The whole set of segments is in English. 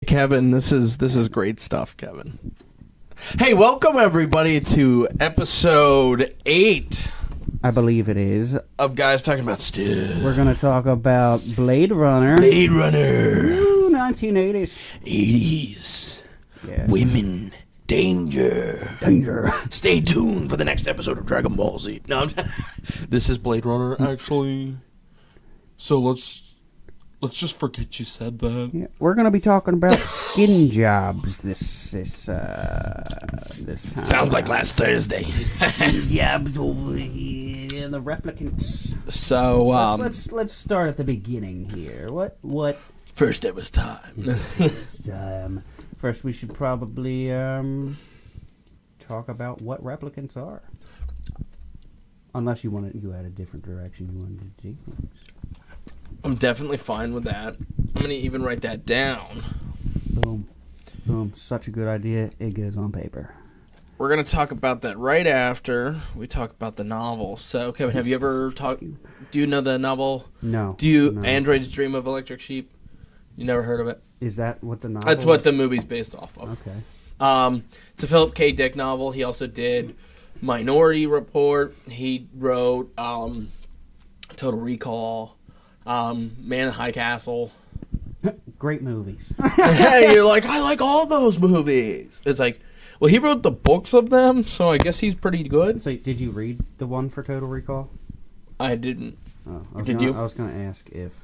Kevin, this is great stuff, Kevin. Hey, welcome everybody to episode 8. I believe it is. Of Guys Talking About Stuff. We're going to talk about Blade Runner. Blade Runner. Ooh, 1980s. 80s. Yeah. Women. Danger. Danger. Stay tuned for the next episode of Dragon Ball Z. No, this is Blade Runner, actually. So let's just forget you said that. Yeah, we're going to be talking about skin jobs this time. Sounds like last Thursday. Skin jobs over here, the replicants. So let's start at the beginning here. What? First it was time. First, we should probably talk about what replicants are. Unless you had a different direction you wanted to take things. I'm definitely fine with that. I'm going to even write that down. Boom. Boom. Such a good idea. It goes on paper. We're going to talk about that right after we talk about the novel. So, Kevin, have you ever talked... Do you know the novel? No. No. Androids Dream of Electric Sheep? You never heard of it? Is that what the novel That's what the movie's based off of. Okay. It's a Philip K. Dick novel. He also did Minority Report. He wrote Total Recall, Man in High Castle. Great movies. Hey, you're like, I like all those movies. It's like, well, he wrote the books of them, so I guess he's pretty good. So, did you read the one for Total Recall? I didn't. Oh, Did you? I was going to ask if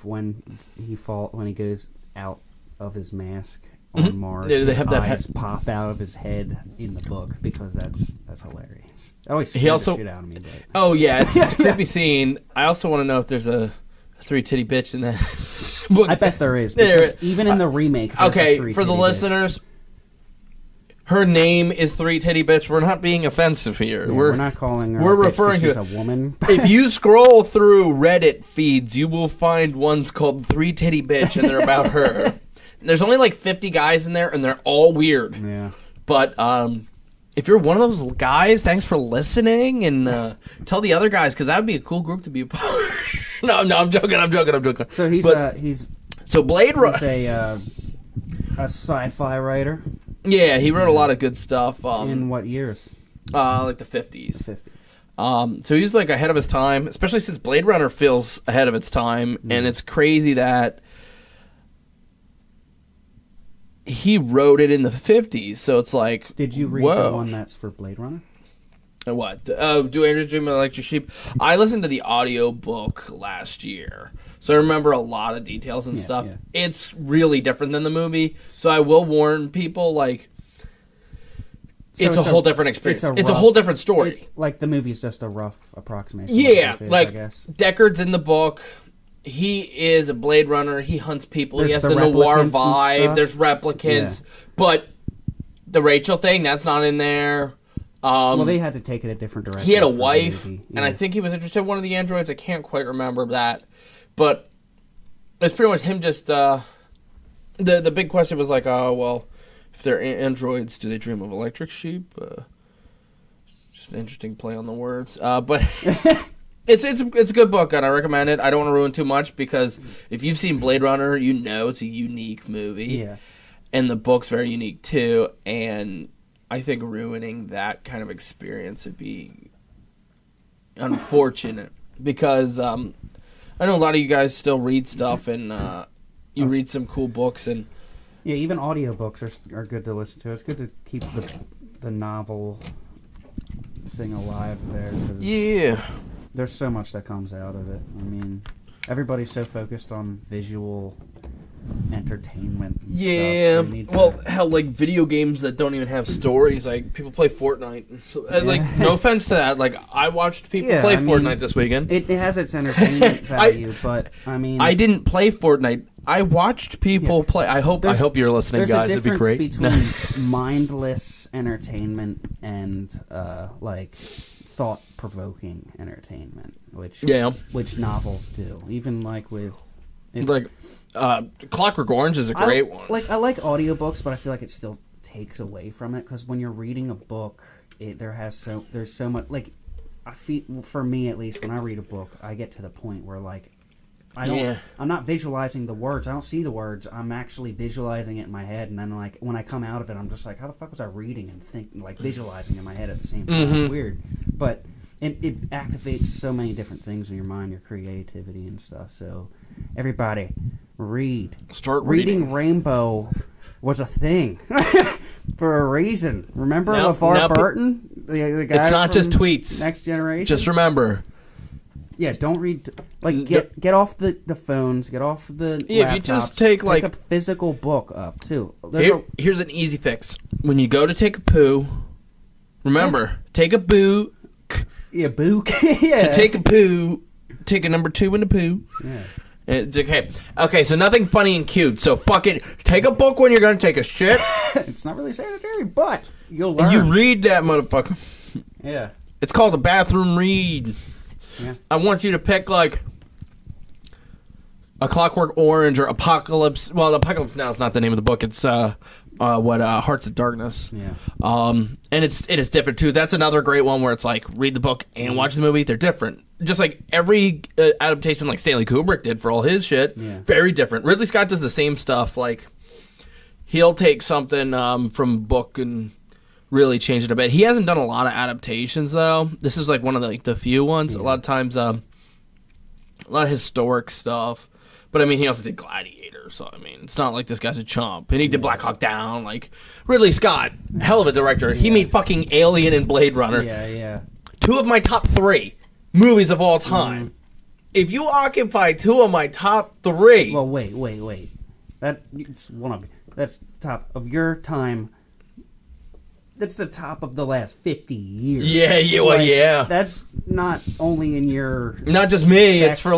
when he goes out of his mask on Mars, his eyes pop out of his head in the book, because that's hilarious. That always scared the shit out of me. But. Oh yeah, it's a creepy scene. I also want to know if there's a three-titty bitch in that book. I bet there is, because even in the remake. Okay, for the listeners, her name is Three-Titty Bitch. We're not being offensive here. Yeah, we're not calling her. We're referring to she's a woman. If you scroll through Reddit feeds, you will find ones called Three-Titty Bitch, and they're about her. There's only like 50 guys in there, and they're all weird. Yeah. But if you're one of those guys, thanks for listening, and tell the other guys, because that would be a cool group to be a part. No, I'm joking. So he's Blade Runner. He's a sci-fi writer. Yeah, he wrote a lot of good stuff. In what years? Like the 50s. So he's like ahead of his time, especially since Blade Runner feels ahead of its time, and it's crazy that he wrote it in the 50s. So it's like, did you read the one that's for Blade Runner? What? Do Androids Dream of Electric Sheep? I listened to the audio book last year, so I remember a lot of details and stuff. Yeah. It's really different than the movie, so I will warn people, like, it's a whole different experience. It's a whole different story. Like, the movie's just a rough approximation. Yeah, I guess. Deckard's in the book. He is a Blade Runner. He hunts people. He has the noir vibe. There's replicants. Yeah. But the Rachel thing, that's not in there. Well, they had to take it a different direction. He had a wife, and I think he was interested in one of the androids. I can't quite remember that. But it's pretty much him just... the big question was like, well, if they're androids, do they dream of electric sheep? Just an interesting play on the words. But it's a good book, and I recommend it. I don't want to ruin too much, because if you've seen Blade Runner, you know it's a unique movie. Yeah. And the book's very unique, too, and... I think ruining that kind of experience would be unfortunate, because I know a lot of you guys still read stuff, and you read some cool books, and yeah, even audiobooks are good to listen to. It's good to keep the novel thing alive there. Yeah, there's so much that comes out of it. I mean, everybody's so focused on visual entertainment and stuff. Well, hell, like video games that don't even have stories, like people play Fortnite, so, like, no offense to that, like I watched people play Fortnite this weekend. It has its entertainment value, but I mean, I didn't play Fortnite. I watched people play. I hope you're listening, guys. It'd be great. There's a difference between mindless entertainment and like thought-provoking entertainment, which novels do. Even like with Clockwork Orange is a great one. I like audiobooks, but I feel like it still takes away from it, because when you're reading a book, there's so much. Like, I feel, for me at least, when I read a book, I get to the point where, like, I'm not visualizing the words. I don't see the words. I'm actually visualizing it in my head, and then like when I come out of it, I'm just like, how the fuck was I reading and thinking, like visualizing in my head at the same time? It's weird, but it activates so many different things in your mind, your creativity and stuff. So everybody, start reading. Rainbow was a thing for a reason. Remember LeVar Burton, the guy? It's not just tweets. Next Generation. Just remember. Yeah, don't read. Like, get off the phones. Get off the laptops. If you just take a physical book up too. Here's an easy fix. When you go to take a poo, remember, take a boo. Yeah, boo. Yeah. To take a poo, take a number 2 in the poo. Yeah. Okay, so nothing funny and cute. So fucking take a book when you're going to take a shit. It's not really sanitary, but you'll learn. And you read that motherfucker. Yeah. It's called a bathroom read. Yeah. I want you to pick like A Clockwork Orange or Apocalypse. Well, Apocalypse Now is not the name of the book. It's Hearts of Darkness. Yeah. And it is different too. That's another great one where it's like read the book and watch the movie. They're different. Just like every adaptation like Stanley Kubrick did for all his shit. Yeah. Very different. Ridley Scott does the same stuff. Like he'll take something from book and really change it a bit. He hasn't done a lot of adaptations though. This is like one of the few ones. Yeah. A lot of times a lot of historic stuff. But I mean, he also did Gladiator, so I mean, it's not like this guy's a chump. And he did Black Hawk Down. Like Ridley Scott, hell of a director. He made fucking Alien and Blade Runner. Yeah. 2 of my top 3 movies of all time. If you occupy 2 of my top 3, well, wait. That's one of that's top of your time. That's the top of the last 50 years. Yeah. That's not only in your... Not just me, fact, it's for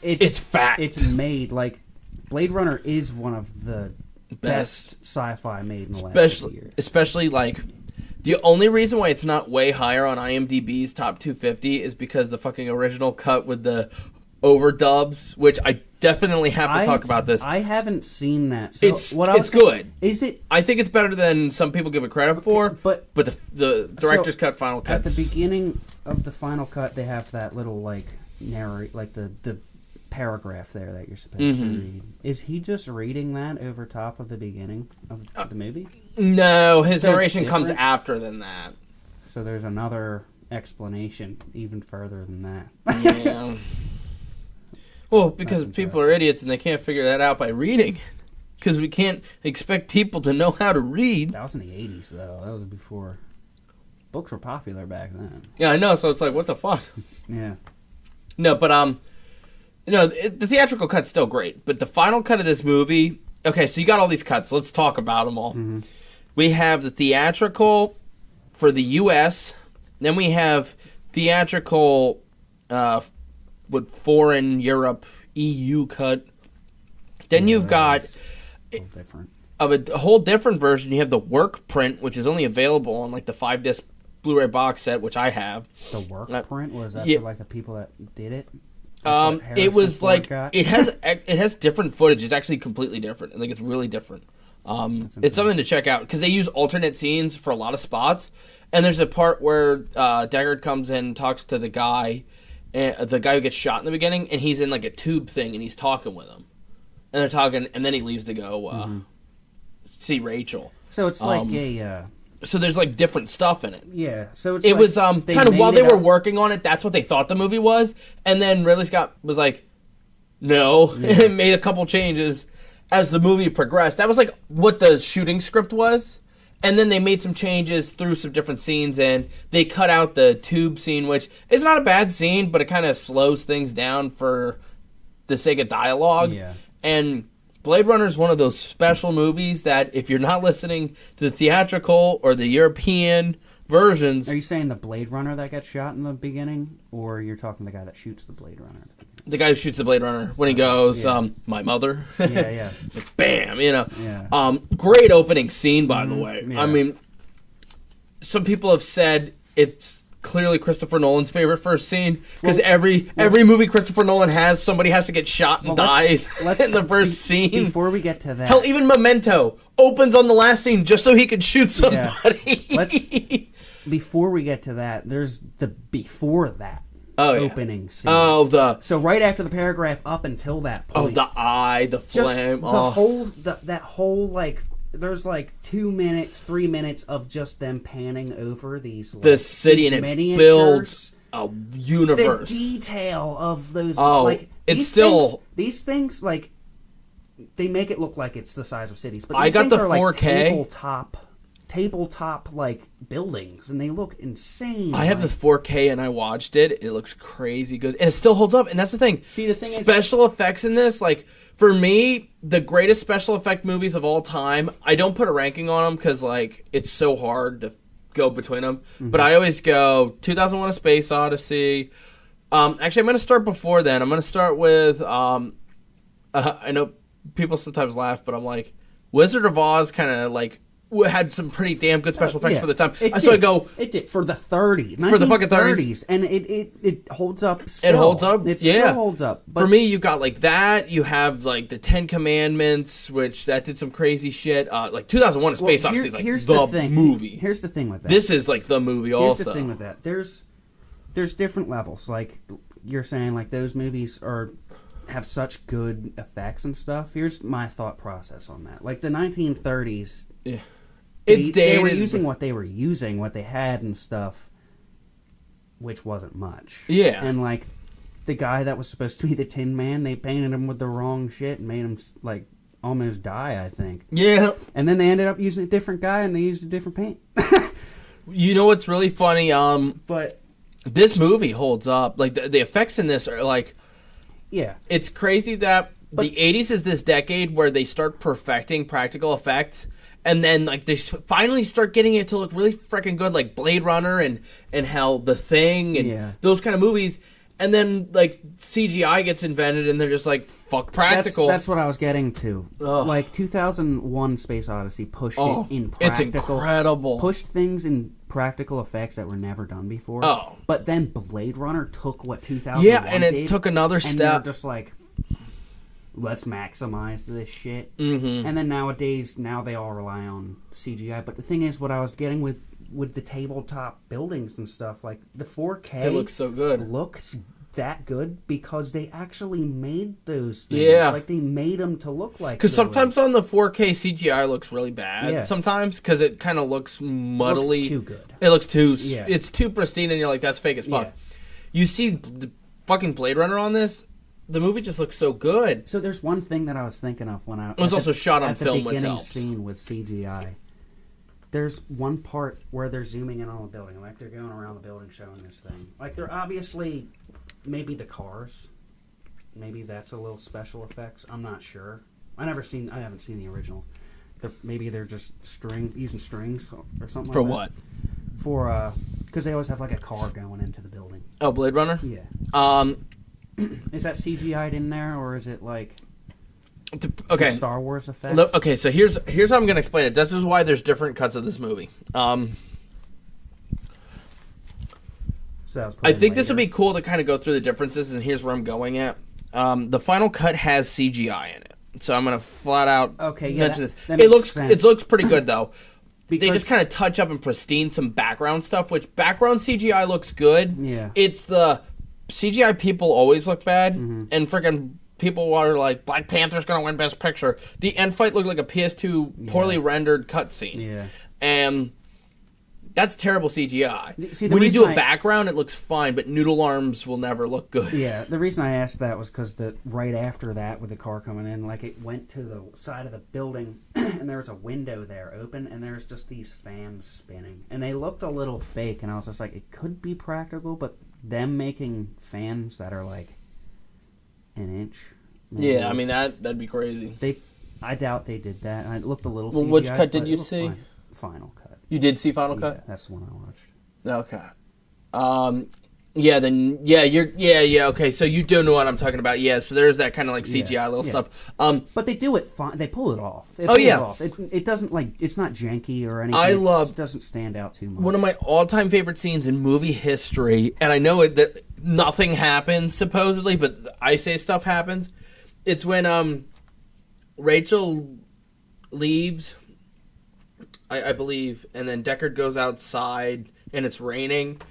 it's fact. It's made, Blade Runner is one of the best sci-fi made in the last 50 years. Especially, the only reason why it's not way higher on IMDb's top 250 is because the fucking original cut with the overdubs, which I definitely have to talk about this. I haven't seen that. So it's good. Is it? I think it's better than some people give it credit for. But the director's cut, final cut. At the beginning of the final cut, they have that little narrate, the paragraph there that you're supposed to read. Is he just reading that over top of the beginning of the movie? No, his narration comes after than that. So there's another explanation even further than that. Yeah. Well, because people are idiots and they can't figure that out by reading. Because we can't expect people to know how to read. That was in the 80s, though. That was before. Books were popular back then. Yeah, I know. So it's like, what the fuck? Yeah. No, but, the theatrical cut's still great. But the final cut of this movie... Okay, so you got all these cuts. Let's talk about them all. Mm-hmm. We have the theatrical for the U.S. Then we have theatrical... with foreign Europe EU cut. Then you've got a whole different version. You have the work print, which is only available on the 5-disc Blu-ray box set, which I have. The work print was that for the people that did it? It was it has different footage. It's actually completely different. It's really different. It's something to check out because they use alternate scenes for a lot of spots. And there's a part where Deckard comes in and talks to the guy who gets shot in the beginning, and he's in a tube thing, and he's talking with him, and they're talking, and then he leaves to go see Rachel. So it's so there's different stuff in it. Yeah. So it was kind of while they were working on it, that's what they thought the movie was, and then Ridley Scott was like, no, and made a couple changes as the movie progressed. That was what the shooting script was. And then they made some changes through some different scenes, and they cut out the tube scene, which is not a bad scene, but it kind of slows things down for the sake of dialogue. Yeah. And Blade Runner is one of those special movies that if you're not listening to the theatrical or the European versions... Are you saying the Blade Runner that gets shot in the beginning, or you're talking the guy that shoots the Blade Runner? The guy who shoots the Blade Runner when he goes, my mother. Yeah. Bam, Yeah. Great opening scene, by the way. Yeah. I mean, some people have said it's clearly Christopher Nolan's favorite first scene because every movie Christopher Nolan has, somebody has to get shot and dies in the first scene. Before we get to that, hell, even Memento opens on the last scene just so he could shoot somebody. Before we get to that, there's the before that. opening scene. So right after the paragraph up until that point. the eye, the flame. That whole like there's like 2 minutes, 3 minutes of just them panning over these the city, and it builds a universe. The detail of those these things like they make it look like it's the size of cities, but these things are 4K. Like tabletop like buildings, and they look insane. I have the 4K and I watched it. It looks crazy good, and it still holds up. And that's the thing. See, the thing special effects in this, like for me, the greatest special effect movies of all time. I don't put a ranking on them because like it's so hard to go between them. Mm-hmm. But I always go 2001: A Space Odyssey. Actually, I'm going to start before then. I'm going to start with. I know people sometimes laugh, but I'm like Wizard of Oz, kind of like. Had some pretty damn good special effects for the time. It did for the 30s, for the fucking 30s, and it holds up. Still. It holds up. It still holds up. But for me, you got like that. You have like the Ten Commandments, which that did some crazy shit. Like 2001: A Space Odyssey is like the movie. Here's the thing with that. This is like the movie. Also, here's the thing with that. There's different levels. Like you're saying, like those movies have such good effects and stuff. Here's my thought process on that. Like the 1930s. Yeah. They were using what they were using, what they had and stuff, which wasn't much. Yeah. And, like, the guy that was supposed to be the Tin Man, they painted him with the wrong shit and made him, like, almost die, I think. Yeah. And then they ended up using a different guy and they used a different paint. You know what's really funny? But this movie holds up. Like, the effects in this are, like... Yeah. It's crazy that the 80s is this decade where they start perfecting practical effects... And then, like, they finally start getting it to look really freaking good, like Blade Runner and how The Thing and those kind of movies. And then, like, CGI gets invented, and they're just like, fuck practical. That's what I was getting to. Ugh. Like, 2001 Space Odyssey pushed it in practical. It's incredible. Pushed things in practical effects that were never done before. Oh. But then Blade Runner took what 2001 Yeah, and it did, took another and step. they're just like... Let's maximize this shit. Mm-hmm. And then nowadays, now they all rely on CGI. But the thing is, what I was getting with the tabletop buildings and stuff, like the 4K... It looks so good. Looks that good because they actually made those things. Yeah. Like, they made them to look like... Because sometimes on the 4K, CGI looks really bad. Yeah. Sometimes, because it kind of looks muddly. It looks too good. It looks too... Yeah. It's too pristine, and you're like, that's fake as fuck. Yeah. You see the fucking Blade Runner on this... The movie just looks so good. So there's one thing that I was thinking of when I... It was also shot on film, which helps. At the beginning helps. scene with CGI, there's one part where they're zooming in on the building. Like, they're going around the building showing this thing. Like, they're obviously... Maybe the cars. Maybe that's a little special effects. I'm not sure. I haven't seen the original. Maybe they're just using strings or something For like that. what? For, because they always have, like, a car going into the building. Oh, Blade Runner? Yeah. Is that CGI'd in there, or is it like okay Star Wars effects? Okay, so here's how I'm going to explain it. This is why there's different cuts of this movie. So I think this would be cool to kind of go through the differences, and here's where I'm going at. The final cut has CGI in it, so I'm going to flat out mention this. It looks pretty good though. They just kind of touch up and pristine some background stuff, which background CGI looks good. Yeah, it's the CGI people always look bad, and freaking people are like, Black Panther's going to win Best Picture. The end fight looked like a PS2 poorly rendered cutscene. Yeah. And that's terrible CGI. See, when you do a background, it looks fine, but noodle arms will never look good. Yeah, the reason I asked that was because right after that, with the car coming in, like, it went to the side of the building, and there was a window there open, and there's just these fans spinning. And they looked a little fake, and I was just like, it could be practical, but... Them making fans that are like an inch. Maybe. Yeah, I mean that'd be crazy. I doubt they did that. And it looked a little. Well, CGI, which cut did you see? Fine. Final cut. You did see Final Cut? Yeah, that's the one I watched. Okay. Okay, so you do know what I'm talking about. Yeah, so there's that kind of like CGI little stuff. But they do it fine. They pull it off. It doesn't like it's not janky or anything. It doesn't stand out too much. One of my all-time favorite scenes in movie history, and I know that nothing happens supposedly, but I say stuff happens. It's when Rachel leaves, I believe, and then Deckard goes outside and it's raining.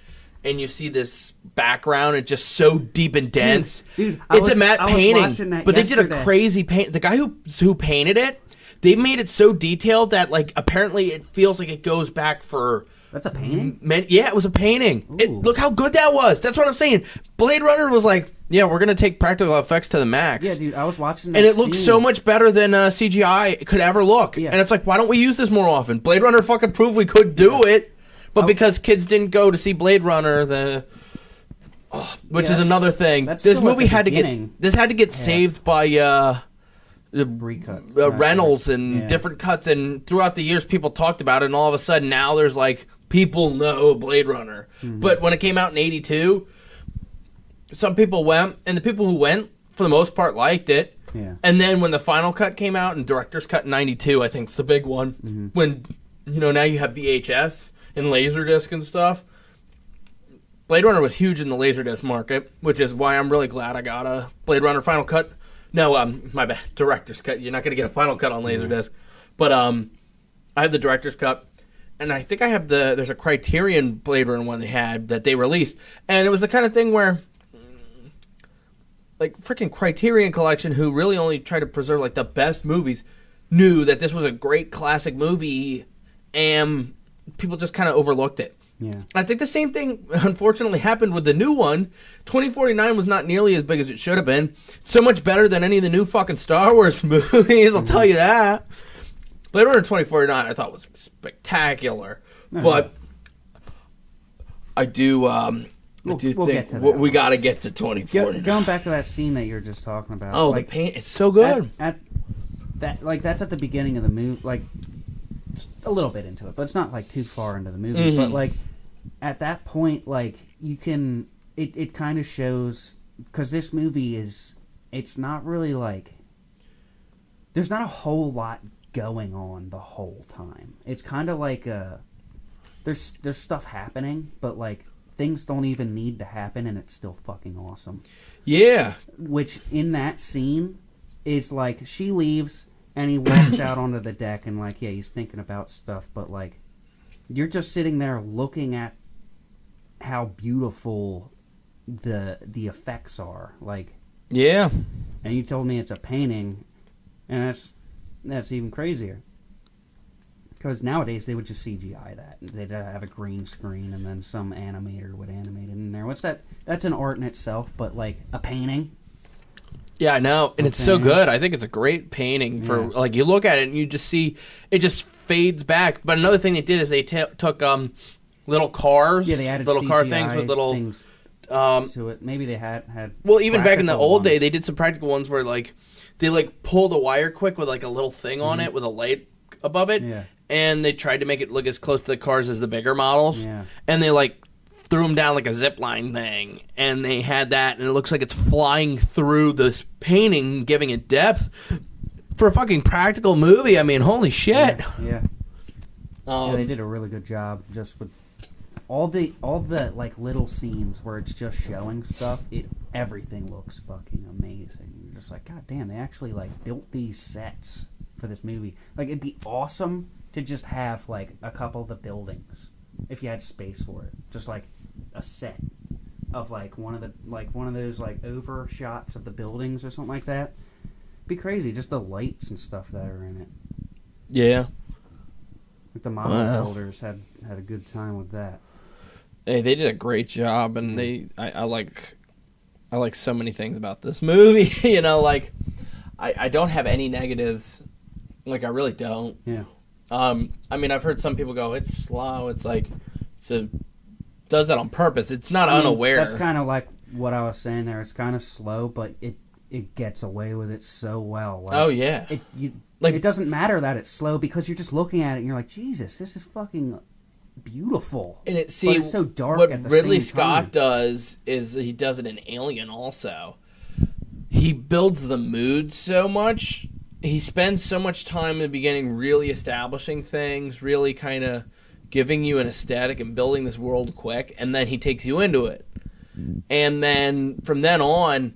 and you see this background. It's just so deep and dense. Dude, it's a matte painting, but they did a crazy paint. The guy who painted it, they made it so detailed that like apparently it feels like it goes back for. That's a painting? Yeah, it was a painting. Look how good that was. That's what I'm saying. Blade Runner was like, yeah, we're going to take practical effects to the max. Yeah, dude, I was watching that and it looks so much better than CGI could ever look. Yeah. And it's like, why don't we use this more often? Blade Runner fucking proved we could do it. But because kids didn't go to see Blade Runner, which is another thing. This movie had to get saved by Reynolds and different cuts. And throughout the years, people talked about it. And all of a sudden, now there's like, people know Blade Runner. Mm-hmm. But when it came out in 82, some people went, and the people who went, for the most part, liked it. Yeah. And then when the final cut came out, and director's cut in 92, I think is the big one, when, now you have VHS and Laserdisc and stuff. Blade Runner was huge in the Laserdisc market, which is why I'm really glad I got a Blade Runner final cut. No, my bad, director's cut. You're not going to get a final cut on Laserdisc. But I have the director's cut. And I think I have there's a Criterion Blade Runner one they had that they released. And it was the kind of thing where, like, freaking Criterion Collection, who really only tried to preserve, like, the best movies, knew that this was a great classic movie, and people just kind of overlooked it. Yeah. I think the same thing, unfortunately, happened with the new one. 2049 was not nearly as big as it should have been. So much better than any of the new fucking Star Wars movies, I'll tell you that. Blade Runner 2049 I thought was spectacular, but I do think we got to get to 2049. Going back to that scene that you're just talking about. Oh, the paint, it's so good. At that, like, that's at the beginning of the movie, like, a little bit into it, but it's not, like, too far into the movie. Mm-hmm. But, like, at that point, like, you can, it kind of shows, because this movie it's not really, like, there's not a whole lot going on the whole time. It's kind of like there's stuff happening, but like things don't even need to happen, and it's still fucking awesome. Yeah. Which in that scene is like she leaves and he walks out onto the deck and like he's thinking about stuff, but like you're just sitting there looking at how beautiful the effects are. Like yeah. And you told me it's a painting, and that's even crazier. Because nowadays they would just CGI that. They'd have a green screen and then some animator would animate it in there. What's that? That's an art in itself, but like a painting. Yeah, I know. And it's so good. I think it's a great painting for, like, you look at it and you just see, it just fades back. But another thing they did is they took little cars. Yeah, they added little CGI car things with little things to it. Maybe they had well, even back in the old day, ones. they did some practical ones where, like, they, like, pulled a wire quick with, like, a little thing on it with a light above it. Yeah. And they tried to make it look as close to the cars as the bigger models. Yeah. And they, like, threw them down like a zip line thing. And they had that, and it looks like it's flying through this painting, giving it depth. For a fucking practical movie, I mean, holy shit. Yeah. Yeah, they did a really good job just with all the like little scenes where it's just showing stuff. Everything looks fucking amazing. You're just like, God damn, they actually like built these sets for this movie. Like, it'd be awesome to just have like a couple of the buildings if you had space for it. Just like a set of like one of those like over shots of the buildings or something like that. Be crazy, just the lights and stuff that are in it. Yeah. Like the model builders had a good time with that. Hey, they did a great job, and I like so many things about this movie. You know, like I don't have any negatives. Like, I really don't. Yeah. I mean, I've heard some people go, it's slow. It's like does that on purpose. It's not unaware. That's kind of like what I was saying there. It's kind of slow, but it gets away with it so well. Like, oh yeah. It doesn't matter that it's slow because you're just looking at it and you're like, Jesus, this is fucking beautiful. And but it's so dark. What at the Ridley same Scott time. does is he does it in Alien also. He builds the mood so much. He spends so much time in the beginning really establishing things, really kind of giving you an aesthetic and building this world quick, and then he takes you into it. And then from then on,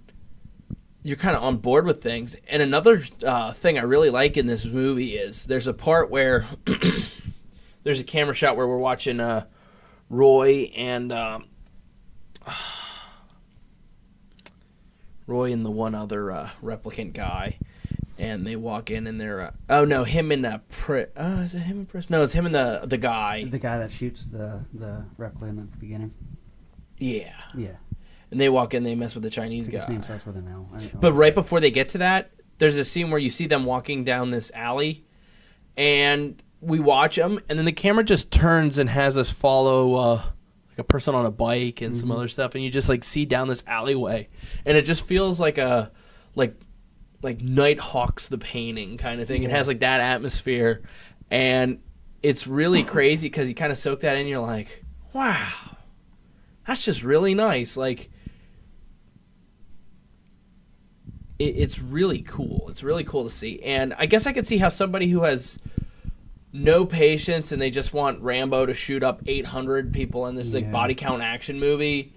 you're kind of on board with things. And another thing I really like in this movie is there's a part where there's a camera shot where we're watching Roy and Roy and the one other replicant guy, and they walk in and they're oh no, him and is it him and Pris? No, it's him and the guy. The guy that shoots the replicant at the beginning. Yeah. Yeah. And they walk in, they mess with the Chinese guy. His name starts with an L. But right before they get to that, there's a scene where you see them walking down this alley, and we watch them, and then the camera just turns and has us follow like a person on a bike and some other stuff, and you just like see down this alleyway, and it just feels like a like Night Hawks the painting kind of thing. It has like that atmosphere, and it's really crazy because you kind of soak that in. You're like, wow, that's just really nice. Like, it's really cool. It's really cool to see. And I guess I could see how somebody who has no patience and they just want Rambo to shoot up 800 people in this like body count action movie,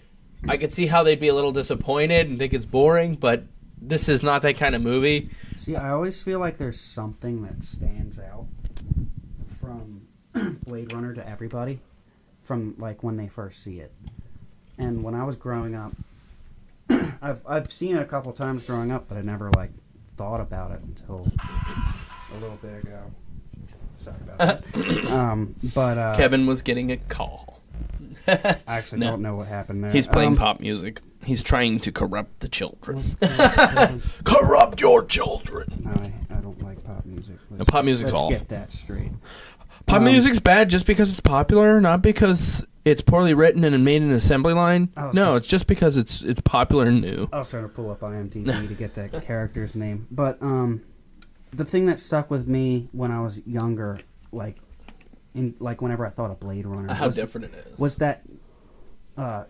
I could see how they'd be a little disappointed and think it's boring, but this is not that kind of movie. See, I always feel like there's something that stands out from Blade Runner to everybody from like when they first see it. And when I was growing up, I've seen it a couple times growing up, but I never like thought about it until a little bit ago. Sorry about that. But Kevin was getting a call. I actually don't know what happened there. He's playing pop music. He's trying to corrupt the children. Corrupt your children. No, I don't like pop music. Pop music's awful. Let's get that straight. Pop music's bad just because it's popular, not because it's poorly written and made in an assembly line. It's just because it's popular and new. I was trying to pull up IMDb to get that character's name. But the thing that stuck with me when I was younger, whenever I thought of Blade Runner, how different it is, was that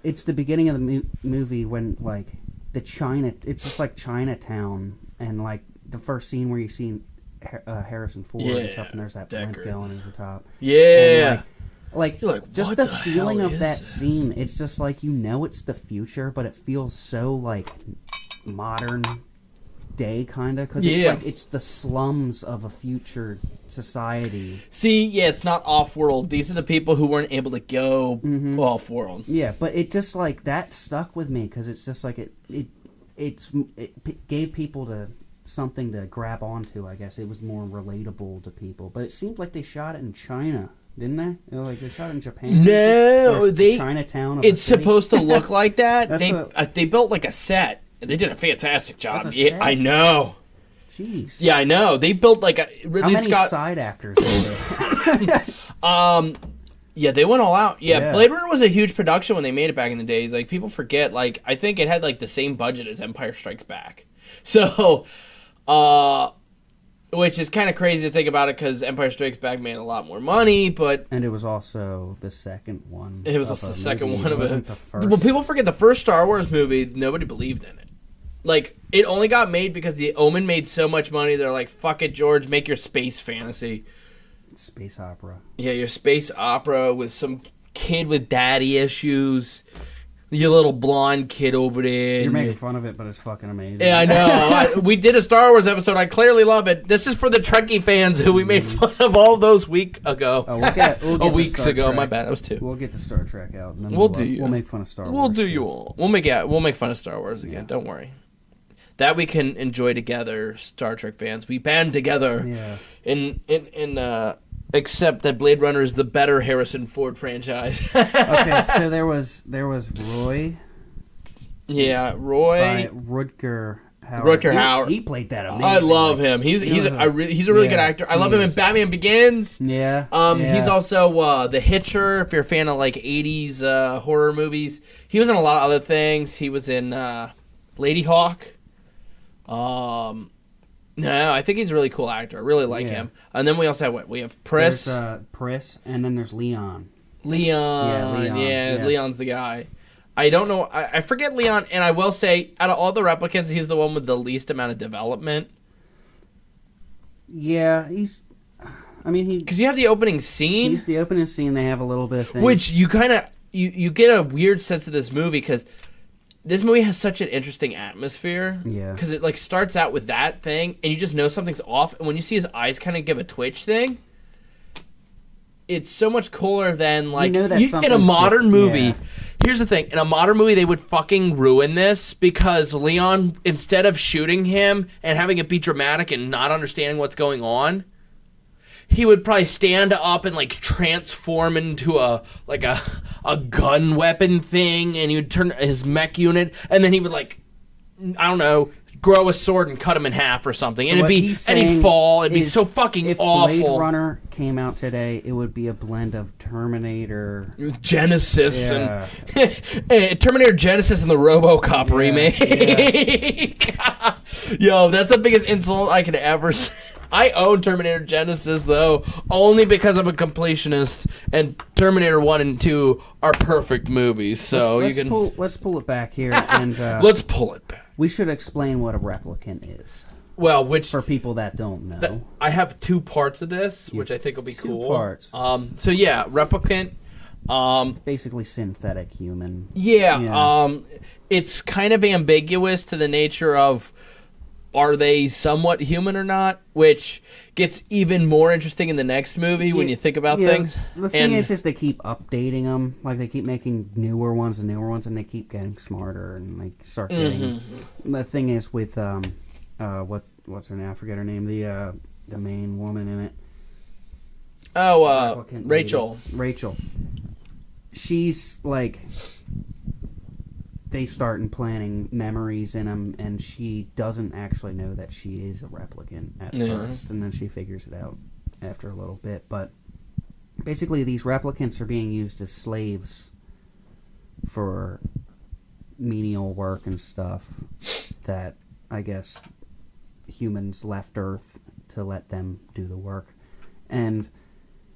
it's the beginning of the movie when like it's just like Chinatown, and like the first scene where you see Harrison Ford and stuff, and there's that blimp going at the top. Yeah. Like just the feeling of that scene, it's just like, it's the future, but it feels so like modern day kind of, because it's like it's the slums of a future society. See, it's not off-world. These are the people who weren't able to go off-world. Yeah, but it just like that stuck with me because it's just like it gave people something to grab onto. I guess it was more relatable to people, but it seemed like they shot it in China. Didn't they? Like they shot in Japan. No, Chinatown. It's supposed to look like that. They built like a set. They did a fantastic job. Set? I know. Jeez. Yeah, I know. They built like a Ridley How many Scott side actors were there? Yeah, they went all out. Yeah, Blade Runner was a huge production when they made it back in the days. Like people forget. Like I think it had like the same budget as Empire Strikes Back. So, which is kind of crazy to think about it because Empire Strikes Back made a lot more money, and it was also the second one. It was also the second one of it. The first. Well, people forget the first Star Wars movie. Nobody believed in it. Like it only got made because The Omen made so much money. They're like, "Fuck it, George, make your space fantasy." Space opera. Yeah, your space opera with some kid with daddy issues. Your little blonde kid over there. You're making fun of it, but it's fucking amazing. Yeah, I know. We did a Star Wars episode. I clearly love it. This is for the Trekkie fans who we made fun of all those weeks ago. We'll weeks ago. Trek. My bad. That was 2. We'll get to Star Trek out. And then We'll make fun of Star Wars. We'll do you all. We'll make fun of Star Wars again. Don't worry. That we can enjoy together, Star Trek fans. We band together. Yeah. Except that Blade Runner is the better Harrison Ford franchise. Okay, so there was Roy. Yeah, Roy. By Rutger Hauer. Rutger Hauer. He played that amazing. I love him. He's a really good actor. I love him in Batman Begins. Yeah. He's also The Hitcher. If you're a fan of like 80s horror movies, he was in a lot of other things. He was in Lady Hawk. No, I think he's a really cool actor. I really like him. And then we also have we have Pris. There's Pris, and then there's Leon. Leon. Yeah, Leon's the guy. I don't know. I forget Leon, and I will say, out of all the replicants, he's the one with the least amount of development. Yeah, because you have the opening scene. He's the opening scene. They have a little bit of thing. Which you kind of you get a weird sense of this movie because this movie has such an interesting atmosphere. Yeah. Because it like starts out with that thing, and you just know something's off. And when you see his eyes kind of give a twitch thing, it's so much cooler than like in a modern movie. Yeah. here's the thing. In a modern movie, they would fucking ruin this because Leon, instead of shooting him and having it be dramatic and not understanding what's going on, he would probably stand up and like transform into a gun weapon thing, and he would turn his mech unit, and then he would like, I don't know, grow a sword and cut him in half or something, and he'd fall. It'd be so fucking awful. If Blade Runner came out today, it would be a blend of Terminator, Genesis, and Terminator Genesis and the RoboCop remake. Yeah. Yo, that's the biggest insult I could ever say. I own Terminator Genesis, though, only because I'm a completionist, and Terminator 1 and 2 are perfect movies, so let's pull it back here, and let's pull it back. We should explain what a replicant is. Well, for people that don't know. I have 2 parts of this, which I think will be cool. 2 parts. So, yeah, replicant. Basically synthetic human. Yeah. It's kind of ambiguous to the nature of, are they somewhat human or not? Which gets even more interesting in the next movie when you think about things. The thing is they keep updating them. Like, they keep making newer ones, and they keep getting smarter, and like start getting. The thing is with what's her name? I forget her name. The main woman in it. Oh, Rachel. Rachel. She's like. They start implanting memories in him, and she doesn't actually know that she is a replicant at first, and then she figures it out after a little bit. But basically, these replicants are being used as slaves for menial work and stuff that I guess humans left Earth to let them do the work. And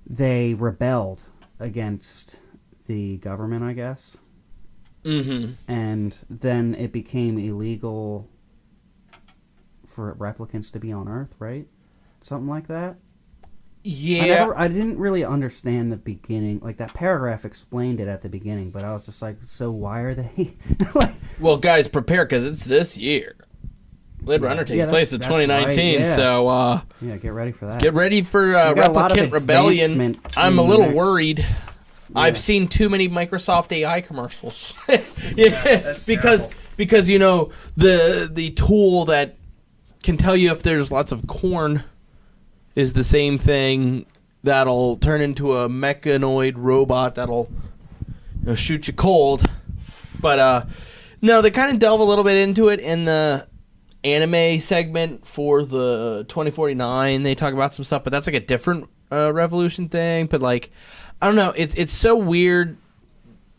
they rebelled against the government, I guess. Mm-hmm. And then it became illegal for replicants to be on Earth, right? Something like that? Yeah. I didn't really understand the beginning. Like, that paragraph explained it at the beginning, but I was just like, so why are they... like, well, guys, prepare, because it's this year. Blade Runner takes place in 2019, right, so... yeah, get ready for that. Get ready for Replicant Rebellion. I'm a little worried. Yeah. I've seen too many Microsoft AI commercials. because you know the tool that can tell you if there's lots of corn is the same thing that'll turn into a mechanoid robot that'll shoot you cold. But no, they kind of delve a little bit into it in the anime segment for the 2049. They talk about some stuff, but that's like a different Revolution thing. But like, I don't know. It's so weird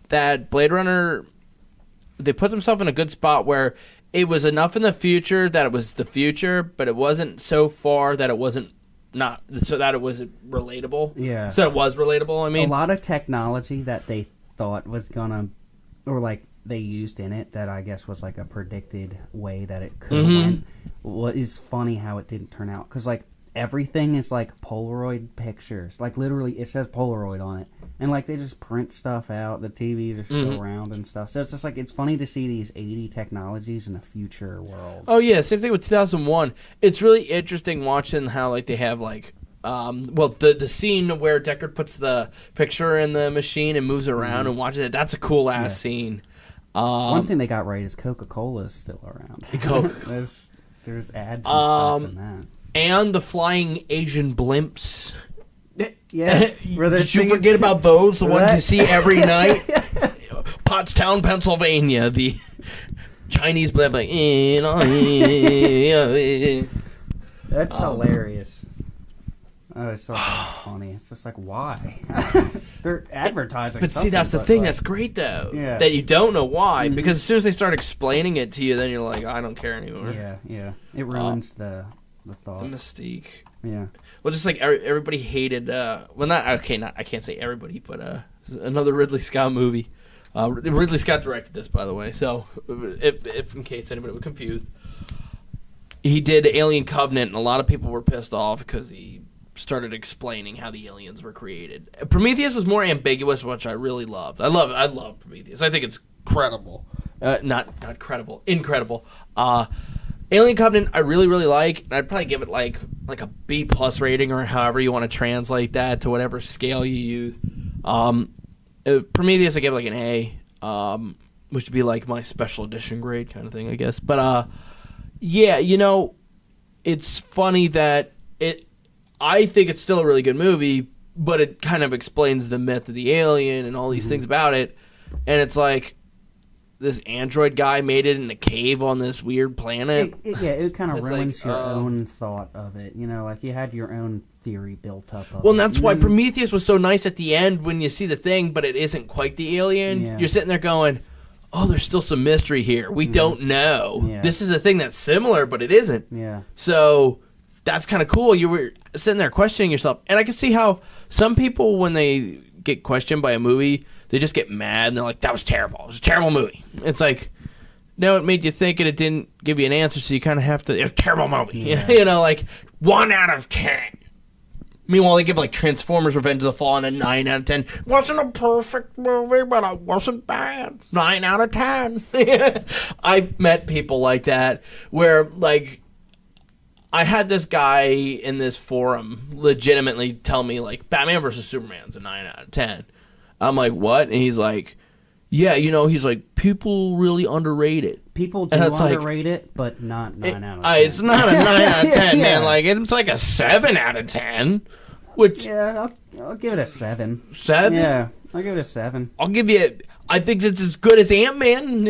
that Blade Runner, they put themselves in a good spot where it was enough in the future that it was the future, but it wasn't so far that it wasn't not so that it was relatable. Yeah. So it was relatable. I mean, a lot of technology that they thought was gonna, or like they used in it that I guess was like a predicted way that it could have went. Well, it's funny how it didn't turn out, because like everything is like Polaroid pictures. Like literally, it says Polaroid on it, and like they just print stuff out. The TVs are still around and stuff. So it's just like it's funny to see these 80 technologies in a future world. Oh yeah, same thing with 2001. It's really interesting watching how like they have like the scene where Deckard puts the picture in the machine and moves around and watches it. That's a cool ass scene. One thing they got right is Coca-Cola is still around. There's ads and stuff in that. And the flying Asian blimps. Yeah. Did you forget about those? The ones you see every night? Pottstown, Pennsylvania. The Chinese blimp. Like, that's hilarious. Oh, it's so funny. It's just like, why? They're advertising. But see, that's the thing that's great, though. Yeah. That you don't know why. Because as soon as they start explaining it to you, then you're like, I don't care anymore. Yeah. It ruins the thought. The mystique. Yeah. Well, just like everybody hated, I can't say everybody, but another Ridley Scott movie. Ridley Scott directed this, by the way, so if in case anybody was confused. He did Alien Covenant, and a lot of people were pissed off because he started explaining how the aliens were created. Prometheus was more ambiguous, which I really loved. I love Prometheus. I think it's credible. Not credible. Incredible. Alien Covenant, I really, really like. And I'd probably give it like a B+ rating, or however you want to translate that to whatever scale you use. Prometheus, I give it like an A. which would be like my special edition grade kind of thing, I guess. But yeah, you know, it's funny that I think it's still a really good movie, but it kind of explains the myth of the alien and all these things about it. And it's like, this android guy made it in a cave on this weird planet. It kind of It's ruins like, your own thought of it. You know, like you had your own theory built up of Well, it. and that's why Prometheus was so nice at the end when you see the thing, but it isn't quite the alien. Yeah. You're sitting there going, oh, there's still some mystery here. We don't know. Yeah. This is a thing that's similar, but it isn't. Yeah. So that's kind of cool. You were sitting there questioning yourself. And I can see how some people, when they get questioned by a movie, they just get mad and they're like, that was terrible. It was a terrible movie. It's like, no, it made you think and it didn't give you an answer, so you kind of have to, it was a terrible movie. Yeah. You know, like 1 out of 10. Meanwhile, they give like Transformers Revenge of the Fallen a 9 out of 10. Wasn't a perfect movie, but it wasn't bad. 9 out of 10. I've met people like that where, like, I had this guy in this forum legitimately tell me, like, Batman vs. Superman's a 9 out of 10. I'm like, what? And he's like, yeah, you know, he's like, people really underrate it. People do underrate it, but not 9 out of 10. It's not a 9 out of 10, Yeah. man. Like, it's like a 7 out of 10. Which, Yeah, I'll give it a 7. 7? Yeah, I'll give it a 7. I'll give you, I think it's as good as Ant-Man.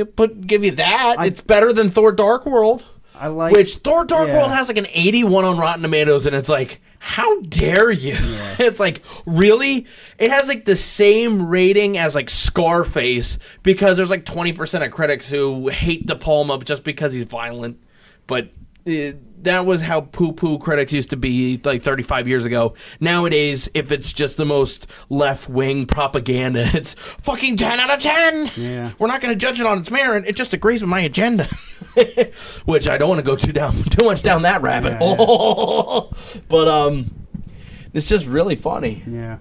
Give you that. It's better than Thor Dark World. I like Which Thor Dark yeah. World has like an 81 on Rotten Tomatoes, and it's like, how dare you? Yeah. It's like, really? It has like the same rating as like Scarface because there's like 20% of critics who hate De Palma just because he's violent. But that was how poo-poo critics used to be like 35 years ago. Nowadays, if it's just the most left-wing propaganda, it's fucking 10 out of 10. Yeah. We're not going to judge it on its merit. It just agrees with my agenda. Which I don't want to go too much down that rabbit hole. But it's just really funny. Yeah.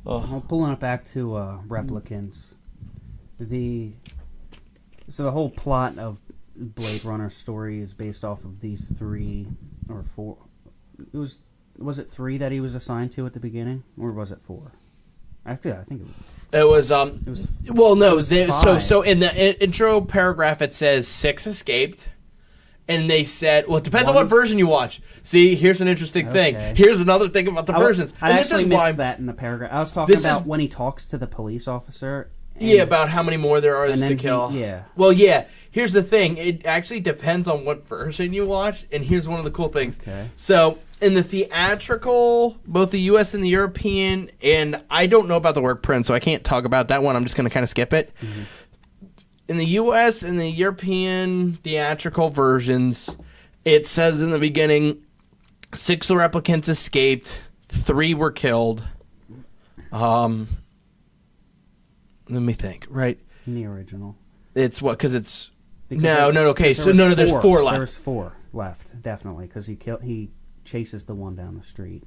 Well, pulling it back to Replicants. So the whole plot of Blade Runner story is based off of these 3 or 4. Was it 3 that he was assigned to at the beginning, or was it 4? Actually, I think it was. Well, no. So 5. in the intro paragraph it says 6 escaped, and they said, well, it depends on what version you watch. See, here's an interesting thing. Here's another thing about the versions. I and actually this is missed why, that in the paragraph. I was talking about when he talks to the police officer. Yeah, about how many more there are and to then kill. Yeah. Well, yeah. Here's the thing. It actually depends on what version you watch, and here's one of the cool things. Okay. So, in the theatrical, both the U.S. and the European, and I don't know about the work print, so I can't talk about that one. I'm just going to kind of skip it. Mm-hmm. In the U.S. and the European theatrical versions, it says in the beginning, 6 replicants escaped, 3 were killed. Let me think. Right. In the original. It's what? Because it's... Because okay. So, there's 4 left. There's 4 left, definitely, because he chases the one down the street.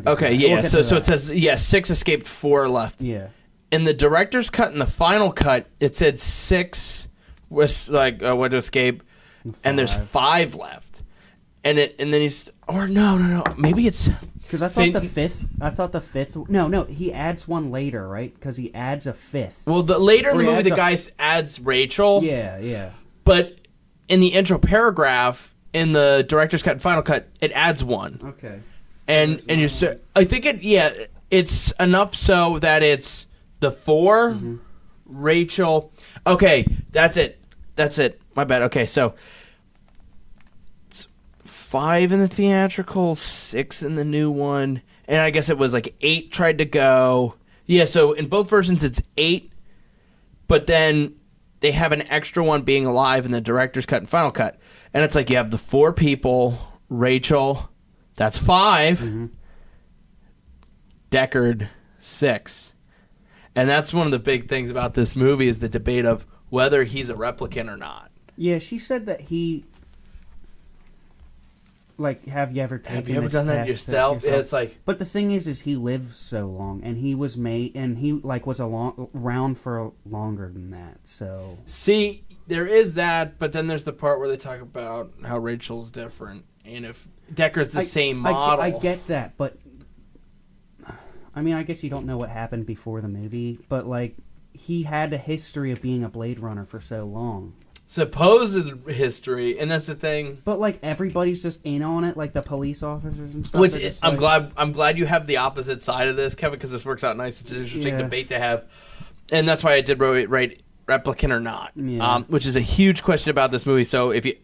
Okay, yeah. So it says, 6 escaped, 4 left. Yeah. In the director's cut and the final cut, it said 6 was like went to escape, and there's 5 left. And then he's no, maybe it's because I thought the fifth. No, he adds one later, right? Because he adds a 5th. Well, later in the movie, the guy adds Rachel. Yeah. But in the intro paragraph, in the director's cut and final cut, it adds 1. Okay. And I think it's enough so that it's the 4, Rachel. Okay, that's it. My bad. Okay, so it's 5 in the theatrical, 6 in the new one, and I guess it was like 8 tried to go. Yeah, so in both versions it's 8, but then they have an extra one being alive in the director's cut and final cut. And it's like you have the 4 people, Rachel, that's 5, Deckard, 6. And that's one of the big things about this movie is the debate of whether he's a replicant or not. Yeah, she said that he... Like, have you ever done that yourself? Yeah, it's like... But the thing is he lives so long, and he was made, and he, like, was around for longer than that, so... See, there is that, but then there's the part where they talk about how Rachel's different, and if Deckard's the same model... I get that, but... I mean, I guess you don't know what happened before the movie, but, like, he had a history of being a Blade Runner for so long. Supposed history, and that's the thing. But like everybody's just in on it, like the police officers and stuff. Which I'm glad you have the opposite side of this, Kevin, because this works out nice. It's an interesting debate to have, and that's why I did write replicant or not, which is a huge question about this movie. So if you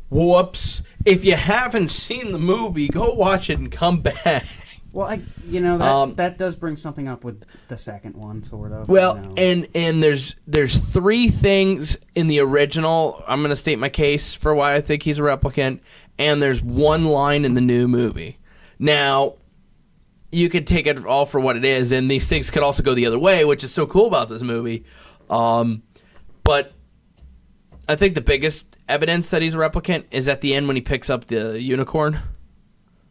whoops, if you haven't seen the movie, go watch it and come back. Well, that does bring something up with the second one, sort of. Well, and there's three things in the original. I'm going to state my case for why I think he's a replicant, and there's one line in the new movie. Now, you could take it all for what it is, and these things could also go the other way, which is so cool about this movie. But I think the biggest evidence that he's a replicant is at the end when he picks up the unicorn.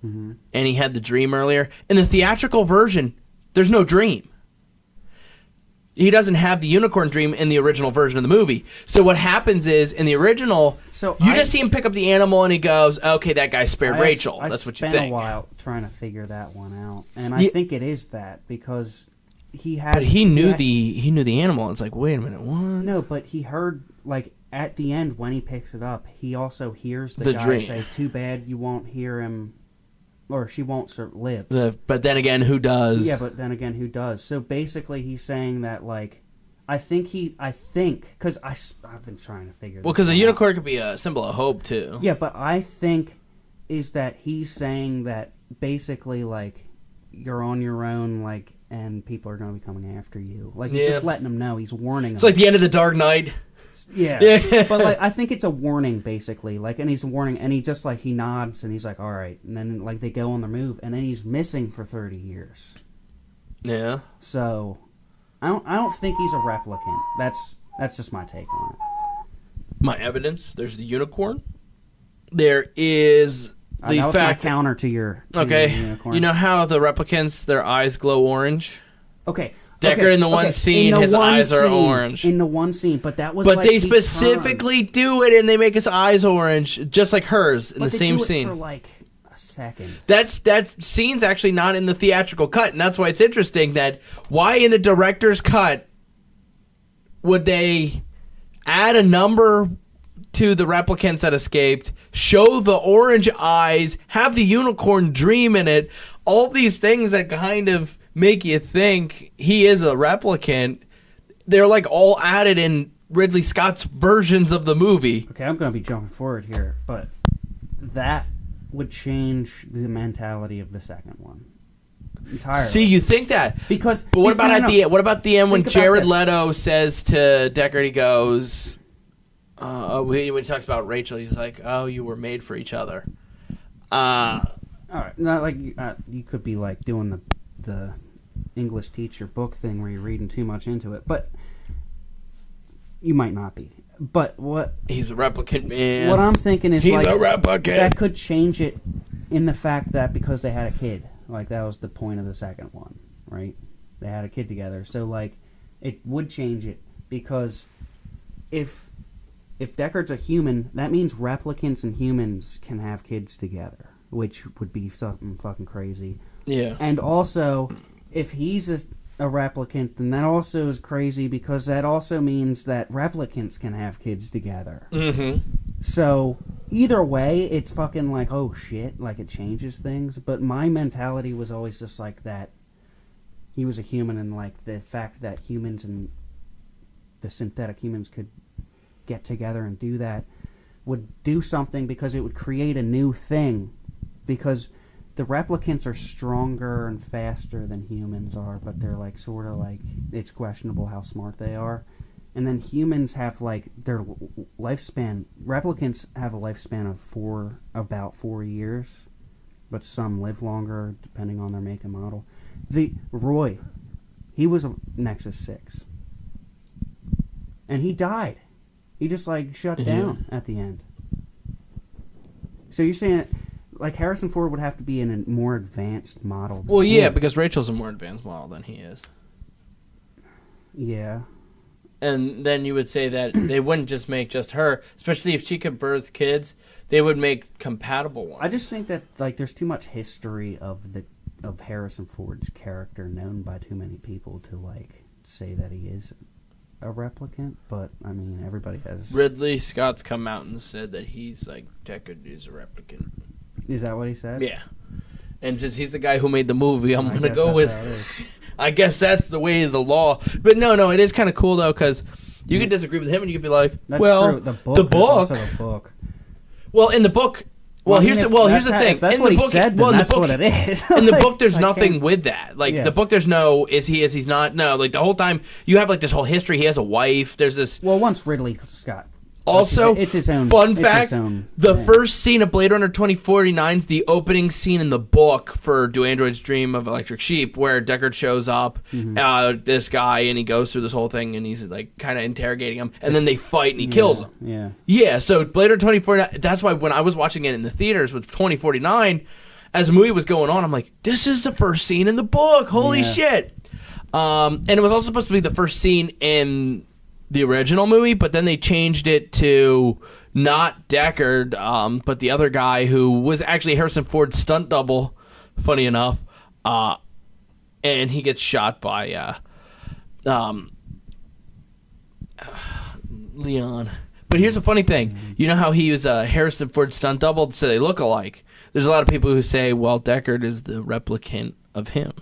Mm-hmm. And he had the dream earlier. In the theatrical version, there's no dream. He doesn't have the unicorn dream in the original version of the movie. So what happens is, in the original, just see him pick up the animal and he goes, okay, that guy spared Rachel. That's what you think. I spent a while trying to figure that one out. And I think it is that, because he had... But he knew the animal. It's like, wait a minute, what? No, but he heard, like, at the end when he picks it up, he also hears the guy dream. Say, too bad you won't hear him... Or she won't live. But then again, who does? Yeah, but then again, who does? So basically, he's saying that, like, I think, because I've been trying to figure this out. Well, because a unicorn could be a symbol of hope, too. Yeah, but I think is that he's saying that basically, like, you're on your own, like, and people are going to be coming after you. Like, he's just letting them know. He's warning them. It's like the end of The Dark Knight. Yeah. But like I think it's a warning basically. Like, and he's warning, and he just like he nods and he's like, all right, and then like they go on their move, and then he's missing for 30 years. Yeah. So I don't think he's a replicant. That's just my take on it. My evidence, there's the unicorn. There is the that was fact my counter to your unicorn. You know how the replicants, their eyes glow orange? Okay. Deckard in the one scene, his eyes are orange. In the one scene, but that was. But like they specifically do it, and they make his eyes orange, just like hers in the same scene. For like a second. That scene's actually not in the theatrical cut, and that's why it's interesting that why in the director's cut would they add a number to the replicants that escaped, show the orange eyes, have the unicorn dream in it, all these things that kind of make you think he is a replicant. They're like all added in Ridley Scott's versions of the movie. Okay, I'm going to be jumping forward here, but that would change the mentality of the second one entirely. See, you think that? But what about what about the end when Jared Leto says to Deckard, he goes, when he talks about Rachel, he's like, "Oh, you were made for each other." All right, not like you could be like doing the English teacher book thing where you're reading too much into it, but you might not be. But what he's a replicant, man. What I'm thinking is he's a replicant. That could change it in the fact that because they had a kid, like that was the point of the second one, right? They had a kid together, so like it would change it because if Deckard's a human, that means replicants and humans can have kids together, which would be something fucking crazy. Yeah. And also, if he's a replicant, then that also is crazy because that also means that replicants can have kids together. Mm-hmm. So, either way, it's fucking like, oh shit, like it changes things. But my mentality was always just like that. He was a human, and like the fact that humans and the synthetic humans could get together and do that would do something because it would create a new thing. Because the replicants are stronger and faster than humans are, but they're like sort of like it's questionable how smart they are. And then humans have like their lifespan. Replicants have a lifespan of about 4 years, but some live longer depending on their make and model. Roy, he was a Nexus 6, and he died. He just like shut down at the end. So you're saying like Harrison Ford would have to be in a more advanced model. Well, yeah, because Rachel's a more advanced model than he is. Yeah. And then you would say that they wouldn't just make just her, especially if she could birth kids, they would make compatible ones. I just think that like there's too much history of Harrison Ford's character known by too many people to like say that he is a replicant, but I mean, everybody has. Ridley Scott's come out and said that he's like Deckard is a replicant. Is that what he said? Yeah. And since he's the guy who made the movie, I'm going to go with. I guess that's the way of the law. But no, it is kind of cool though, because you could disagree with him and you could be like, that's well, true. The book. Is also a book. Well, in the book. Here's the thing. If that's in what the he book, said, then that's what it is. In the book, there's nothing with that. Like, the book, there's no, is he's not? No, like, the whole time, you have, like, this whole history. He has a wife. There's this. Well, once Ridley Scott. Also, it's his own. Fun fact, the first scene of Blade Runner 2049 is the opening scene in the book for Do Androids Dream of Electric Sheep, where Deckard shows up, this guy, and he goes through this whole thing, and he's, like, kind of interrogating him, and then they fight, and he kills him. Yeah. Yeah, so Blade Runner 2049, that's why when I was watching it in the theaters with 2049, as the movie was going on, I'm like, this is the first scene in the book. Holy shit. And it was also supposed to be the first scene in the original movie, but then they changed it to not Deckard, but the other guy who was actually Harrison Ford's stunt double, funny enough, and he gets shot by Leon. But here's the funny thing. You know how he was a Harrison Ford stunt double, so they look alike? There's a lot of people who say, well, Deckard is the replicant of him.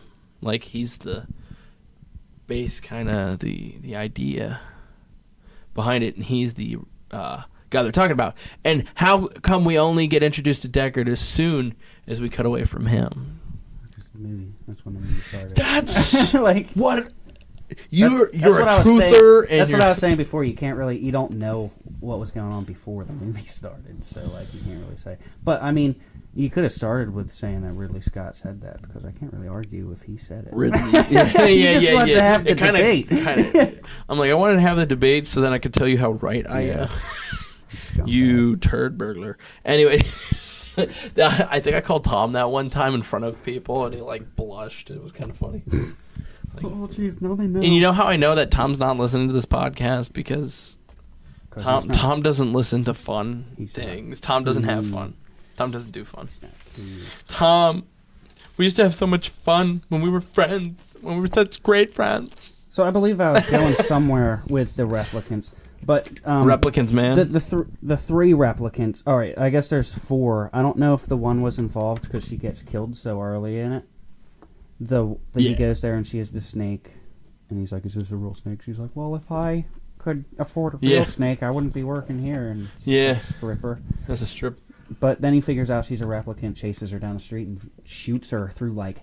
Like, he's the base kind of the idea behind it, and he's the guy they're talking about. And how come we only get introduced to Deckard as soon as we cut away from him? Just the movie. That's when the movie started. That's like what you're a truther. That's what I was saying before. You don't know what was going on before the movie started, so like you can't really say. But I mean, you could have started with saying that Ridley Scott said that, because I can't really argue if he said it. Ridley, you just wanted to have the debate. I'm like, I wanted to have the debate so then I could tell you how right I am. You turd burglar. Anyway, I think I called Tom that one time in front of people, and he like blushed. It was kind of funny. Like, oh, jeez, no, they know. And you know how I know that Tom's not listening to this podcast? Because Tom doesn't listen to fun things. Tom doesn't have fun. Tom doesn't do fun. Tom, we used to have so much fun when we were friends. When we were such great friends. So I believe I was going somewhere with the replicants. But replicants, man. The three replicants. All right, I guess there's 4. I don't know if the one was involved because she gets killed so early in it. He goes there and she is the snake, and he's like, "Is this a real snake?" She's like, "Well, if I could afford a real snake, I wouldn't be working here." And she's a stripper. That's a strip. But then he figures out she's a replicant, chases her down the street, and shoots her through like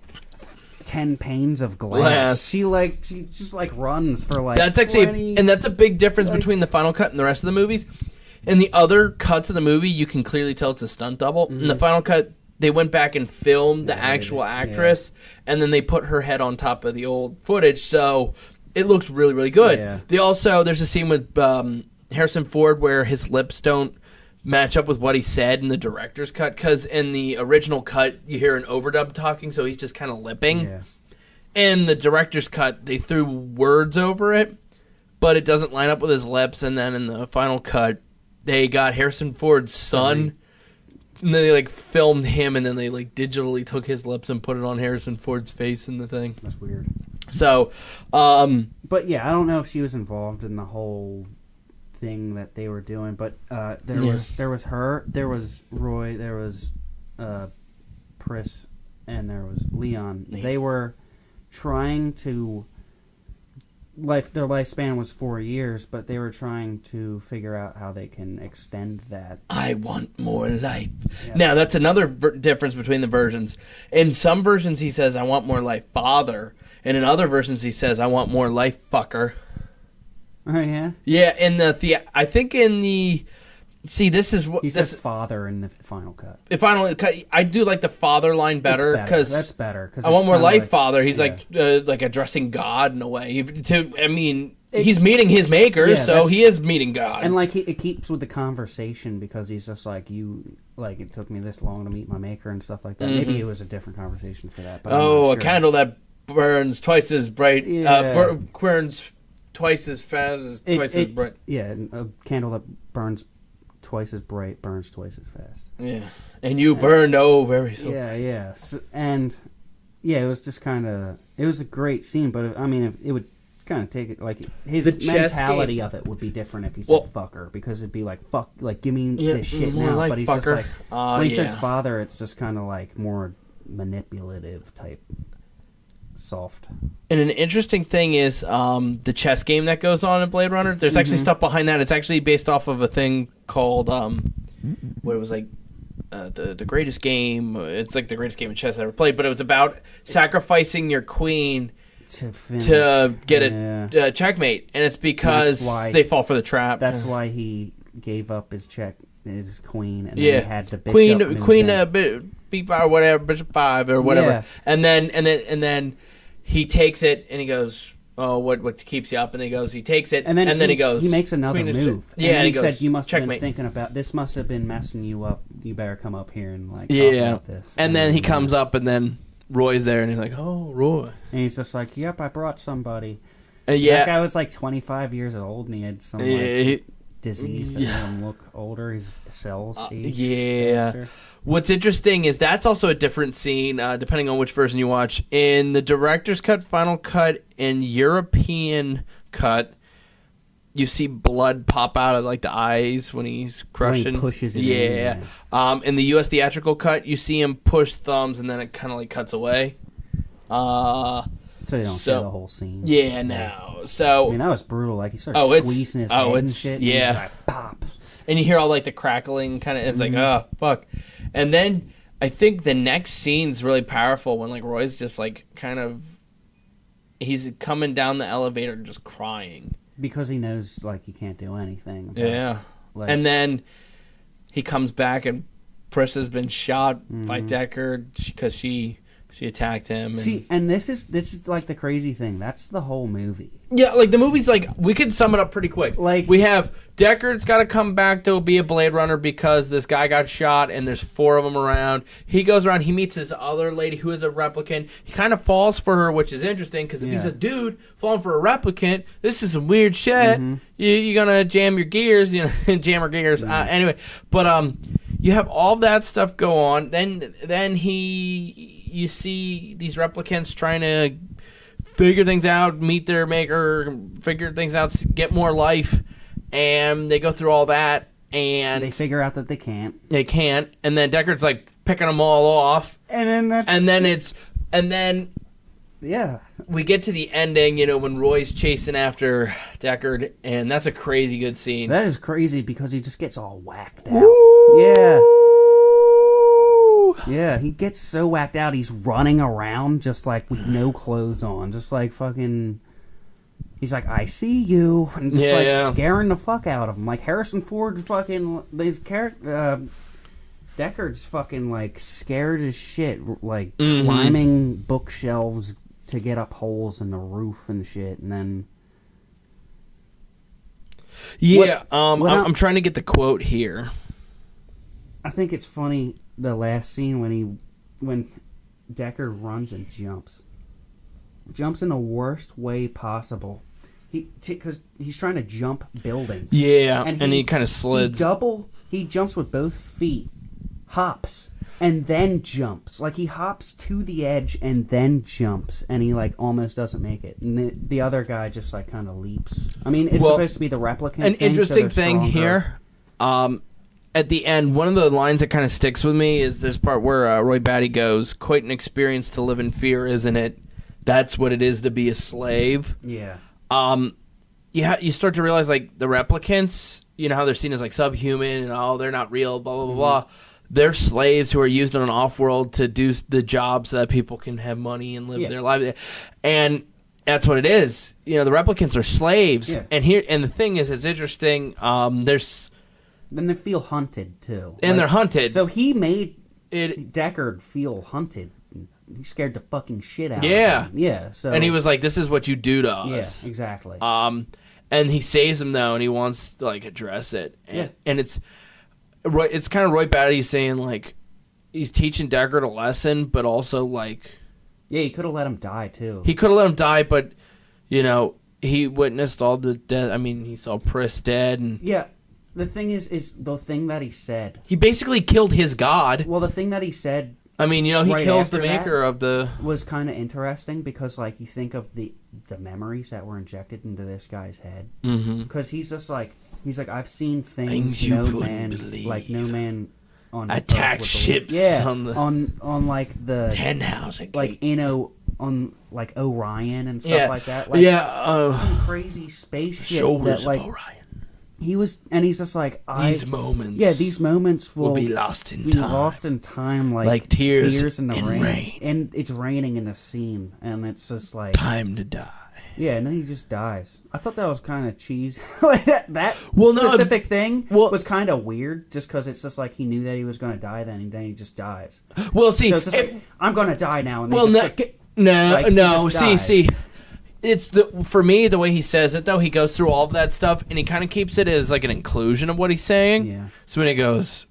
10 panes of glass. She just runs for like. That's 20, actually, and that's a big difference between the final cut and the rest of the movies. In the other cuts of the movie, you can clearly tell it's a stunt double. In the final cut, they went back and filmed the actual actress, and then they put her head on top of the old footage, so it looks really, really good. Yeah. There's a scene with Harrison Ford where his lips don't match up with what he said in the director's cut, because in the original cut, you hear an overdub talking, so he's just kind of lipping. Yeah. In the director's cut, they threw words over it, but it doesn't line up with his lips, and then in the final cut, they got Harrison Ford's son, and then they filmed him, and then they digitally took his lips and put it on Harrison Ford's face in the thing. That's weird. So, but yeah, I don't know if she was involved in the whole thing that they were doing, but there was her, there was Roy, there was Pris, and there was Leon. Yeah. They were trying to their lifespan was 4 years, but they were trying to figure out how they can extend that. I want more life. Yeah. Now, that's another difference between the versions. In some versions, he says, "I want more life, father." And in other versions, he says, "I want more life, fucker." Oh, yeah? Yeah, in I think in the... See, this is what... He says father in the final cut. The final cut, I do like the father line better, because... That's better. I want more life, father. He's like addressing God in a way. He's meeting his maker, so he is meeting God. And it keeps with the conversation, because he's just like, it took me this long to meet my maker and stuff like that. Mm-hmm. Maybe it was a different conversation for that. But a candle that burns twice as bright, burns twice as fast, twice as bright. Yeah, a candle that burns twice as bright burns twice as fast. Yeah, and you burned very so. Yeah. So, and it was just kind of, it was a great scene, but I mean, it would kind of take it like his The chess mentality game. of it would be different if he said fucker, because it'd be like fuck, like give me this shit more now. like But he's fucker. just like when he says Yeah. father, it's just kind of like more manipulative type, soft. And an interesting thing is the chess game that goes on in Blade Runner. There's actually stuff behind that. It's actually based off of a thing called what it was like the greatest game. It's like the greatest game of chess I ever played. But it was about sacrificing your queen to get a checkmate, and it's because they fall for the trap. That's why he gave up his queen, and then he had the bishop queen b5 or whatever, bishop 5 or whatever, and then he takes it and he goes, oh, what keeps you up? And he takes it, and then he goes, he makes another move. And he goes, said, you must have checkmate. been thinking about this. Must have been messing you up. You better come up here and like talk about this. And then he comes up, and then Roy's there, and he's like, oh, Roy. And he's just like, yep, I brought somebody. That guy was like 25 years old, and he had some disease that made him look older. His cells aged faster. What's interesting is that's also a different scene, depending on which version you watch. In the director's cut, final cut, and European cut, you see blood pop out of like the eyes when he's crushing. When he pushes it in. In the U.S. theatrical cut, you see him push thumbs, and then it kind of like cuts away. So they don't show the whole scene. Yeah, no. So I mean, that was brutal. Like he started squeezing his head and shit. And yeah. and like, pop. And you hear all like the crackling kind of. It's like, oh fuck. And then I think the next scene's really powerful when like Roy's just like kind of, he's coming down the elevator just crying because he knows like he can't do anything. Like, and then he comes back and Pris has been shot by Deckard because she attacked him. See, and this is like the crazy thing. That's the whole movie. Yeah, like the movie's like, we could sum it up pretty quick. Like we have Deckard's got to come back to be a Blade Runner because this guy got shot and there's 4 of them around. He goes around, he meets this other lady who is a replicant. He kind of falls for her, which is interesting because if he's a dude falling for a replicant, this is some weird shit. You're gonna jam your gears, jam her gears. Anyway, but you have all that stuff go on. Then you see these replicants trying to figure things out, meet their maker, figure things out, get more life, and they go through all that, and they figure out that they can't. And then Deckard's like picking them all off, and then we get to the ending, when Roy's chasing after Deckard, and that's a crazy good scene. That is crazy because he just gets all whacked out. Woo! Yeah, he gets so whacked out, he's running around just like with no clothes on, just like fucking. He's like, I see you, and just scaring the fuck out of him. Like Harrison Ford, fucking his character, Deckard's fucking like scared as shit, like climbing bookshelves to get up holes in the roof and shit, and then. I'm trying to get the quote here. I think it's funny. The last scene when Deckard runs and jumps in the worst way possible. Because he's trying to jump buildings. Yeah, and he kind of slids. He jumps with both feet, hops, and then jumps. Like he hops to the edge and then jumps, and he like almost doesn't make it. And the other guy just like kind of leaps. I mean, it's supposed to be the replicant. An interesting thing here. At the end, one of the lines that kind of sticks with me is this part where Roy Batty goes, "Quite an experience to live in fear, isn't it? That's what it is to be a slave." Yeah. You start to realize, like, the replicants, how they're seen as, like, subhuman and, they're not real, blah, blah, blah, blah. They're slaves who are used on an off-world to do the job so that people can have money and live their lives. And that's what it is. The replicants are slaves. Yeah. And the thing is, it's interesting, Then they feel hunted, too. And they're hunted. So he made Deckard feel hunted. He scared the fucking shit out of him. Yeah. So, and he was like, this is what you do to us. Yeah, exactly. And he saves him, though, and he wants to, like, address it. And it's kind of Roy Batty saying, like, he's teaching Deckard a lesson, but also, like... Yeah, he could have let him die, too. He could have let him die, but, he witnessed all the death. I mean, he saw Pris dead. And yeah. The thing is the thing that he said. He basically killed his god. Well, the thing that he said I mean, he right kills the after maker that of the... was kind of interesting because, like, you think of the memories that were injected into this guy's head. Because he's just like, I've seen things you no wouldn't man, believe. like no man on Attack Earth would ships believe. Yeah, on the... on like the 10,000 like on like Orion and stuff like that. Like, some crazy space shit shoulders that, like, of Orion. he's just like, These moments. Yeah, these moments will be lost in time. Like tears in the in rain. And it's raining in the scene, and it's just like time to die. Yeah, and then he just dies. I thought that was kind of cheesy. Like that specific thing was kind of weird, just because it's just like he knew that he was going to die then, and then he just dies. Well, see, so it's just like, I'm going to die now, and well, no, see. It's for me, the way he says it, though, he goes through all of that stuff, and he kind of keeps it as like an inclusion of what he's saying. Yeah. So when he goes,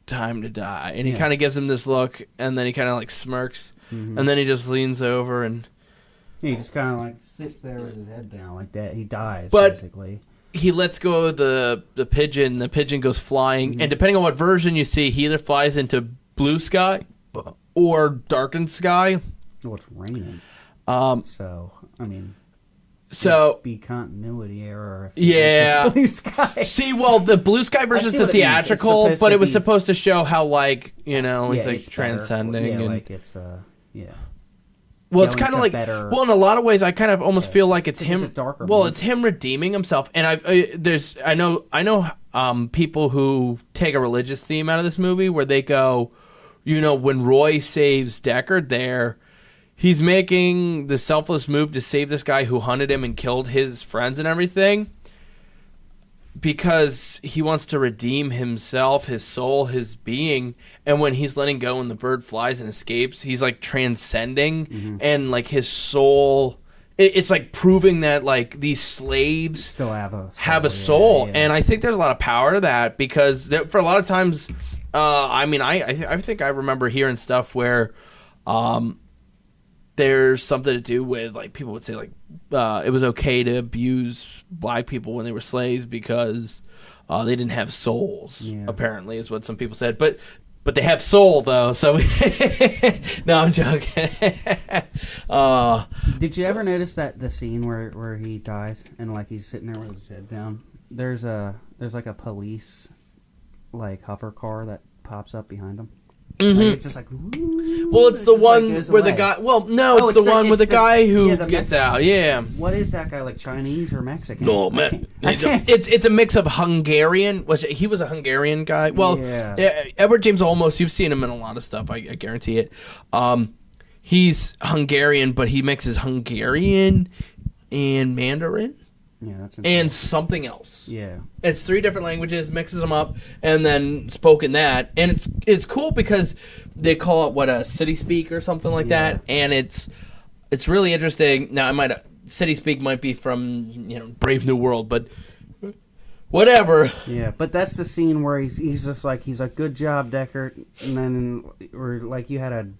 time to die, and he kind of gives him this look, and then he kind of like smirks, and then he just leans over, and he just kind of like sits there with his head down like that. He dies, but basically. He lets go of the pigeon. The pigeon goes flying, and depending on what version you see, he either flies into blue sky or darkened sky. Oh, it's raining. So, I mean, be continuity error. If blue sky. See, well, the blue sky version is the theatrical, but it was supposed to show how, like, it's like transcending. Yeah, and like it's well, it's kind of like better, well, in a lot of ways, I kind of almost feel like it's him. Well, it's him redeeming himself, and I know people who take a religious theme out of this movie where they go, when Roy saves Deckard there. He's making the selfless move to save this guy who hunted him and killed his friends and everything because he wants to redeem himself, his soul, his being. And when he's letting go and the bird flies and escapes, he's like transcending and like his soul. It's like proving that like these slaves still have a soul. And I think there's a lot of power to that because for a lot of times, I think I remember hearing stuff where, there's something to do with, like, people would say, like, it was okay to abuse black people when they were slaves because they didn't have souls, apparently, is what some people said. But they have soul, though, so... No, I'm joking. Did you ever notice that the scene where he dies and, like, he's sitting there with his head down? There's like, a police, like, hover car that pops up behind him. Like, it's just like, well, it's the one where the guy. Well, no, it's the one with the guy who gets out. Yeah. What is that guy, like Chinese or Mexican? No, man. It's a mix of Hungarian. He was a Hungarian guy. Well, Edward James Olmos. You've seen him in a lot of stuff. I guarantee it. He's Hungarian, but he mixes Hungarian and Mandarin. Yeah, that's and something else. Yeah, it's 3 different languages, mixes them up, and then spoken that. And it's cool because they call it a city speak or something like that, and it's really interesting. Now, city speak might be from Brave New World, but whatever. Yeah, but that's the scene where he's just like he's like, good job, Deckard, and then or like you had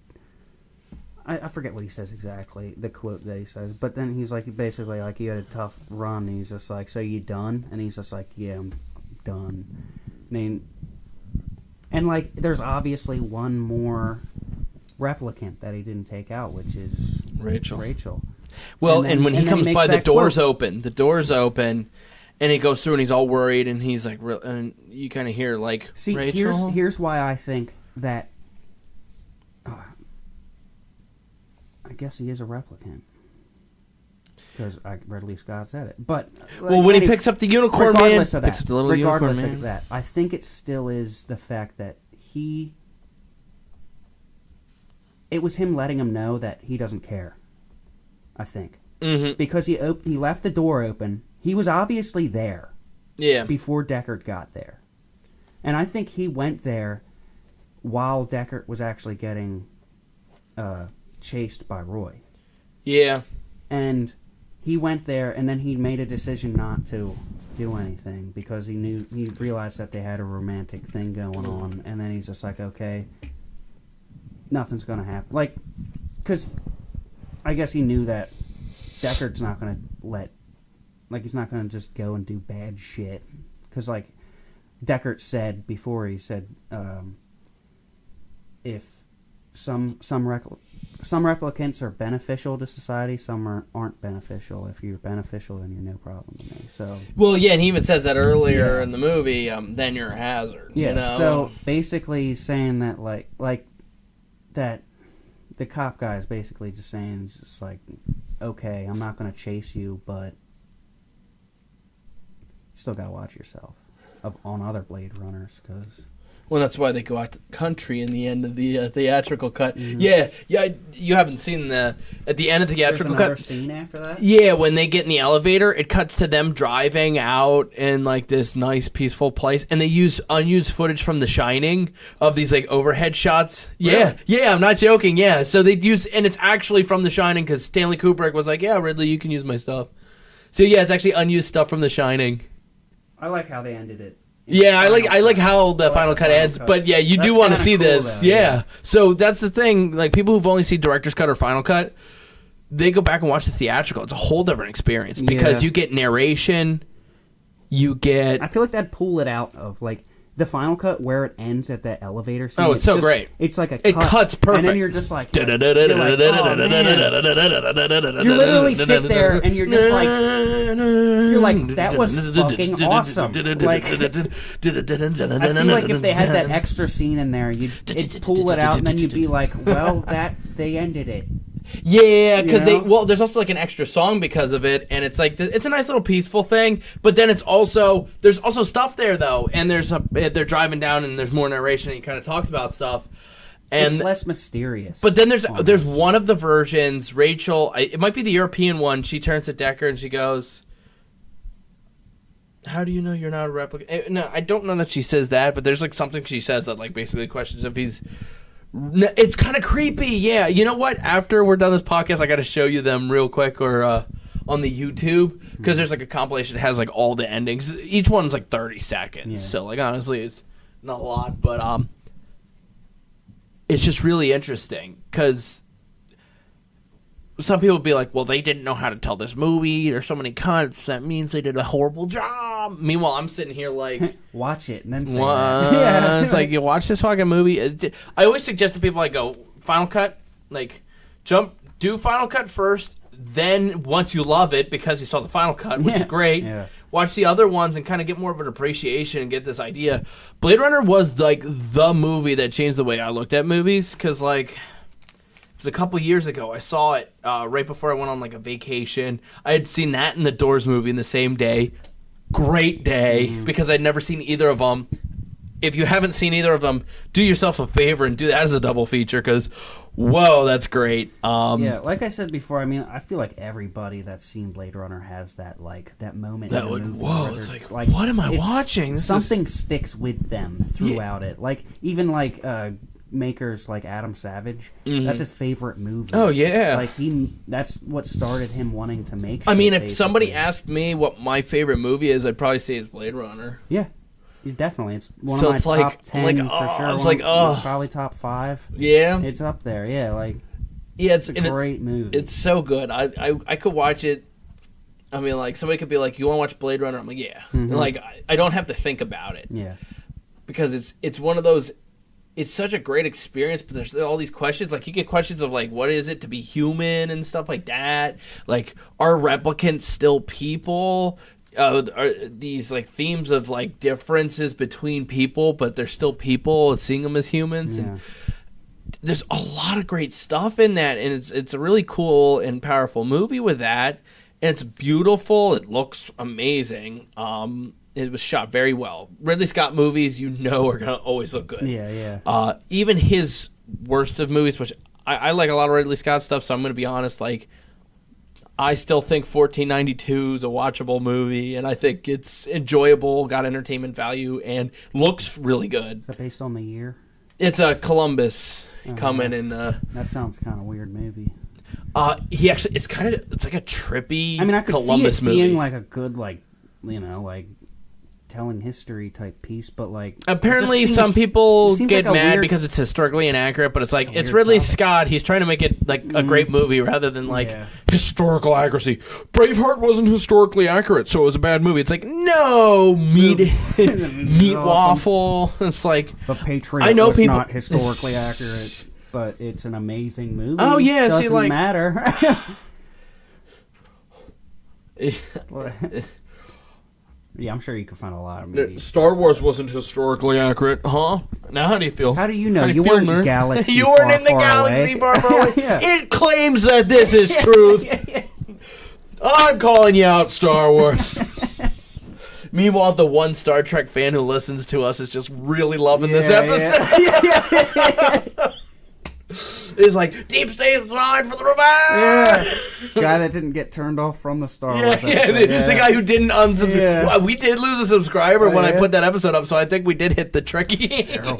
I forget what he says exactly, the quote that he says, but then he's like, basically, like, you had a tough run, and he's just like, so you done? And he's just like, yeah, I'm done. And like, there's obviously one more replicant that he didn't take out, which is Rachel. Well, and when he comes by, the door's open. The door's open, and he goes through, and he's all worried, and he's like, and you kind of hear, like, see, Rachel? Here's why I think that I guess he is a replicant. Because Ridley Scott said it. But when he picks up the unicorn man, picks up the little unicorn man. Regardless of that, I think it still is the fact that it was him letting him know that he doesn't care. I think. Mm-hmm. Because he left the door open. He was obviously there. Yeah. Before Deckard got there. And I think he went there while Deckard was actually getting chased by Roy. Yeah. And he went there, and then he made a decision not to do anything because he realized that they had a romantic thing going on, and then he's just like, okay, nothing's going to happen. Like, because I guess he knew that Deckard's not going to he's not going to just go and do bad shit. Because, like, Deckard said before, he said, if some replicants are beneficial to society, some aren't beneficial. If you're beneficial, then you're no problem to me. So well, yeah, and he even says that earlier in the movie. Then you're a hazard. Yeah. You know? So basically, he's saying that like that the cop guy is basically just saying, he's just like, okay, I'm not going to chase you, but you still got to watch yourself on other Blade Runners, because. Well, that's why they go out to the country in the end of the theatrical cut. Mm-hmm. Yeah. You haven't seen at the end of the theatrical There's another cut. scene after that. Yeah, when they get in the elevator, it cuts to them driving out in like this nice, peaceful place, and they use unused footage from The Shining of these like overhead shots. Really? Yeah, I'm not joking. Yeah, so they use, and it's actually from The Shining because Stanley Kubrick was like, "Yeah, Ridley, you can use my stuff." So yeah, it's actually unused stuff from The Shining. I like how they ended it. Yeah, I like how the final cut ends, but yeah, you do want to see this. Though, yeah. So that's the thing. Like people who've only seen director's cut or final cut, they go back and watch the theatrical. It's a whole different experience because you get narration, you get. I feel like that'd pull it out of like the final cut where it ends at that elevator scene. Oh, it's so great. It's like a cut, it cuts perfect, and then you're just like, you literally sit there and you're just like, that was fucking awesome. Like, I feel like if they had that extra scene in there, it'd pull it out, and then you'd be like, well, they ended it. Yeah, because there's also like an extra song because of it, and it's like it's a nice little peaceful thing. But then there's also stuff there though, and they're driving down, and there's more narration, and he kind of talks about stuff. And it's less mysterious. But then there's one of the versions, Rachel. It might be the European one. She turns to Decker and she goes, "How do you know you're not a replicant?" No, I don't know that she says that, but there's like something she says that like basically questions if he's. It's kind of creepy, yeah. You know what? After we're done this podcast, I got to show you them real quick or on the YouTube because there's like a compilation that has like all the endings. Each one's like 30 seconds, yeah. So like honestly, it's not a lot, but it's just really interesting because some people be like, well, they didn't know how to tell this movie. There's so many cuts. That means they did a horrible job. Meanwhile, I'm sitting here like... watch it and then say that. Yeah. It's like, you watch this fucking movie. I always suggest to people, like, go, Final Cut, like, do Final Cut first, then once you love it, because you saw the Final Cut, which is great, watch the other ones and kind of get more of an appreciation and get this idea. Blade Runner was, like, the movie that changed the way I looked at movies, because, like... a couple years ago, I saw it right before I went on like a vacation. I had seen that and the Doors movie in the same day. Great day because I'd never seen either of them. If you haven't seen either of them, do yourself a favor and do that as a double feature because, whoa, that's great. Yeah, like I said before, I mean, I feel like everybody that's seen Blade Runner has that moment in the movie. Whoa, it's like, what am I watching? Something sticks with them throughout it. Like even like. Makers like Adam Savage, that's his favorite movie. Oh yeah, like that's what started him wanting to make. I mean, if somebody asked me what my favorite movie is, I'd probably say it's Blade Runner. Yeah, definitely. It's one of my top 10 for sure. It's probably top 5. Yeah, it's up there. Yeah, like it's a great movie. It's so good. I could watch it. I mean, like somebody could be like, "You want to watch Blade Runner?" I'm like, "Yeah." And, like I don't have to think about it. Yeah, because it's one of those. It's such a great experience, but there's all these questions. Like, you get questions of, like, what is it to be human and stuff like that? Like, are replicants still people? Are these, like, themes of, like, differences between people, but they're still people and seeing them as humans? Yeah. And there's a lot of great stuff in that, and it's a really cool and powerful movie with that. And it's beautiful. It looks amazing. It was shot very well. Ridley Scott movies, are going to always look good. Yeah. Even his worst of movies, which I like a lot of Ridley Scott stuff, so I'm going to be honest, like, I still think 1492 is a watchable movie, and I think it's enjoyable, got entertainment value, and looks really good. Is that based on the year? It's a Columbus coming in. That sounds kind of weird movie. It's like a trippy I could Columbus see it movie. being like a good, like, telling history type piece, but like apparently some people get mad because it's historically inaccurate, but it's like it's Ridley Scott. He's trying to make it like a great movie rather than like historical accuracy. Braveheart wasn't historically accurate, so it was a bad movie. It's like no meat waffle. It's like the Patriot was not historically accurate. but it's an amazing movie. Oh, yeah, doesn't see, like... matter. Yeah, I'm sure you could find a lot of movies. Star Wars wasn't historically accurate, huh? Now, how do you feel? How do you know? You weren't in the galaxy. You weren't in the galaxy far away. Yeah. It claims that this is truth. I'm calling you out, Star Wars. Meanwhile, the one Star Trek fan who listens to us is just really loving this episode. It's like, Deep Space Nine for the revenge! Yeah. Guy that didn't get turned off from the Star Wars episode. The guy who didn't unsubscribe. Yeah. Well, we did lose a subscriber when I put that episode up, so I think we did hit the Trekkie. It's terrible.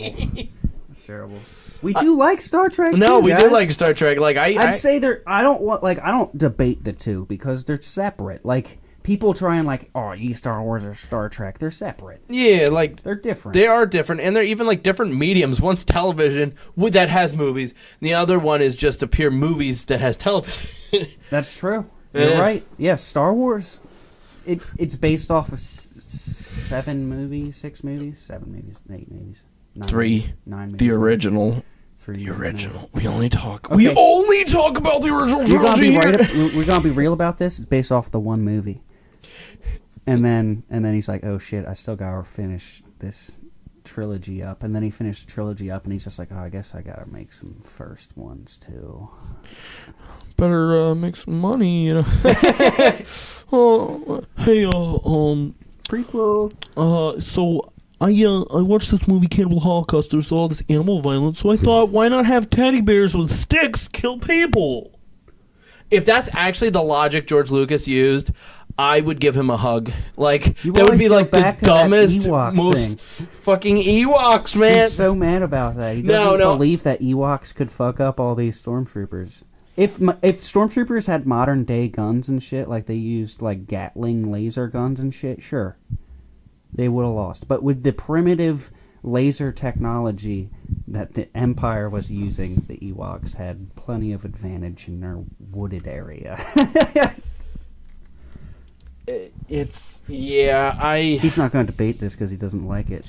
It's terrible. We do like Star Trek, No, too, we guys. do like Star Trek. Like I'd say I don't debate the two because they're separate. Like, people try and Star Wars or Star Trek. They're separate. Yeah, like... They're different. They are different, and they're even like different mediums. One's television that has movies, and the other one is just a pure movies that has television. That's true. You're right. Yeah, Star Wars, it's based off of 7 movies, 6 movies, 7 movies, 8 movies. 9 3. 9 movies. The original. 3. The original. We only talk. Okay. We only talk about the original trilogy here. We're gonna be real about this. It's based off the one movie. And then he's like, "Oh shit, I still gotta finish this trilogy up." And then he finished the trilogy up, and he's just like, "Oh, I guess I gotta make some first ones too." Better make some money, you know. Hey, prequel. So I watched this movie Cannibal Holocaust. There's all this animal violence, so I thought, why not have teddy bears with sticks kill people? If that's actually the logic George Lucas used, I would give him a hug. Like, that would be like the dumbest, most fucking Ewoks, man. He's so mad about that. He doesn't believe that Ewoks could fuck up all these stormtroopers. If stormtroopers had modern day guns and shit, like they used like Gatling laser guns and shit, sure, they would have lost. But with the primitive laser technology that the Empire was using, the Ewoks had plenty of advantage in their wooded area. He's not going to debate this because he doesn't like it.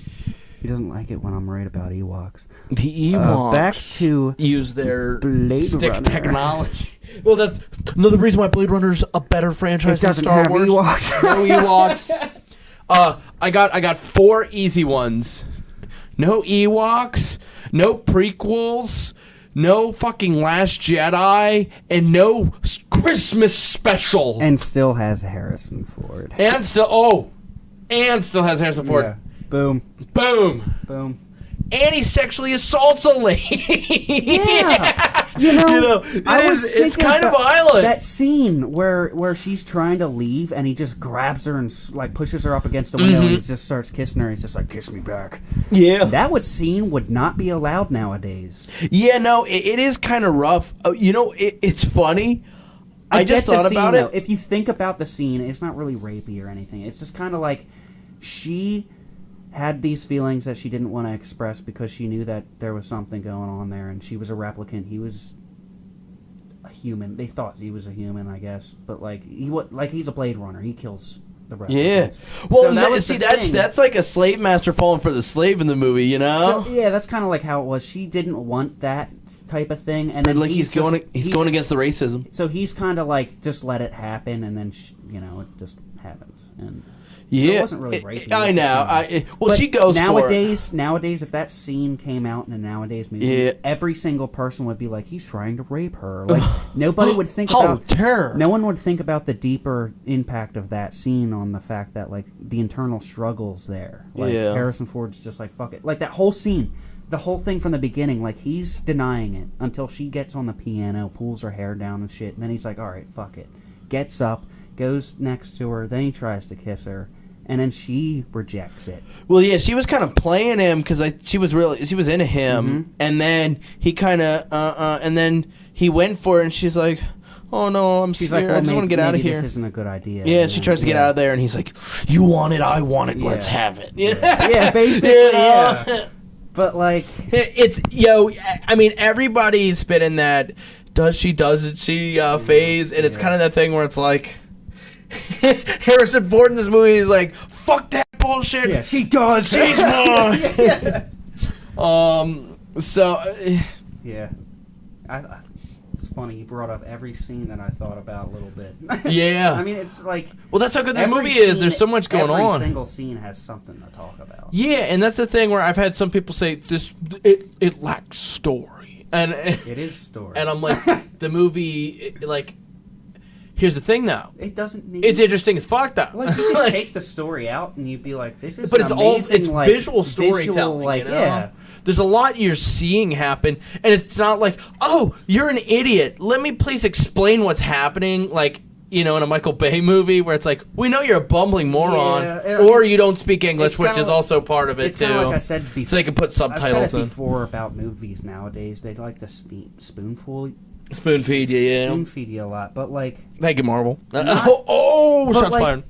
He doesn't like it when I'm right about Ewoks. The Ewoks back to use their Blade stick Runner. Technology. Well, that's another reason why Blade Runner's a better franchise than Star Wars. Ewoks. No Ewoks. I got 4 easy ones. No Ewoks, no prequels, no fucking Last Jedi, and no Christmas special. And still has Harrison Ford. And still has Harrison Ford. Yeah. Boom. Boom. And he sexually assaults a lady. Yeah. You know it's kind of violent. That scene where she's trying to leave and he just grabs her and like pushes her up against the window and he just starts kissing her. He's just like, "Kiss me back." Yeah. That scene would not be allowed nowadays. Yeah, no, it is kind of rough. It's funny. I just thought about it. If you think about the scene, it's not really rapey or anything. It's just kind of like she had these feelings that she didn't want to express because she knew that there was something going on there, and she was a replicant. He was a human. They thought he was a human, I guess, but he's a Blade Runner. He kills the replicants. Yeah. Well, so that's like a slave master falling for the slave in the movie, you know? So, yeah, that's kind of like how it was. She didn't want that type of thing, and then he's going against the racism. So he's kind of like, just let it happen, and then it just happens. And yeah, so it wasn't really rapey. I know. She goes nowadays. for it. Nowadays, if that scene came out in a nowadays movie, every single person would be like, "He's trying to rape her." Like nobody would think about. No one would think about the deeper impact of that scene on the fact that like the internal struggles there. Like Harrison Ford's just like, "Fuck it," like that whole scene. The whole thing from the beginning, like, he's denying it until she gets on the piano, pulls her hair down and shit, and then he's like, "All right, fuck it." Gets up, goes next to her, then he tries to kiss her, and then she rejects it. Well, yeah, she was kind of playing him because she was into him, and then he kind of and then he went for it, and she's like, "Oh no, I'm scared. Like, well, I just want to get out of here. This isn't a good idea." Yeah, and she tries to get out of there, and he's like, "You want it, I want it. Let's have it." Yeah, basically. Yeah. But like, it's I mean, everybody's been in that doesn't she phase, and it's kind of that thing where it's like Harrison Ford in this movie is like, "Fuck that bullshit." Yeah, she does. She's mine. So yeah. It's funny you brought up every scene that I thought about a little bit. Yeah. I mean, it's like... Well, that's how good the movie is. There's so much going on. Every single scene has something to talk about. Yeah, and that's the thing where I've had some people say, it lacks story. And it is story. And I'm like, the movie, here's the thing, though. It doesn't need... It's interesting as fuck, though. Like, you can take the story out and you'd be like, this is but it's amazing, it's visual storytelling, you know? Yeah. There's a lot you're seeing happen, and it's not like, oh, you're an idiot. Let me please explain what's happening, like, in a Michael Bay movie where it's like, we know you're a bumbling moron, or you don't speak English, which is also part of it, too. It's like I said before. So they can put subtitles I said it in. before about movies nowadays. They like to spoon feed you, yeah. Spoon feed you a lot, but like... Thank you, Marvel. But shots like, fired.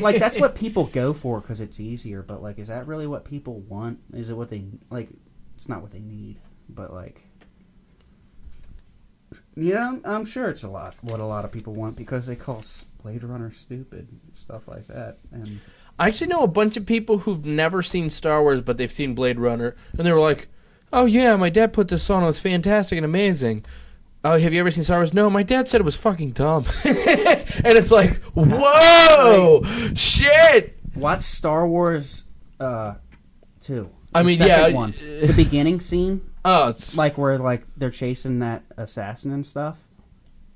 Like, that's what people go for because it's easier, but like, is that really what people want? Is it what they like? It's not what they need, but like, yeah, I'm sure it's what a lot of people want because they call Blade Runner stupid and stuff like that. And I actually know a bunch of people who've never seen Star Wars, but they've seen Blade Runner, and they were like, "Oh yeah, my dad put this on. It was fantastic and amazing." Oh, have you ever seen Star Wars? No, my dad said it was fucking dumb. And it's like, whoa, shit. Watch Star Wars 2. I mean, yeah. One. The beginning scene. Oh, it's... Like, where, like, they're chasing that assassin and stuff.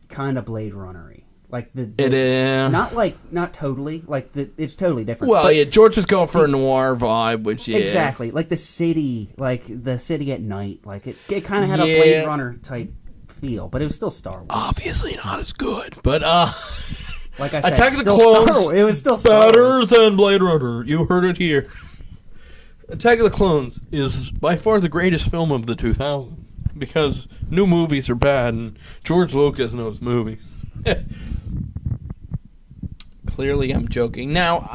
Kind of Blade Runner-y. Like, it is. Not totally. Like, it's totally different. Well, yeah, George was going for a noir vibe, which, yeah. Exactly. Like, the city at night. Like, it kind of had a Blade Runner type feel, but it was still Star Wars. Obviously not as good, but like I said, Attack of the Clones, it was still better than Blade Runner. You heard it here. Attack of the Clones is by far the greatest film of the 2000s because new movies are bad and George Lucas knows movies. Clearly, I'm joking. Now,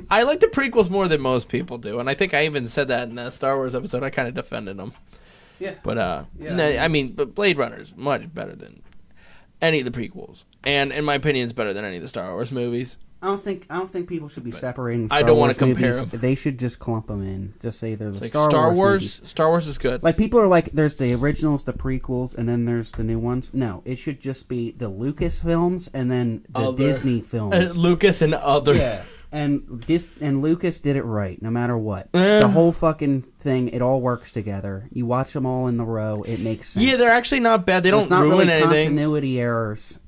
I like the prequels more than most people do, and I think I even said that in the Star Wars episode. I kind of defended them. Yeah. But but Blade Runner is much better than any of the prequels, and in my opinion, it's better than any of the Star Wars movies. I don't think people should be separating. I don't want to compare them. They should just clump them in. Just say there's like Star Wars. Star Wars is good. Like people are like, there's the originals, the prequels, and then there's the new ones. No, it should just be the Lucas films and then the Disney films. Lucas and other. Yeah. And Lucas did it right, no matter what. The whole fucking thing, it all works together. You watch them all in the row, it makes sense. Yeah, they're actually not bad. They don't ruin really anything. continuity errors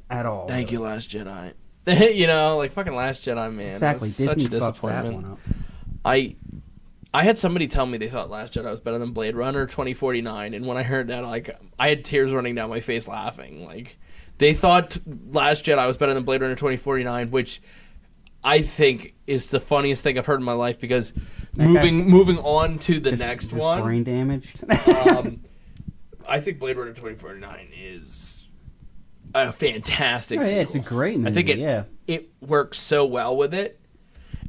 at all. Thank you, Last Jedi. Like fucking Last Jedi, man. Exactly. Disney such a disappointment. That one up. I had somebody tell me they thought Last Jedi was better than Blade Runner 2049, and when I heard that, like, I had tears running down my face laughing. Like, they thought Last Jedi was better than Blade Runner 2049, which I think is the funniest thing I've heard in my life because moving on to the next one. Brain damaged. I think Blade Runner 2049 is a fantastic sequel. Yeah, it's a great movie. I think it works so well with it.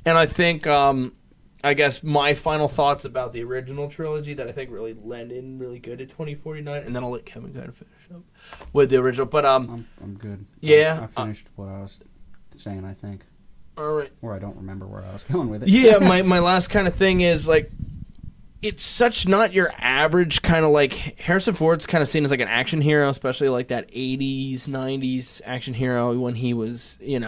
And I think, I guess my final thoughts about the original trilogy that I think really lend in really good at 2049, and then I'll let Kevin kind of finish up with the original. But I'm good. Yeah. I finished what I was saying, I think. All right. Or I don't remember where I was going with it. Yeah, my last kind of thing is, like, it's such not your average kind of, like, Harrison Ford's kind of seen as, like, an action hero, especially, like, that 80s, 90s action hero when he was, in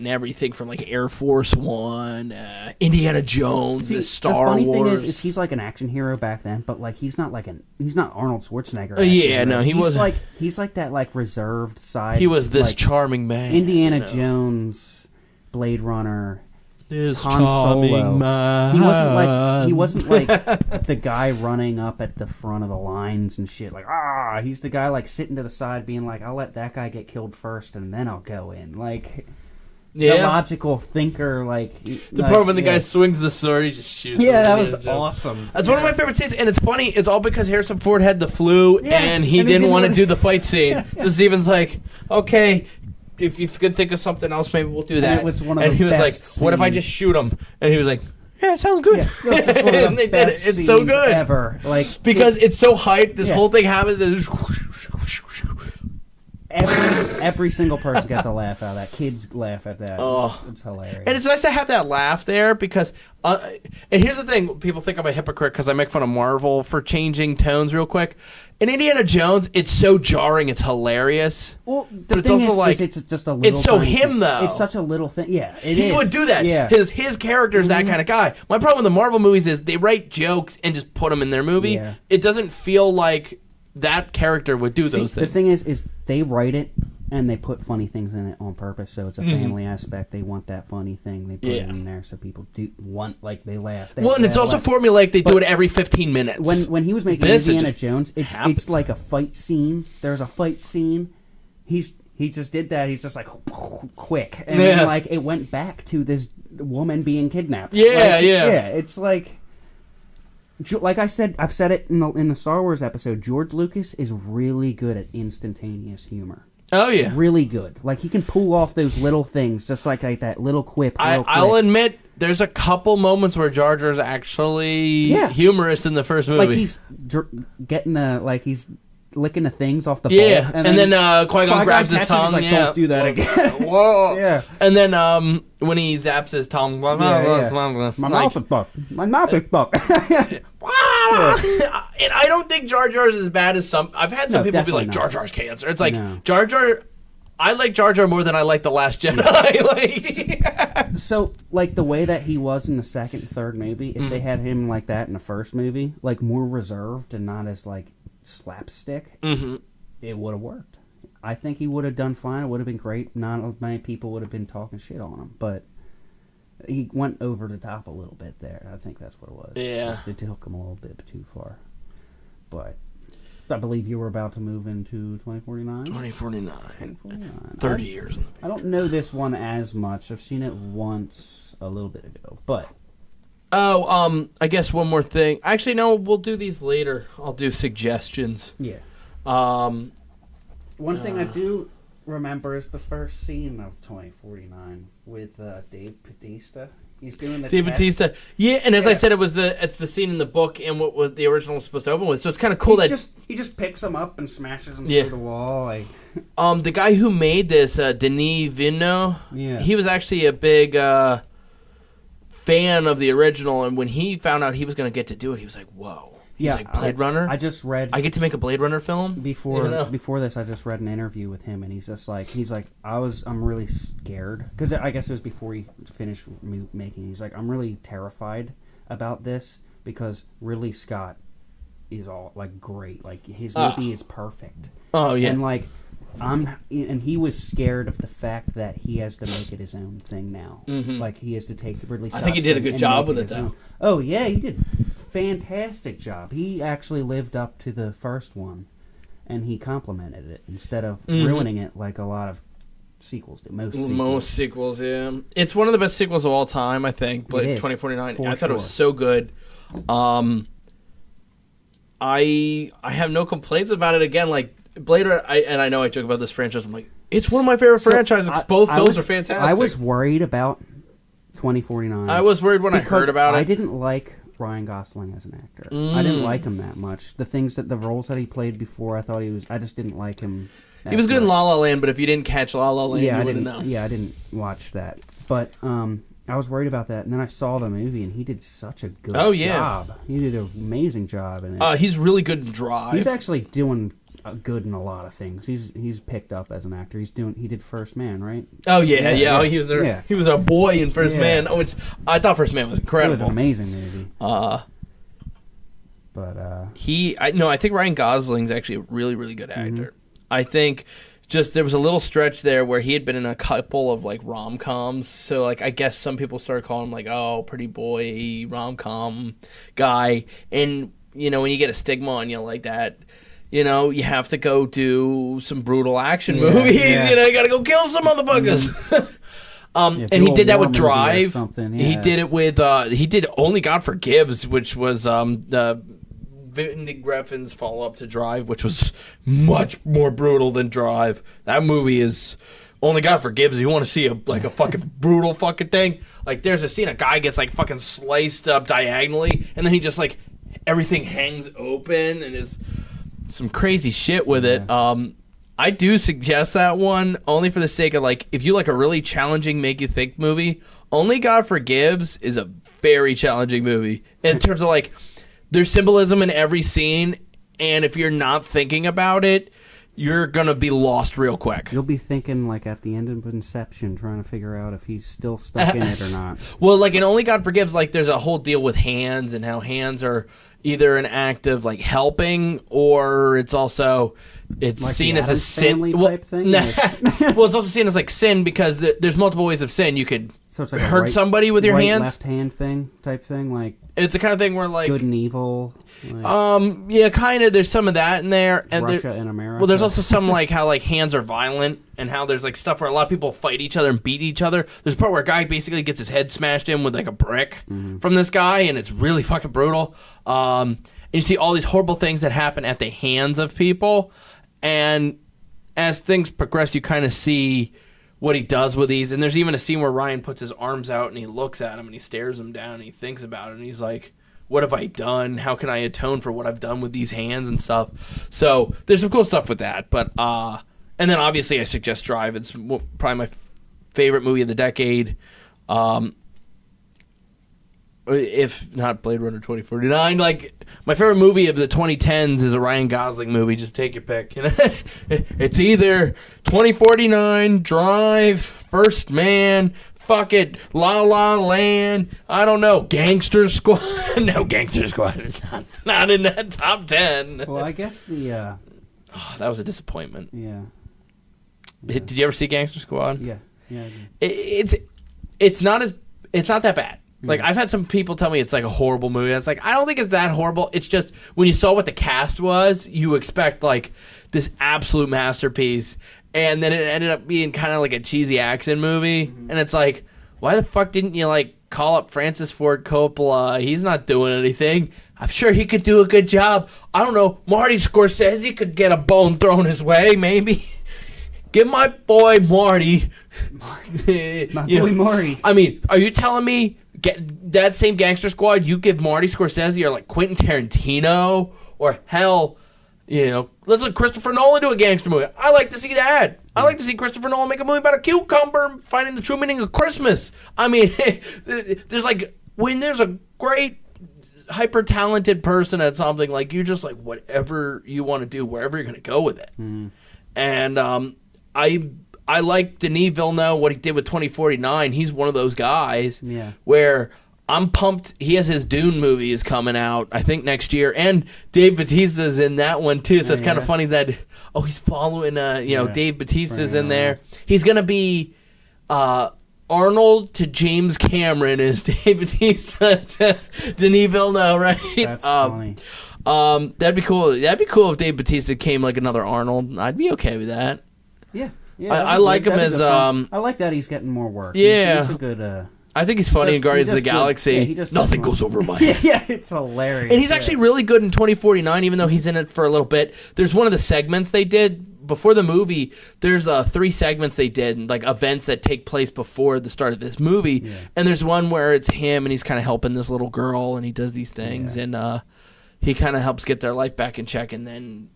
everything from, like, Air Force One, Indiana Jones, Star Wars. The funny thing is he's, like, an action hero back then, but, like, he's not Arnold Schwarzenegger. Yeah, no, he wasn't. He's like that, like, reserved side. He was this charming man. Indiana Jones, Blade Runner, this Han charming Solo. Man. He wasn't like the guy running up at the front of the lines and shit. Like, he's the guy like sitting to the side, being like, "I'll let that guy get killed first, and then I'll go in." Like, the logical thinker. Like the part when the guy swings the sword, he just shoots. Yeah, that was awesome. That's one of my favorite scenes, and it's funny. It's all because Harrison Ford had the flu, and he didn't want to do the fight scene. So Steven's like, "Okay, if you could think of something else, maybe we'll do that." And it was one of and the he was best like, scenes. "What if I just shoot him?" And he was like, "Yeah, it sounds good." Yeah, it's just one of the best it's so scenes good ever. Like because it's so hyped. This whole thing happens, and every single person gets a laugh out of that. Kids laugh at that. It's hilarious. And it's nice to have that laugh there because, and here's the thing, people think I'm a hypocrite because I make fun of Marvel for changing tones real quick. In Indiana Jones, it's so jarring, it's hilarious. Well, but it's also like it's just a little. It's so him thing. though. It's such a little thing. Yeah, he would do that. Yeah, his character's that kind of guy. My problem with the Marvel movies is they write jokes and just put them in their movie. Yeah. It doesn't feel like that character would do those things. The thing is they write it and they put funny things in it on purpose, so it's a family aspect. They want that funny thing. They put it in there so people do want, like, they laugh. And it's also formulaic. They do it every 15 minutes. When he was making Indiana Jones, it's like a fight scene. There's a fight scene. He just did that. He's just like quick, and then like it went back to this woman being kidnapped. Yeah. It's like I said, I've said it in the Star Wars episode. George Lucas is really good at instantaneous humor. Oh yeah, really good. Like he can pull off those little things, just like that little quip. I'll admit, there's a couple moments where Jar Jar's actually humorous in the first movie. Like he's getting he's licking the things off the bowl. And then Qui-Gon grabs his tongue. Like, don't do that again. Whoa. Yeah. And then when he zaps his tongue. My mouth is fucked. My mouth is fucked. And I don't think Jar Jar's as bad as some. I've had some people be like, Jar Jar's cancer. It's like, Jar Jar. I like Jar Jar more than I like The Last Jedi. So, like, the way that he was in the second and third movie, if they had him like that in the first movie, like, more reserved and not as, like, slapstick, it would have worked. I think he would have done fine. It would have been great. Not many people would have been talking shit on him, but he went over the top a little bit there. I think that's what it was. Yeah. Just, it took him a little bit too far. But I believe you were about to move into 2049? 2049. 30 years. I don't know this one as much. I've seen it once a little bit ago, but... I guess one more thing. Actually, no, we'll do these later. I'll do suggestions. Yeah. One thing I do remember is the first scene of 2049 with Dave Bautista. He's doing the Dave Bautista. Yeah, and as I said, it's the scene in the book and what was the original was supposed to open with. So it's kind of cool he just picks him up and smashes him through the wall. Like, the guy who made this, Denis Villeneuve, he was actually a big fan of the original, and when he found out he was going to get to do it, he was like, "Whoa." He's like, Blade Runner? I just read... I get to make a Blade Runner film? Before this, I just read an interview with him, and he's like, I'm really scared. Because I guess it was before he finished making. He's like, I'm really terrified about this, because Ridley Scott is all, like, great. Like, his movie is perfect. Oh, yeah. And, like, and he was scared of the fact that he has to make it his own thing now. Like, he has to take Ridley Scott's I think he did a good job with it, though. Oh, yeah, he did. Fantastic job. He actually lived up to the first one, and he complimented it instead of ruining it like a lot of sequels do. Most sequels, yeah. It's one of the best sequels of all time, I think. Blade 2049. I thought it was so good. I have no complaints about it. Again, like Blade Runner, and I know I joke about this franchise. I'm like, it's one of my favorite franchises. Both films are fantastic. I was worried about 2049. I was worried when I heard about it. I didn't like Ryan Gosling as an actor. I didn't like him that much. The roles that he played before, I just didn't like him. He was good in La La Land, but if you didn't catch La La Land, you wouldn't know. Yeah, I didn't watch that. But I was worried about that, and then I saw the movie, and he did such a good job. He did an amazing job in it. He's really good in Drive. He's actually doing good in a lot of things. He's picked up as an actor. He did First Man, right? Oh yeah. He was there. Yeah. He was a boy in First Man, which I thought First Man was incredible. It was an amazing movie. I think Ryan Gosling's actually a really, really good actor. I think just there was a little stretch there where he had been in a couple of like rom-coms, so like I guess some people started calling him like, oh, pretty boy rom-com guy, and you know when you get a stigma on you like that, you know you have to go do some brutal action movies. You know, you gotta go kill some motherfuckers. And he did that with Drive. He did it with he did Only God Forgives, which was the Vinny Griffin's follow-up to Drive, which was much more brutal than Drive. That movie is Only God Forgives. You want to see a fucking brutal fucking thing? Like, there's a scene, a guy gets like fucking sliced up diagonally, and then he just like everything hangs open, and is some crazy shit with it. I do suggest that one only for the sake of, like, if you like a really challenging make you think movie, Only God Forgives is a very challenging movie in terms of, like, there's symbolism in every scene, and if you're not thinking about it, you're gonna be lost real quick. You'll be thinking, like, at the end of Inception, trying to figure out if he's still stuck in it or not. Well, like, in Only God Forgives, like, there's a whole deal with hands and how hands are either an act of, like, helping, or it's also it's like seen the as a Addams sin. Family type thing? Well, it's also seen as, like, sin because there's multiple ways of sin. You could So it's like hurt somebody with your right, hands. left hand thing type thing, like It's the kind of thing where, like, good and evil. Like yeah, kind of. There's some of that in there, and Russia and America. well, there's also some like how like hands are violent, and how there's like stuff where a lot of people fight each other and beat each other. There's a part where a guy basically gets his head smashed in with like a brick from this guy, and it's really fucking brutal. And you see all these horrible things that happen at the hands of people, and as things progress, you kind of see what he does with these. And there's even a scene where Ryan puts his arms out and he looks at him and he stares him down and he thinks about it and he's like, what have I done? How can I atone for what I've done with these hands and stuff? So there's some cool stuff with that. But and then obviously I suggest Drive. It's probably my favorite movie of the decade. If not Blade Runner 2049, like my favorite movie of the 2010s is a Ryan Gosling movie. Just take your pick. It's either 2049, Drive, First Man, fuck it, La La Land. I don't know, Gangster Squad. No, Gangster Squad is not in that top 10. well, I guess the Oh, that was a disappointment. yeah. Did you ever see Gangster Squad? Yeah. I did. It's not that bad. Like, I've had some people tell me it's like a horrible movie. It's like, I don't think it's that horrible. It's just, when you saw what the cast was, you expect, like, this absolute masterpiece. And then it ended up being kind of like a cheesy action movie. And it's like, why the fuck didn't you, like, call up Francis Ford Coppola? He's not doing anything. I'm sure he could do a good job. I don't know. Marty Scorsese could get a bone thrown his way, maybe. Give my boy Marty. Marty. I mean, are you telling me that same Gangster Squad, you give Marty Scorsese or like Quentin Tarantino or hell, let's let Christopher Nolan do a gangster movie. I like to see that. I like to see Christopher Nolan make a movie about a cucumber finding the true meaning of Christmas. I mean, there's like, when there's a great hyper talented person at something, like, you're just like, whatever you want to do, wherever you're going to go with it. And I like Denis Villeneuve, what he did with 2049. He's one of those guys where I'm pumped. He has his Dune movie is coming out, I think, next year. And Dave Bautista's in that one, too. So it's kind of funny that, he's following, Dave Bautista's in there. He's going to be Arnold to James Cameron is Dave Bautista to Denis Villeneuve, right? That's funny. That'd be cool. That'd be cool if Dave Bautista came like another Arnold. I'd be okay with that. Yeah. I like him as I like that he's getting more work. Yeah, he's a good. I think he's funny in Guardians of the Galaxy. Nothing goes over my head. Yeah, it's hilarious. And he's actually really good in 2049, even though he's in it for a little bit. There's one of the segments they did before the movie. There's 3 segments they did, like events that take place before the start of this movie. And there's one where it's him and he's kind of helping this little girl, and he does these things, and he kind of helps get their life back in check, and then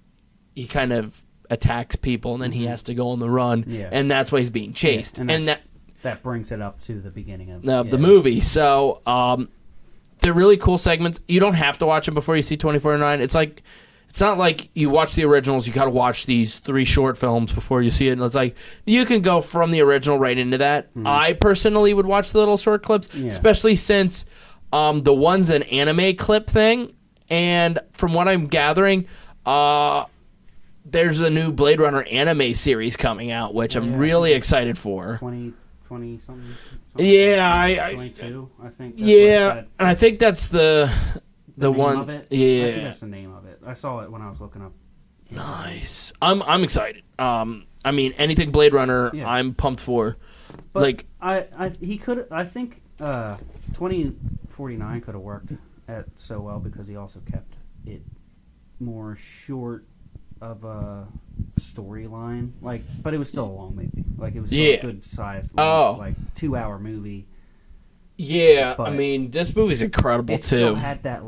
he kind of attacks people, and then he has to go on the run, and that's why he's being chased. And that brings it up to the beginning of the movie. So they're really cool segments. You don't have to watch them before you see 2049. It's like, it's not like you watch the originals, you got to watch these 3 short films before you see it. And it's like, you can go from the original right into that. I personally would watch the little short clips, especially since the one's an anime clip thing, and from what I'm gathering, there's a new Blade Runner anime series coming out, which I'm really excited for. 20 something. Yeah, 22, I think. And I think that's the one. Of it? Yeah, I think that's the name of it. I saw it when I was looking up. Nice. I'm excited. I mean, anything Blade Runner, I'm pumped for. But like, I think 2049 could have worked so well because he also kept it more short of a storyline, but it was still a long movie. Like, it was still a good size, 2-hour movie. Yeah, I mean, this movie's incredible too. It still had that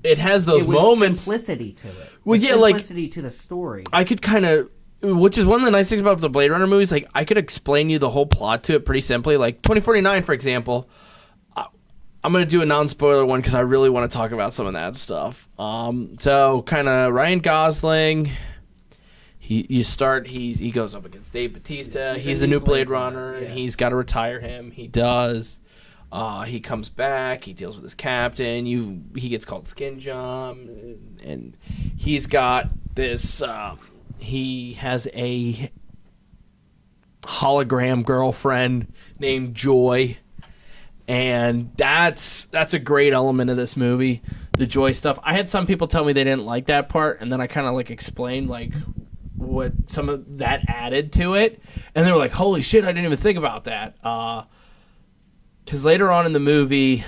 it has those moments, simplicity to it. Well, simplicity to the story. I could kind of which is one of the nice things about the Blade Runner movies. Like, I could explain you the whole plot to it pretty simply. Like 2049, for example. I'm going to do a non-spoiler one because I really want to talk about some of that stuff. So, kind of Ryan Gosling. He goes up against Dave Bautista. He's a new Blade Runner, and he's got to retire him. He does. He comes back. He deals with his captain. He gets called Skin Jump, and he's got this. He has a hologram girlfriend named Joy. And that's a great element of this movie, the Joy stuff. I had some people tell me they didn't like that part, and then I kind of like explained like what some of that added to it, and they were like, "Holy shit, I didn't even think about that." Because later on in the movie,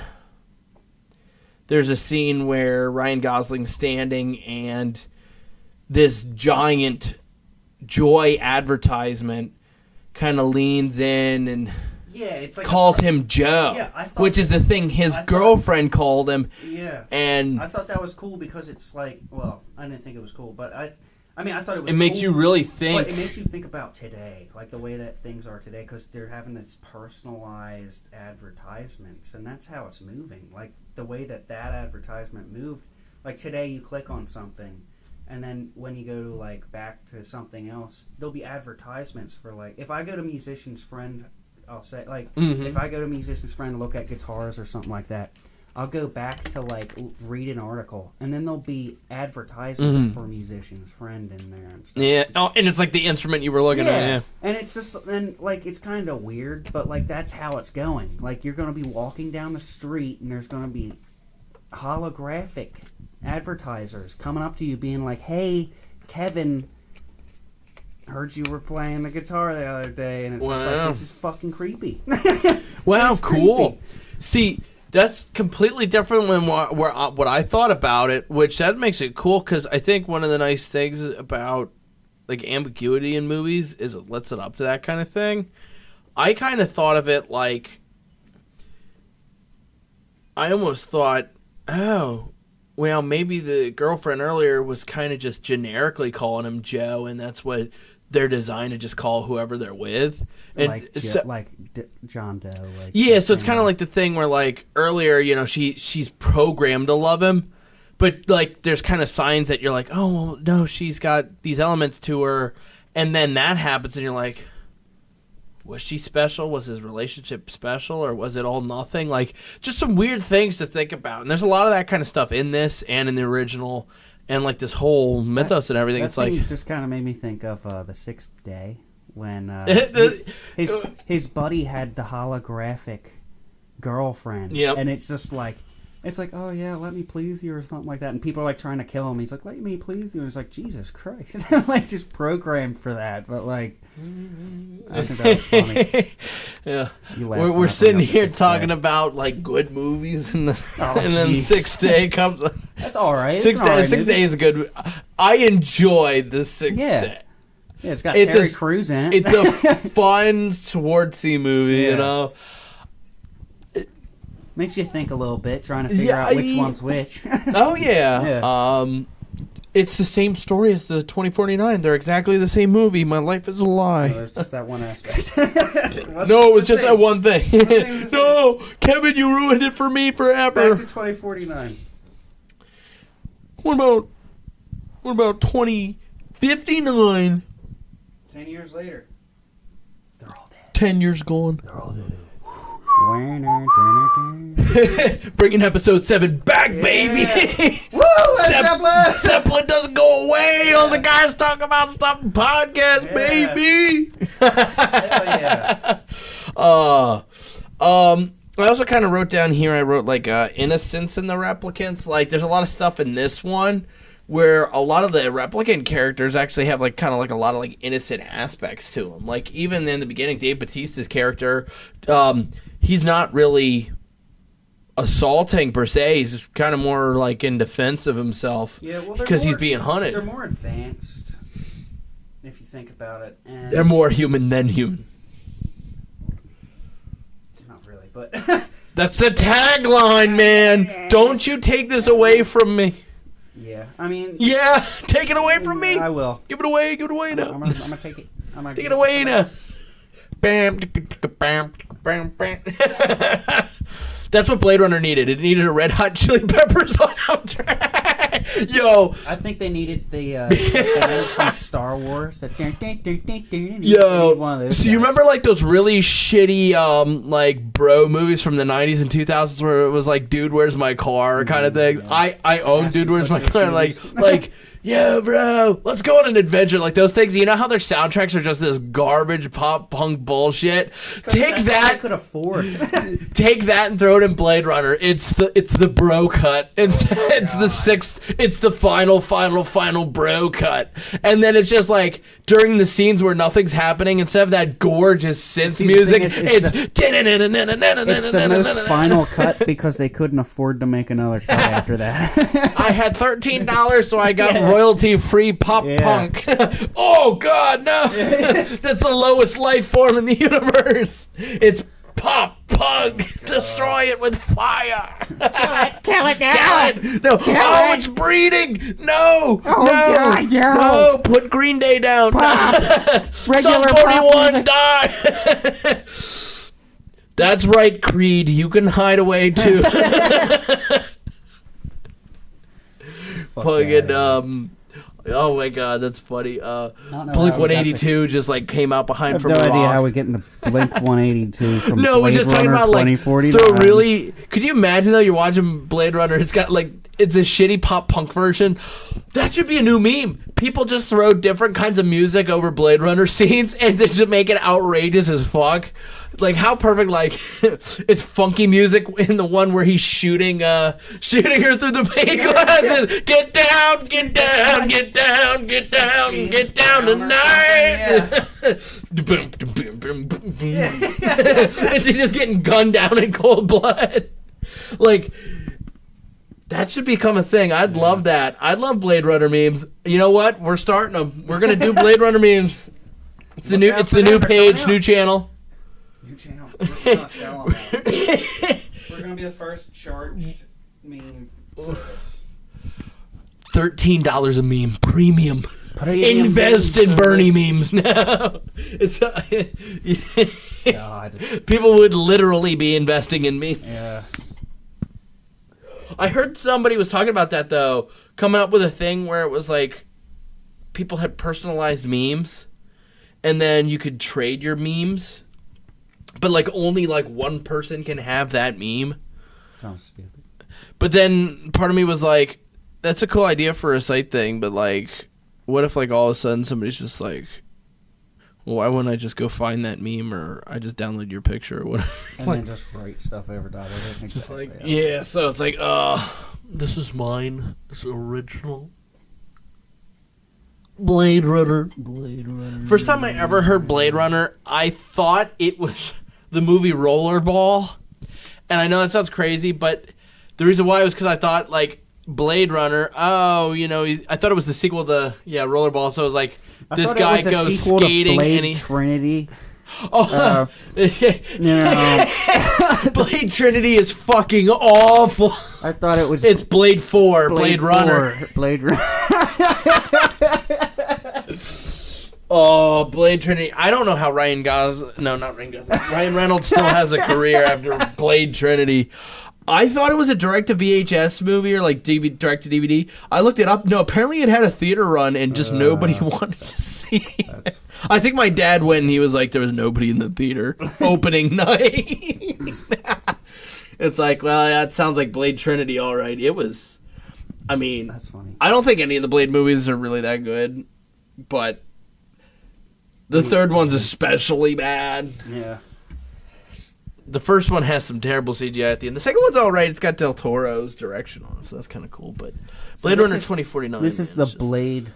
there's a scene where Ryan Gosling's standing, and this giant Joy advertisement kind of leans in and. Yeah, it's like calls him Joe, which is the thing his girlfriend called him. Yeah, and I thought that was cool because it's like, well, I didn't think it was cool, but I mean, I thought it was. It makes you really think. But it makes you think about today, like the way that things are today, because they're having this personalized advertisements, and that's how it's moving. Like the way that advertisement moved. Like today, you click on something. And then when you go to like back to something else, there'll be advertisements for like if I go to Musician's Friend. I'll say, like, if I go to Musician's Friend and look at guitars or something like that, I'll go back to, like, read an article, and then there'll be advertisements for Musician's Friend in there and stuff. Yeah, and it's like the instrument you were looking at, yeah. And it's just, and, like, it's kind of weird, but, like, that's how it's going. Like, you're going to be walking down the street, and there's going to be holographic advertisers coming up to you being like, hey, Kevin... heard you were playing the guitar the other day, and it's just like, this is fucking creepy. Wow, cool. Creepy. See, that's completely different than what I thought about it, which that makes it cool, because I think one of the nice things about like ambiguity in movies is it lets it up to that kind of thing. I kind of thought of it like, I almost thought, oh, well, maybe the girlfriend earlier was kind of just generically calling him Joe, and that's what they're designed to just call whoever they're with. And John Doe. Like yeah, so it's kind of like the thing where, like, earlier, you know, she's programmed to love him, but, like, there's kind of signs that you're like, oh, well, no, she's got these elements to her, and then that happens, and you're like, was she special? Was his relationship special, or was it all nothing? Like, just some weird things to think about. And there's a lot of that kind of stuff in this and in the original, and like this whole mythos and everything. It's like, just kind of made me think of The Sixth Day when his buddy had the holographic girlfriend, and it's just like. It's like, oh yeah, let me please you or something like that. And people are like trying to kill him. He's like, let me please you. And it's like, Jesus Christ. Like, just programmed for that. But like, I think that was funny. Yeah. We're sitting here talking about like good movies and then Sixth Day comes. That's all right. Sixth Day is a good. I enjoy the Sixth Day. Yeah, it's got Terry Crews in it. It's a fun sword-y movie, you know. Makes you think a little bit, trying to figure out which one's which. Oh, yeah. It's the same story as the 2049. They're exactly the same movie. My life is a lie. No, there's just that one aspect. It was just that one thing. No, Kevin, you ruined it for me forever. Back to 2049. What about 2059? 10 years later. They're all dead. 10 years gone. They're all dead. Bringing episode 7 back, baby. Woo! Zeppelin! Zeppelin doesn't go away. All the guys talk about stuff in podcasts, baby. Hell yeah. I also kind of wrote down here. I wrote like innocence in the replicants. Like, there's a lot of stuff in this one where a lot of the replicant characters actually have like kind of like a lot of like innocent aspects to them. Like, even in the beginning, Dave Bautista's character, he's not really assaulting per se. He's kind of more like in defense of himself because he's being hunted. They're more advanced, if you think about it. And they're more human than human. Not really, but that's the tagline, man. Don't you take this away from me. Yeah, I mean... Yeah, take it away from me. I will. Give it away now. I'm gonna take it. Take it away now. Bam, bam, bam, bam. That's what Blade Runner needed. It needed a Red Hot Chili Peppers soundtrack. Yo. I think they needed the band from Star Wars. Yo. One of those so guys. you remember like those really shitty like bro movies from the 90s and 2000s where it was like Dude, Where's My Car kind of thing? Yeah. I own Ashley Dude, Where's My Fletcher's Car? movies. like yeah, bro, let's go on an adventure. Like those things, you know how their soundtracks are just this garbage pop punk bullshit? Take that. I could afford. Take that and throw it in Blade Runner. It's the bro cut. It's the sixth. It's the final bro cut. And then it's just like during the scenes where nothing's happening, instead of that gorgeous synth music, it's the most final cut because they couldn't afford to make another cut after that. I had $13, so I got royalty-free pop punk. Oh God, no! That's the lowest life form in the universe. It's pop punk. Destroy it with fire. Kill it now. God, no. Oh, it's breeding. No. Oh, no. God, no. No. Put Green Day down. Sum 41, die. That's right, Creed. You can hide away too. Fucking oh my God, that's funny. Blink 182 just like came out behind I have from no a idea rock. how we get into Blink 182 from No, we're Blade just talking Runner about like 2049. so really. Could you imagine though? You're watching Blade Runner. It's got like it's a shitty pop punk version. That should be a new meme. People just throw different kinds of music over Blade Runner scenes and just make it outrageous as fuck. Like how perfect! Like it's funky music in the one where he's shooting her through the pane glasses. Get down, get down, get down, get down, get down tonight. And she's just getting gunned down in cold blood. Like that should become a thing. I'd love that. I'd love Blade Runner memes. You know what? We're starting them. We're gonna do Blade Runner memes. It's the new. It's the new page, new channel. New channel. We're gonna sell them out. We're gonna be the first charged meme service. $13 a meme, premium. Invest in Bernie memes now. It's, God. people would literally be investing in memes. Yeah. I heard somebody was talking about that though, coming up with a thing where it was like people had personalized memes, and then you could trade your memes. But, like, only, like, one person can have that meme. Sounds stupid. But then part of me was like, that's a cool idea for a site thing, but, like, what if, like, all of a sudden somebody's just like, well, why wouldn't I just go find that meme, or I just download your picture or whatever? And like, then just write stuff over top of it. just Exactly, like, yeah, so it's like, this is mine. It's original. Blade Runner. First time I ever heard Blade Runner, I thought it was the movie Rollerball. And I know that sounds crazy, but the reason why was because I thought, like, Blade Runner, I thought it was the sequel to, Rollerball. So it was like, this guy goes skating. Blade and he... Trinity. Oh, No. Blade Trinity is fucking awful. I thought it was... It's Blade 4, Blade Runner. Blade Runner. Oh, Blade Trinity. I don't know how Ryan Reynolds still has a career after Blade Trinity. I thought it was a direct-to-VHS movie or like direct-to-DVD. I looked it up. No, apparently it had a theater run and just nobody wanted to see it. I think my dad went and he was like, there was nobody in the theater opening night. It's like, well, that sounds like Blade Trinity, all right. It was, I mean, That's funny. I don't think any of the Blade movies are really that good, but the third one's especially bad. Yeah. The first one has some terrible CGI at the end. The second one's all right. It's got Del Toro's direction on it, so that's kind of cool. But Blade Runner 2049. This is the Blade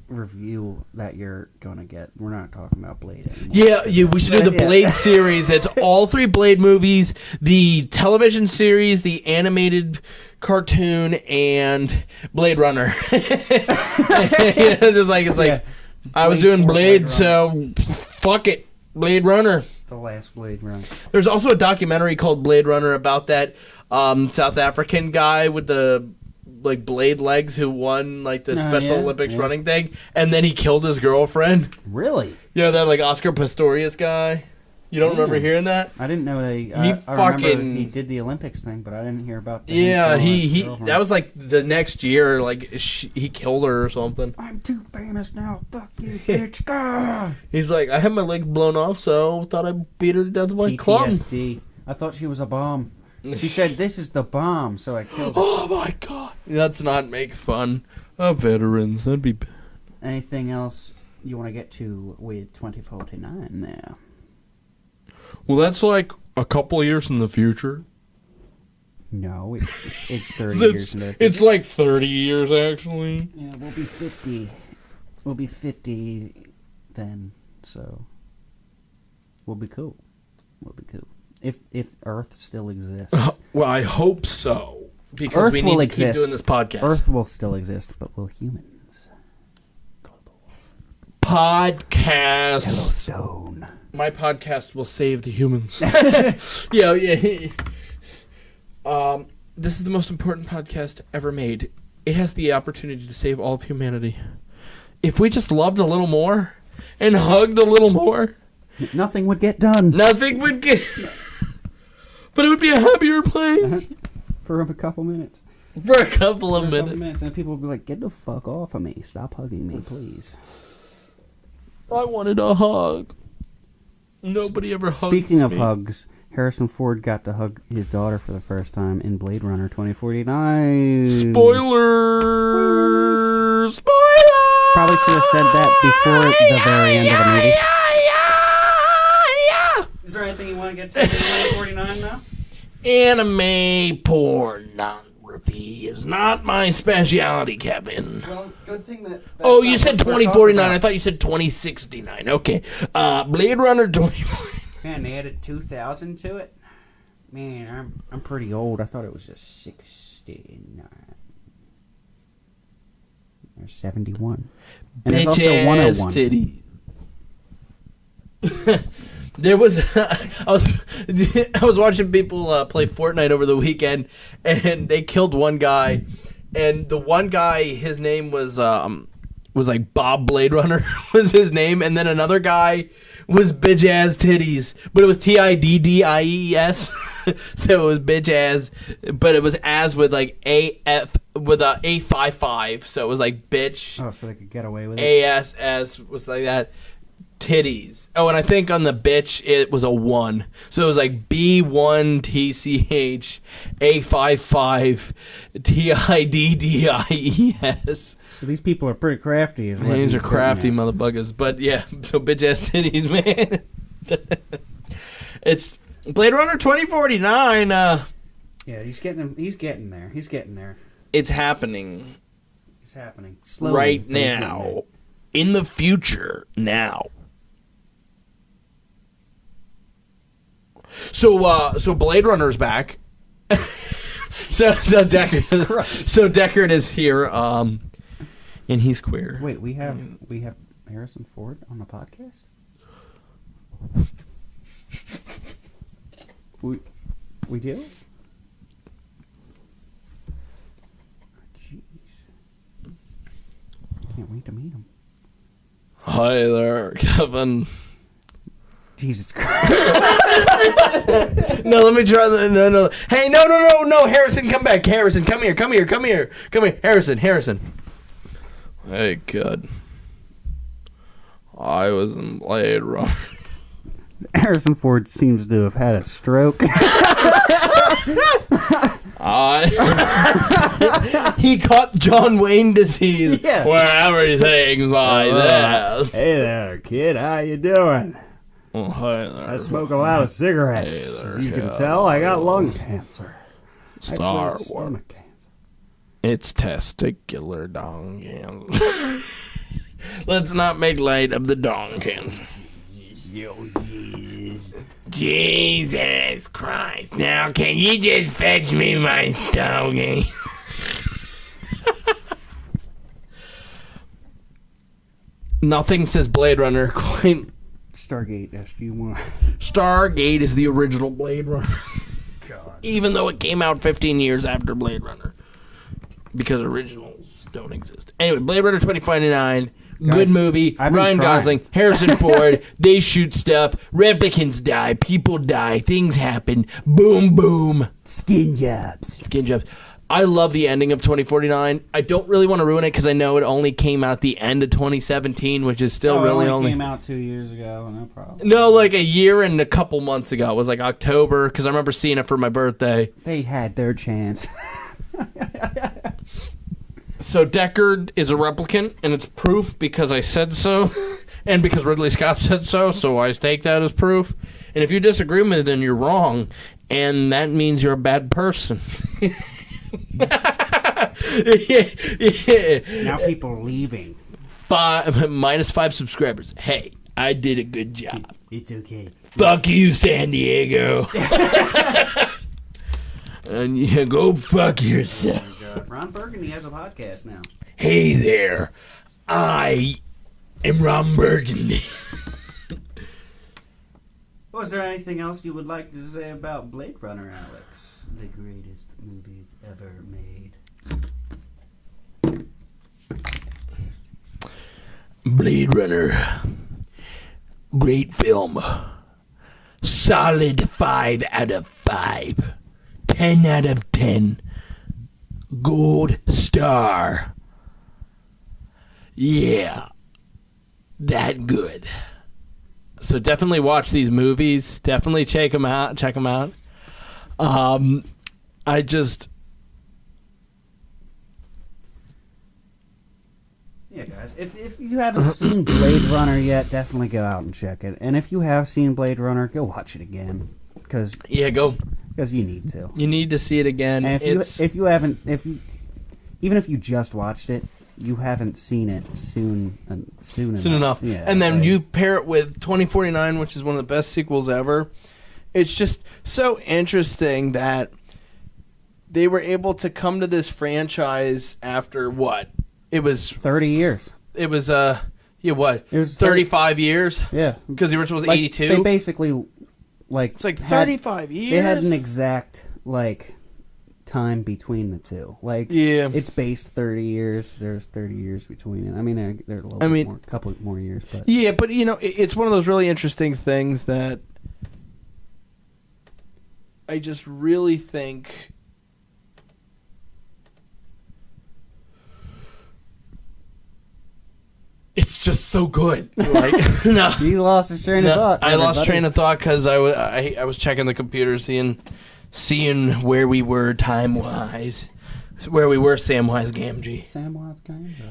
review that you're gonna get. We're not talking about Blade anymore. Yeah, we should do the Blade series. It's all 3 Blade movies, the television series, the animated cartoon, and Blade Runner. Just like it's like, Yeah. I was Blade doing 4, Blade, Blade so fuck it, Blade Runner. The last Blade Runner. There's also a documentary called Blade Runner about that South African guy with the like Blade Legs who won like the Special yeah, Olympics yeah. running thing, and then he killed his girlfriend. Really? You know that like Oscar Pistorius guy. You don't remember hearing that? I didn't know they. He I remember fucking- he did the Olympics thing, but I didn't hear about. The Yeah, he girlfriend. that was like the next year. Like he killed her or something. I'm too famous now. Fuck you, bitch. Ah! He's like, I had my legs blown off, so thought I'd beat her to death with my club. PTSD. I thought she was a bomb. She said, "This is the bomb," so I killed her. Oh my god, let's not make fun of veterans. That'd be bad. Anything else you want to get to with 2049 there? Well, that's like a couple of years in the future. No, it's 30 years in the future. It's like 30 years, actually. Yeah, we'll be 50. We'll be 50 then, so we'll be cool. We'll be cool. If Earth still exists. Well, I hope so. Because Earth we will need to keep exist. doing this podcast. Earth will still exist, but will humans? Podcast. Yellowstone. My podcast will save the humans. Yeah. This is the most important podcast ever made. It has the opportunity to save all of humanity. If we just loved a little more and hugged a little more, Nothing would get done. nothing would get... But it would be a happier place For a couple minutes. for a couple of For a couple minutes. And people will be like, "Get the fuck off of me. Stop hugging me, please." I wanted a hug. Nobody ever hugs Speaking of me. hugs, Harrison Ford got to hug his daughter for the first time in Blade Runner 2049. Spoilers! Spoilers! Probably should have said that before the very end of the movie. Is there anything you want to get to 2049 now? Anime pornography is not my specialty, Kevin. Well, good thing that. Oh, you said 2049. I thought you said 2069. Okay. Blade Runner 2049. Man, they added 2000 to it. Man, I'm pretty old. I thought it was just 69. There's 71. And there's also 101. titties. There was I was watching people play Fortnite over the weekend, and they killed one guy, and the one guy, his name was like Bob Blade Runner was his name, and then another guy was bitch ass titties, but it was TIDDIES, so it was bitch ass, but it was as with like AF with a A55, so it was like bitch. Oh, so they could get away with it. ASS was like that. Titties. Oh, and I think on the bitch it was a 1. So it was like B1TCH A55 TIDDIES. So these people are pretty crafty. Is what These are he's crafty getting at. motherfuckers. But yeah, so bitch ass titties, man. It's Blade Runner 2049. Yeah, he's getting there. He's getting there. It's happening It's happening. Slowly. right but he's getting now. there. In the future now. So Blade Runner's back. so Deckard is here, and he's queer. Wait, we have Harrison Ford on the podcast? We do? Jeez. Can't wait to meet him. Hi there, Kevin. Jesus Christ. No, let me try the no. Hey, no, Harrison, come back. Harrison, come here. Harrison. Hey, kid. I was in Blade Runner. Harrison Ford seems to have had a stroke. He caught John Wayne disease. Yeah. Where everything's like this. Hey there, kid. How you doing? Oh, hi there. I smoke a lot of cigarettes. Hey there, you can kid. tell I got lung cancer. Star Actually, it's Wars. stomach cancer. It's testicular dong cancer. Let's not make light of the dong cancer. Jesus Christ. Now, can you just fetch me my stogie? Nothing says Blade Runner quite. Stargate SG-1. Stargate is the original Blade Runner. God. Even though it came out 15 years after Blade Runner. because originals don't exist. Anyway, Blade Runner 2049, good Guys, movie. I've been Ryan trying. Gosling, Harrison Ford. They shoot stuff. Replicants die. People die. Things happen. Boom, boom. Skin jobs. Skin jobs. I love the ending of 2049. I don't really want to ruin it because I know it only came out the end of 2017, which is still really it only came out 2 years ago. No problem. No, like a year and a couple months ago. It was like October because I remember seeing it for my birthday. They had their chance. So Deckard is a replicant, and it's proof because I said so, and because Ridley Scott said so. So I take that as proof. And if you disagree with me, then you're wrong, and that means you're a bad person. Now people are leaving. -5 subscribers. Hey, I did a good job. It's okay. Fuck you, San Diego. And yeah, go fuck yourself. Ron Burgundy has a podcast now. Hey there, I am Ron Burgundy. Was there anything else you would like to say about Blade Runner, Alex? The greatest movie ever made. Blade Runner. Great film. Solid 5 out of 5. 10 out of 10. Gold star. Yeah. That good. So definitely watch these movies. Definitely check them out. I just... Yeah, guys. If you haven't seen Blade Runner yet, definitely go out and check it. And if you have seen Blade Runner, go watch it again. Because go. Because you need to. You need to see it again. And even if you just watched it, you haven't seen it soon enough. Yeah, and then you pair it with 2049, which is one of the best sequels ever. It's just so interesting that they were able to come to this franchise after what? It was 30 years. It was what? It was 35 years. Yeah, because the original was like, 82. They basically it's like 35 years. They had an exact time between the two. It's based 30 years. There's 30 years between it. I mean, there are a couple more years, but yeah, but it's one of those really interesting things that I just really think it's just so good. No, he lost his train of thought. I lost train of thought because I was checking the computer, seeing where we were time wise, where we were Samwise Gamgee.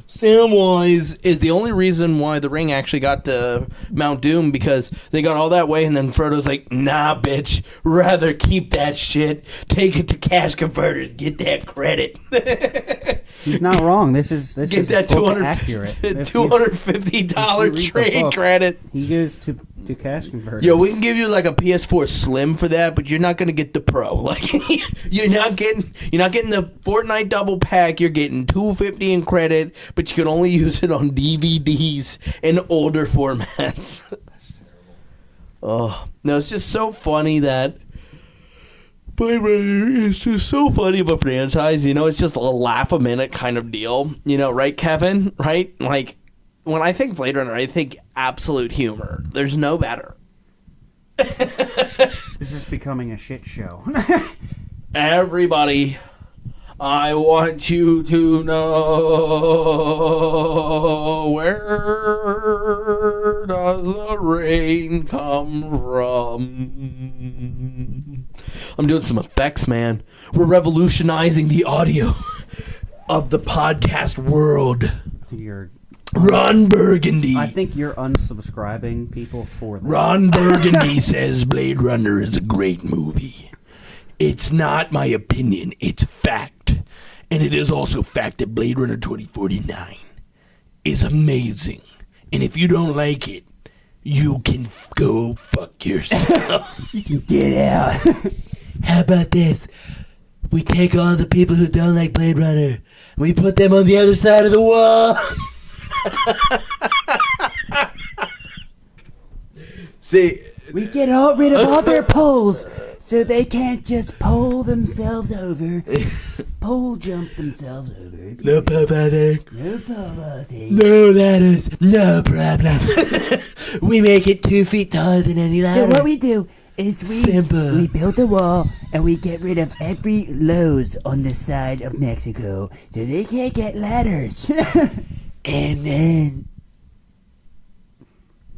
Samwise is the only reason why the ring actually got to Mount Doom, because they got all that way, and then Frodo's like, "Nah, bitch, rather keep that shit. Take it to cash converters. Get that credit." He's not wrong. This is that accurate. $250 trade credit. He goes to cash converters. Yo, we can give you like a PS4 Slim for that, but you're not gonna get the Pro. Like, you're not getting the Fortnite double pack. You're getting $250 in credit, but you can only use it on DVDs and older formats. That's terrible. Oh no, it's just so funny that Blade Runner is just so funny of a franchise. It's just a laugh a minute kind of deal. Right, Kevin? Right? Like, when I think Blade Runner, I think absolute humor. There's no better. This is becoming a shit show. Everybody, I want you to know, where does the rain come from? I'm doing some effects, man. We're revolutionizing the audio of the podcast world. Ron Burgundy. I think you're unsubscribing people for that. Ron Burgundy says Blade Runner is a great movie. It's not my opinion, it's fact. And it is also fact that Blade Runner 2049 is amazing. And if you don't like it, you can go fuck yourself. You can get out. How about this? We take all the people who don't like Blade Runner and we put them on the other side of the wall. See, we get rid of all their poles So they can't just pole themselves over, pole jump themselves over. No poverty. No poverty. No ladders. No problem. We make it 2 feet taller than any ladder. So what we do is we build a wall and we get rid of every Lowe's on the side of Mexico so they can't get ladders. And then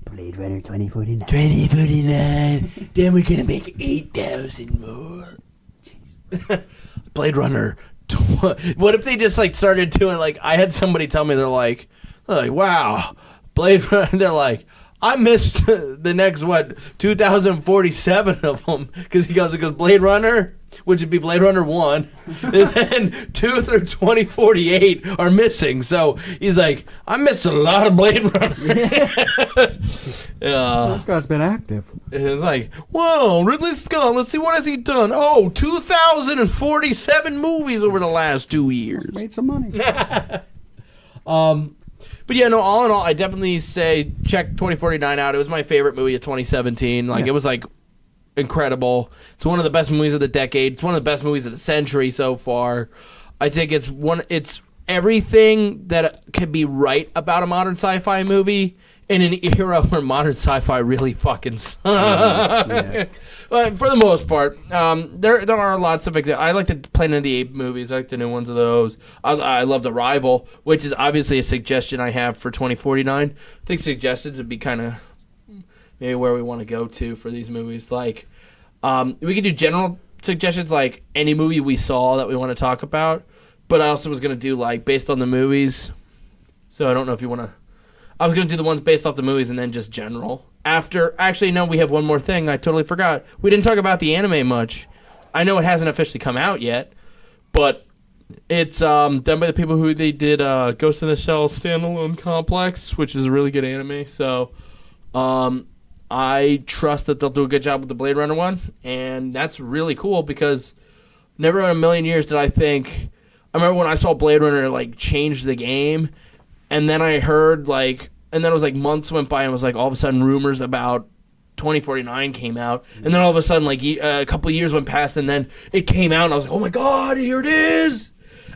Blade Runner 2049. 2049. Then we're gonna make 8,000 more. Blade Runner. What if they just like started doing like? I had somebody tell me they're like, wow, Blade Runner. They're like, I missed the next 2047 of them because it goes Blade Runner, which would be Blade Runner 1, and then 2 through 2048 are missing. So he's like, I missed a lot of Blade Runner. This guy's been active. It's like, whoa, Ridley Scott, let's see, what has he done? Oh, 2,047 movies over the last 2 years. Made some money. But yeah, no, all in all, I definitely say check 2049 out. It was my favorite movie of 2017. Like, It was like incredible. It's one of the best movies of the decade. It's one of the best movies of the century so far. I think it's everything that can be right about a modern sci-fi movie in an era where modern sci-fi really fucking sucks. But for the most part, there are lots of examples. I like the Planet of the Apes movies. I like the new ones of those. I love The Rival, which is obviously a suggestion I have for 2049. I think suggestions would be kind of maybe where we want to go to for these movies. Like, we could do general suggestions, like any movie we saw that we want to talk about. But I also was going to do, like, based on the movies. So I don't know if you want to... I was going to do the ones based off the movies and then just general. Actually, no, we have one more thing. I totally forgot. We didn't talk about the anime much. I know it hasn't officially come out yet, but it's done by the people who they did Ghost in the Shell Standalone Complex, which is a really good anime. So I trust that they'll do a good job with the Blade Runner one, and that's really cool because never in a million years did I think... I remember when I saw Blade Runner, like, change the game, and then I heard, like... And then it was like months went by and it was like all of a sudden rumors about 2049 came out. And then all of a sudden like a couple of years went past and then it came out and I was like, oh my God, here it is.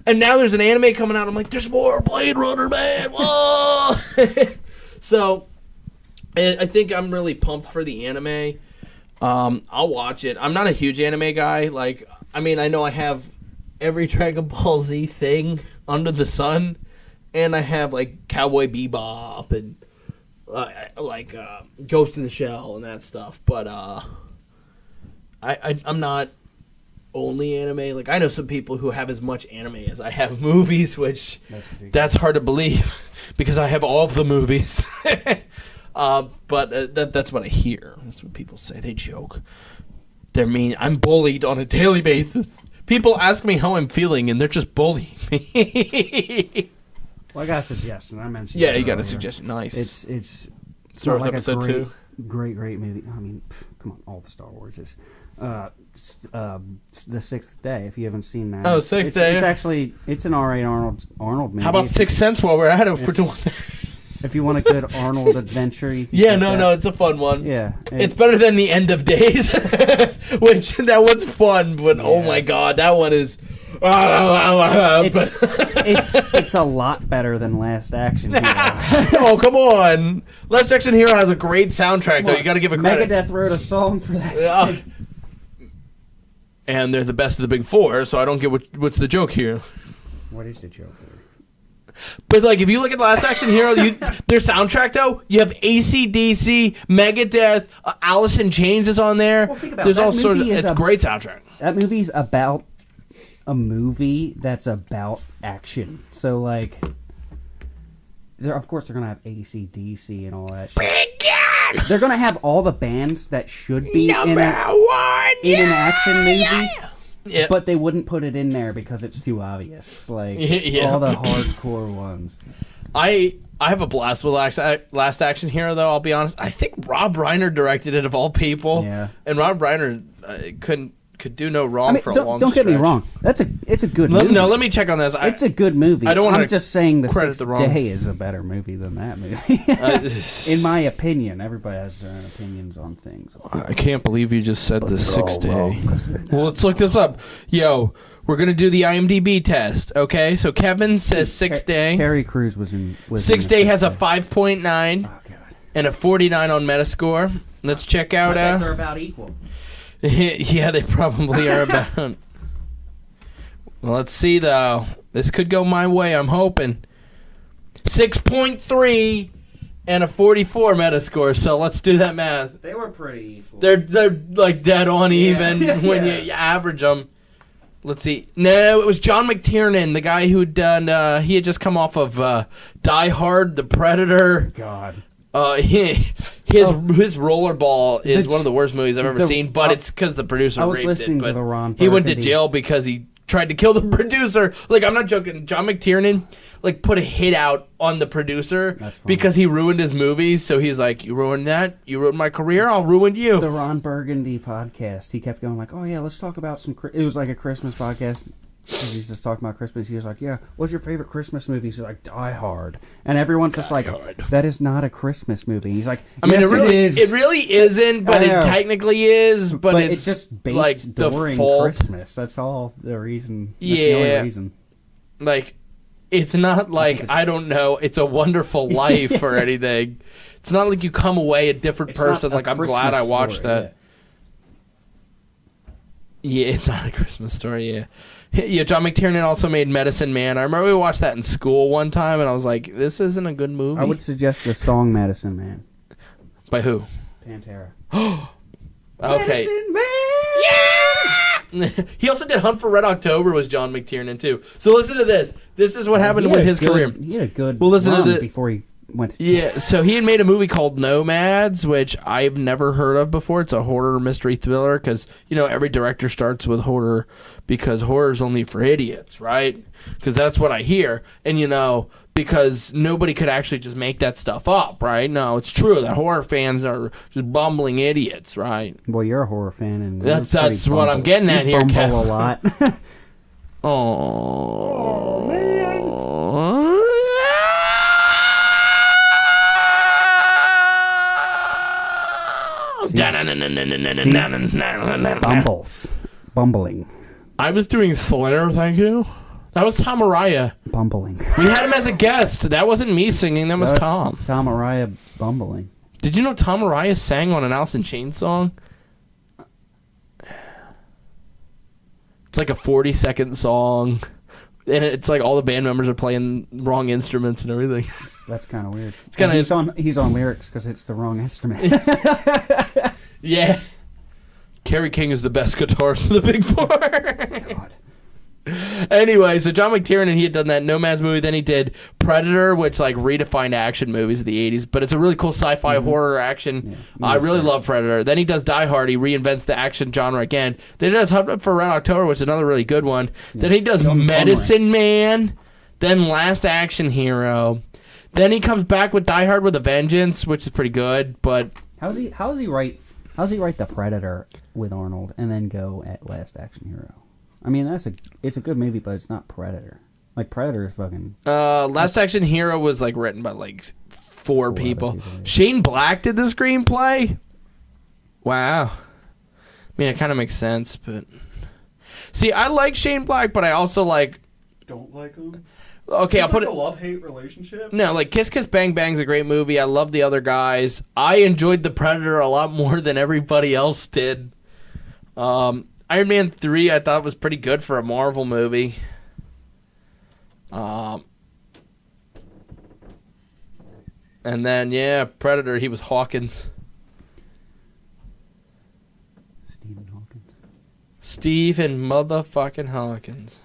And now there's an anime coming out. I'm like, there's more Blade Runner, man. Whoa. So I think I'm really pumped for the anime. I'll watch it. I'm not a huge anime guy. Like, I mean, I know I have every Dragon Ball Z thing under the sun. And I have, like, Cowboy Bebop and, Ghost in the Shell and that stuff. But I'm not only anime. Like, I know some people who have as much anime as I have movies, which that's hard to believe because I have all of the movies. But that's what I hear. That's what people say. They joke. They're mean. I'm bullied on a daily basis. People ask me how I'm feeling, and they're just bullying me. Well, I got a suggestion. I mentioned. Yeah, you got a suggestion. Nice. It's Star Wars like Episode 2. Great movie. I mean, come on, all the Star Wars is. The Sixth Day. If you haven't seen that. Oh, Sixth Day. It's actually an R.A. Arnold movie. How about Sixth Sense while we're at it for doing that? If you want a good Arnold adventure, no, it's a fun one. Yeah, it's better than The End of Days, which that one's fun, but oh my God, that one is. It's a lot better than Last Action Hero. Oh, come on! Last Action Hero has a great soundtrack, though. You got to give it credit. Megadeth wrote a song for that. And they're the best of the big four, so I don't get what's the joke here. What is the joke here? But like, if you look at Last Action Hero, their soundtrack though, you have AC/DC, Megadeth, Alice in Chains is on there. Well, think about There's it. all sorts of. It's a great soundtrack. That movie's about a movie that's about action. So like, of course they're gonna have AC/DC and all that shit. They're gonna have all the bands that should be in an action movie. Yep. But they wouldn't put it in there because it's too obvious. Like all the hardcore ones. I have a blast with Last Action Hero, though. I'll be honest. I think Rob Reiner directed it of all people. Yeah. And Rob Reiner could do no wrong for a long don't get me stretch. wrong. It's a good movie. No, let me check on this. It's a good movie. I don't want I'm just saying the credit Sixth the wrong. Day is a better movie than that movie. In my opinion, everybody has their own opinions on things. I can't believe you just said the Sixth Day. Wrong. Well, let's look this up. Yo, we're gonna do the IMDb test. Okay, so Kevin says Sixth Day. Terry Crews was in. Sixth Day has a 5.9 Oh god. and a 49 on Metascore. Let's check out. They're about equal. Yeah, they probably are about. Well, let's see though. This could go my way. I'm hoping. 6.3 and a 44 Metascore. So let's do that math. They were pretty equal. They're like dead on even when you average them. Let's see. No, it was John McTiernan, the guy who'd done. He had just come off of Die Hard, The Predator. God. His Rollerball is one of the worst movies I've ever seen, but it's because the producer raped it. But to the Ron he went to Burgundy. jail because he tried to kill the producer. Like, I'm not joking. John McTiernan like put a hit out on the producer because he ruined his movies. So he's like, "You ruined that. You ruined my career. I'll ruin you." The Ron Burgundy podcast. He kept going like, "Oh yeah, let's talk about some." It was like a Christmas podcast. He's just talking about Christmas. He was like, "Yeah, what's your favorite Christmas movie?" He's like, "Die Hard," and everyone's just like, "That is not a Christmas movie." He's like, I mean, yes, it is. really isn't, but it technically is. But it's just based like during default. Christmas. That's all the reason. That's Yeah. the only reason. Like, it's not like I don't know. It's a Wonderful Life or anything. It's not like you come away a different It's person. not a Like, I'm glad I Christmas watched story, that. Yeah, it's not a Christmas story. Yeah. Yeah, John McTiernan also made Medicine Man. I remember we watched that in school one time, and I was like, "This isn't a good movie." I would suggest the song "Medicine Man." By who? Pantera. Okay. Medicine Man. Yeah. He also did Hunt for Red October. Was John McTiernan too? So listen to this. This is what happened He had with a his good- career. He had a good Well, listen to run the- before he went to Yeah, so he had made a movie called Nomads, which I've never heard of before. It's a horror mystery thriller because, every director starts with horror because horror's only for idiots, right? Because that's what I hear. And, because nobody could actually just make that stuff up, right? No, it's true that horror fans are just bumbling idiots, right? Well, you're a horror fan, and That's you're pretty what I'm getting at you here, Kev. bumble a lot. Oh, man. Bumbling. I was doing Thriller, thank you. That was Tom Araya. Bumbling. We had him as a guest. That wasn't me singing. That was Tom. Tom Araya bumbling. Did you know Tom Araya sang on an Alice in Chains song? It's like a 40-second song. And it's like all the band members are playing wrong instruments and everything. That's kind of weird. It's kinda- he's on lyrics because it's the wrong instrument. Yeah. Kerry King is the best guitarist of the Big Four. God. Anyway, so John McTiernan, he had done that Nomads movie. Then he did Predator, which like redefined action movies of the 80s. But it's a really cool sci-fi horror action. Yeah, I really love Predator. Then he does Die Hard. He reinvents the action genre again. Then he does Hunt for Red October, which is another really good one. Yeah. Then he does Medicine Man. Then Last Action Hero. Then he comes back with Die Hard with a Vengeance, which is pretty good. But How does he write The Predator with Arnold and then go at Last Action Hero? I mean, it's a good movie, but it's not Predator. Like, Predator is fucking... Last Action Hero was, like, written by, like, four people. Shane Black did the screenplay? Wow. I mean, it kind of makes sense, but... See, I like Shane Black, but I also, like... Don't like him? Okay, I'll put it... a love-hate relationship? No, like, Kiss Kiss Bang Bang's a great movie. I love the other guys. I enjoyed The Predator a lot more than everybody else did. Iron Man 3 I thought was pretty good for a Marvel movie. And then, yeah, Predator, he was Hawkins. Stephen motherfucking Hawkins.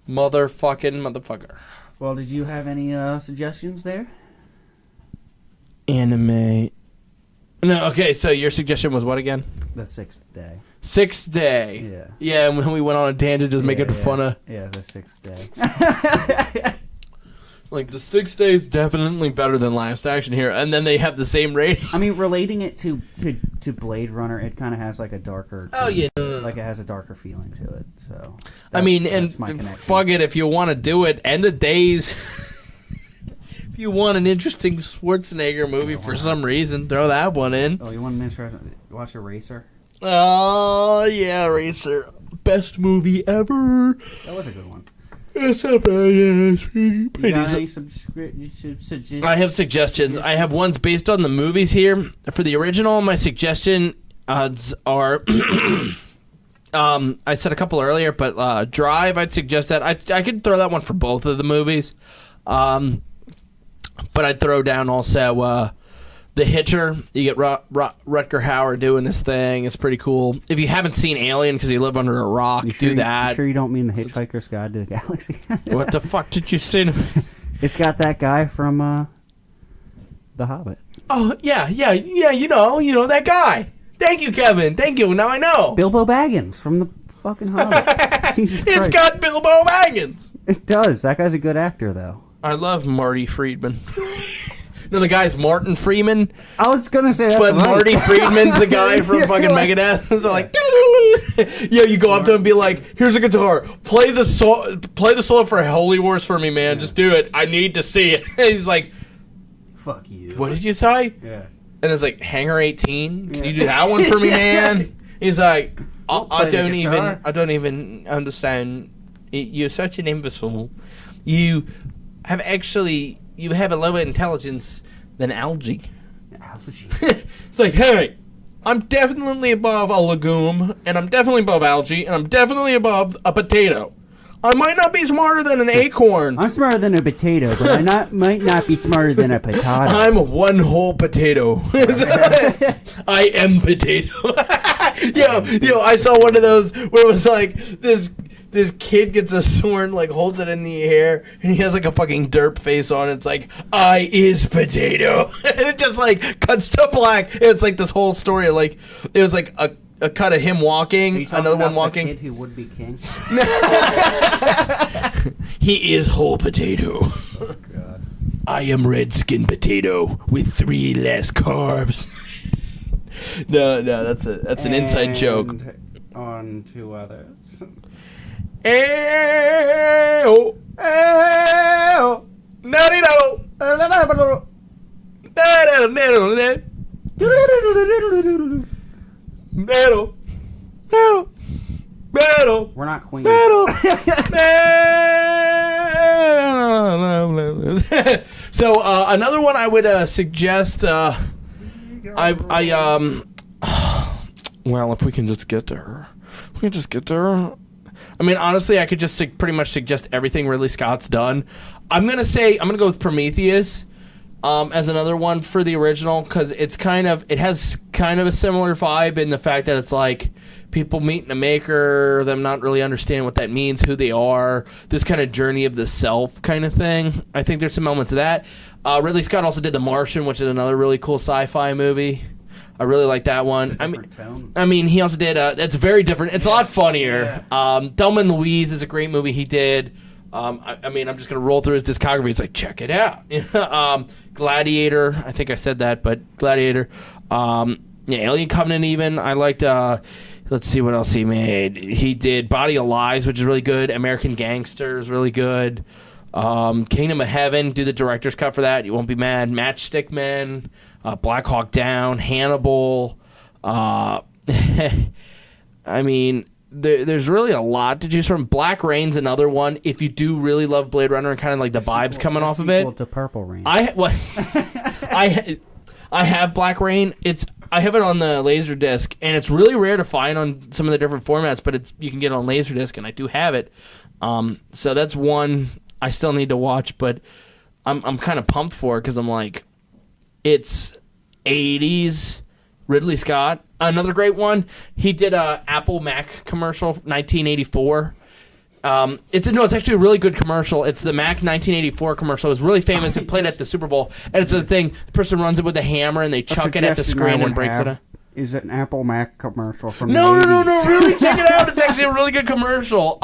Motherfucker. Well, did you have any suggestions there? Anime. No, okay, so your suggestion was what again? The Sixth Day. Sixth Day. Yeah. Yeah, and when we went on a tangent just making fun of... Yeah, The Sixth Day. Like, the sixth day is definitely better than Last Action Hero, and then they have the same rating. I mean, relating it to Blade Runner, it kind of has like a darker. Like it has a darker feeling to it. So. I mean, that's my and connection. fuck it, if you want to do it, End of Days. If you want an interesting Schwarzenegger movie for some reason, throw that one in. Oh, you want to watch Eraser? Oh, yeah, Racer. Best movie ever. That was a good one. It's not bad. Yeah, it's pretty You got any suggestions? I have suggestions. I have ones based on the movies here. For the original, my suggestion odds are... I said a couple earlier, but Drive, I'd suggest that. I could throw that one for both of the movies. But I'd throw down also... The Hitcher, you get Rutger Hauer doing this thing. It's pretty cool. If you haven't seen Alien because you live under a rock, do that. You sure you don't mean The Hitchhiker's Guide to the Galaxy? What the fuck did you say? It's got that guy from The Hobbit. Oh, yeah, you know that guy. Thank you, Kevin. Thank you. Now I know. Bilbo Baggins from The fucking Hobbit. Jesus It's Christ. got Bilbo Baggins. It does. That guy's a good actor, though. I love Marty Friedman. No, the guy's Martin Freeman. I was gonna say that, but right. Marty Friedman's the guy from fucking Megadeth. So like, yeah, you go up to him and be like, "Here's a guitar. Play the solo for Holy Wars for me, man. Just do it. I need to see it." And he's like, "Fuck you." What did you say? Yeah. And it's like, Hangar 18. Can you do that one for me, man? He's like, I don't even understand. You're such an imbecile. You have a lower intelligence than algae. Algae. It's like, hey, I'm definitely above a legume, and I'm definitely above algae, and I'm definitely above a potato. I might not be smarter than an acorn. I'm smarter than a potato, but I might not be smarter than a potato. I'm one whole potato. I am potato. Yo, I saw one of those where it was like this kid gets a sword, like holds it in the air, and he has like a fucking derp face on. It's like, I is potato. And it just like cuts to black. And it's like this whole story. Like, it was like a cut of him walking, another one walking. The kid who would be king? He is whole potato. Oh, God. I am red skin potato with 3 less carbs. No, that's an inside joke. On to others. Ew, ew, no. We're not queen. So another one I would suggest. Well, if we can just get there. I mean, honestly, I could just pretty much suggest everything Ridley Scott's done. I'm gonna go with Prometheus as another one for the original, because it has kind of a similar vibe in the fact that it's like people meeting a maker, them not really understanding what that means, who they are, this kind of journey of the self kind of thing. I think there's some elements of that. Ridley Scott also did The Martian, which is another really cool sci-fi movie. I really like that one. I mean, he also did. It's very different. It's a lot funnier. Yeah. Thelma and Louise is a great movie he did. I mean, I'm just gonna roll through his discography. It's like, check it out. Gladiator. I think I said that, but Gladiator. Alien Covenant. Even I liked. Let's see what else he made. He did Body of Lies, which is really good. American Gangster is really good. Kingdom of Heaven. Do the director's cut for that. You won't be mad. Matchstick Men. Black Hawk Down, Hannibal. I mean, there's really a lot to choose from. Black Rain's another one. If you do really love Blade Runner and kind of like the vibes coming off of it. To Purple Rain. I have Black Rain. I have it on the Laserdisc, and it's really rare to find on some of the different formats, but you can get it on Laserdisc, and I do have it. So that's one I still need to watch, but I'm kind of pumped for it because I'm like, it's 80s Ridley Scott. Another great one. He did a Apple Mac commercial, 1984. It's actually a really good commercial. It's the Mac 1984 commercial. It was really famous. It played at the Super Bowl, and it's a thing. The person runs it with a hammer, and they chuck it at the screen and breaks it. Is it an Apple Mac commercial from No, the 80s? really check it out. It's actually a really good commercial.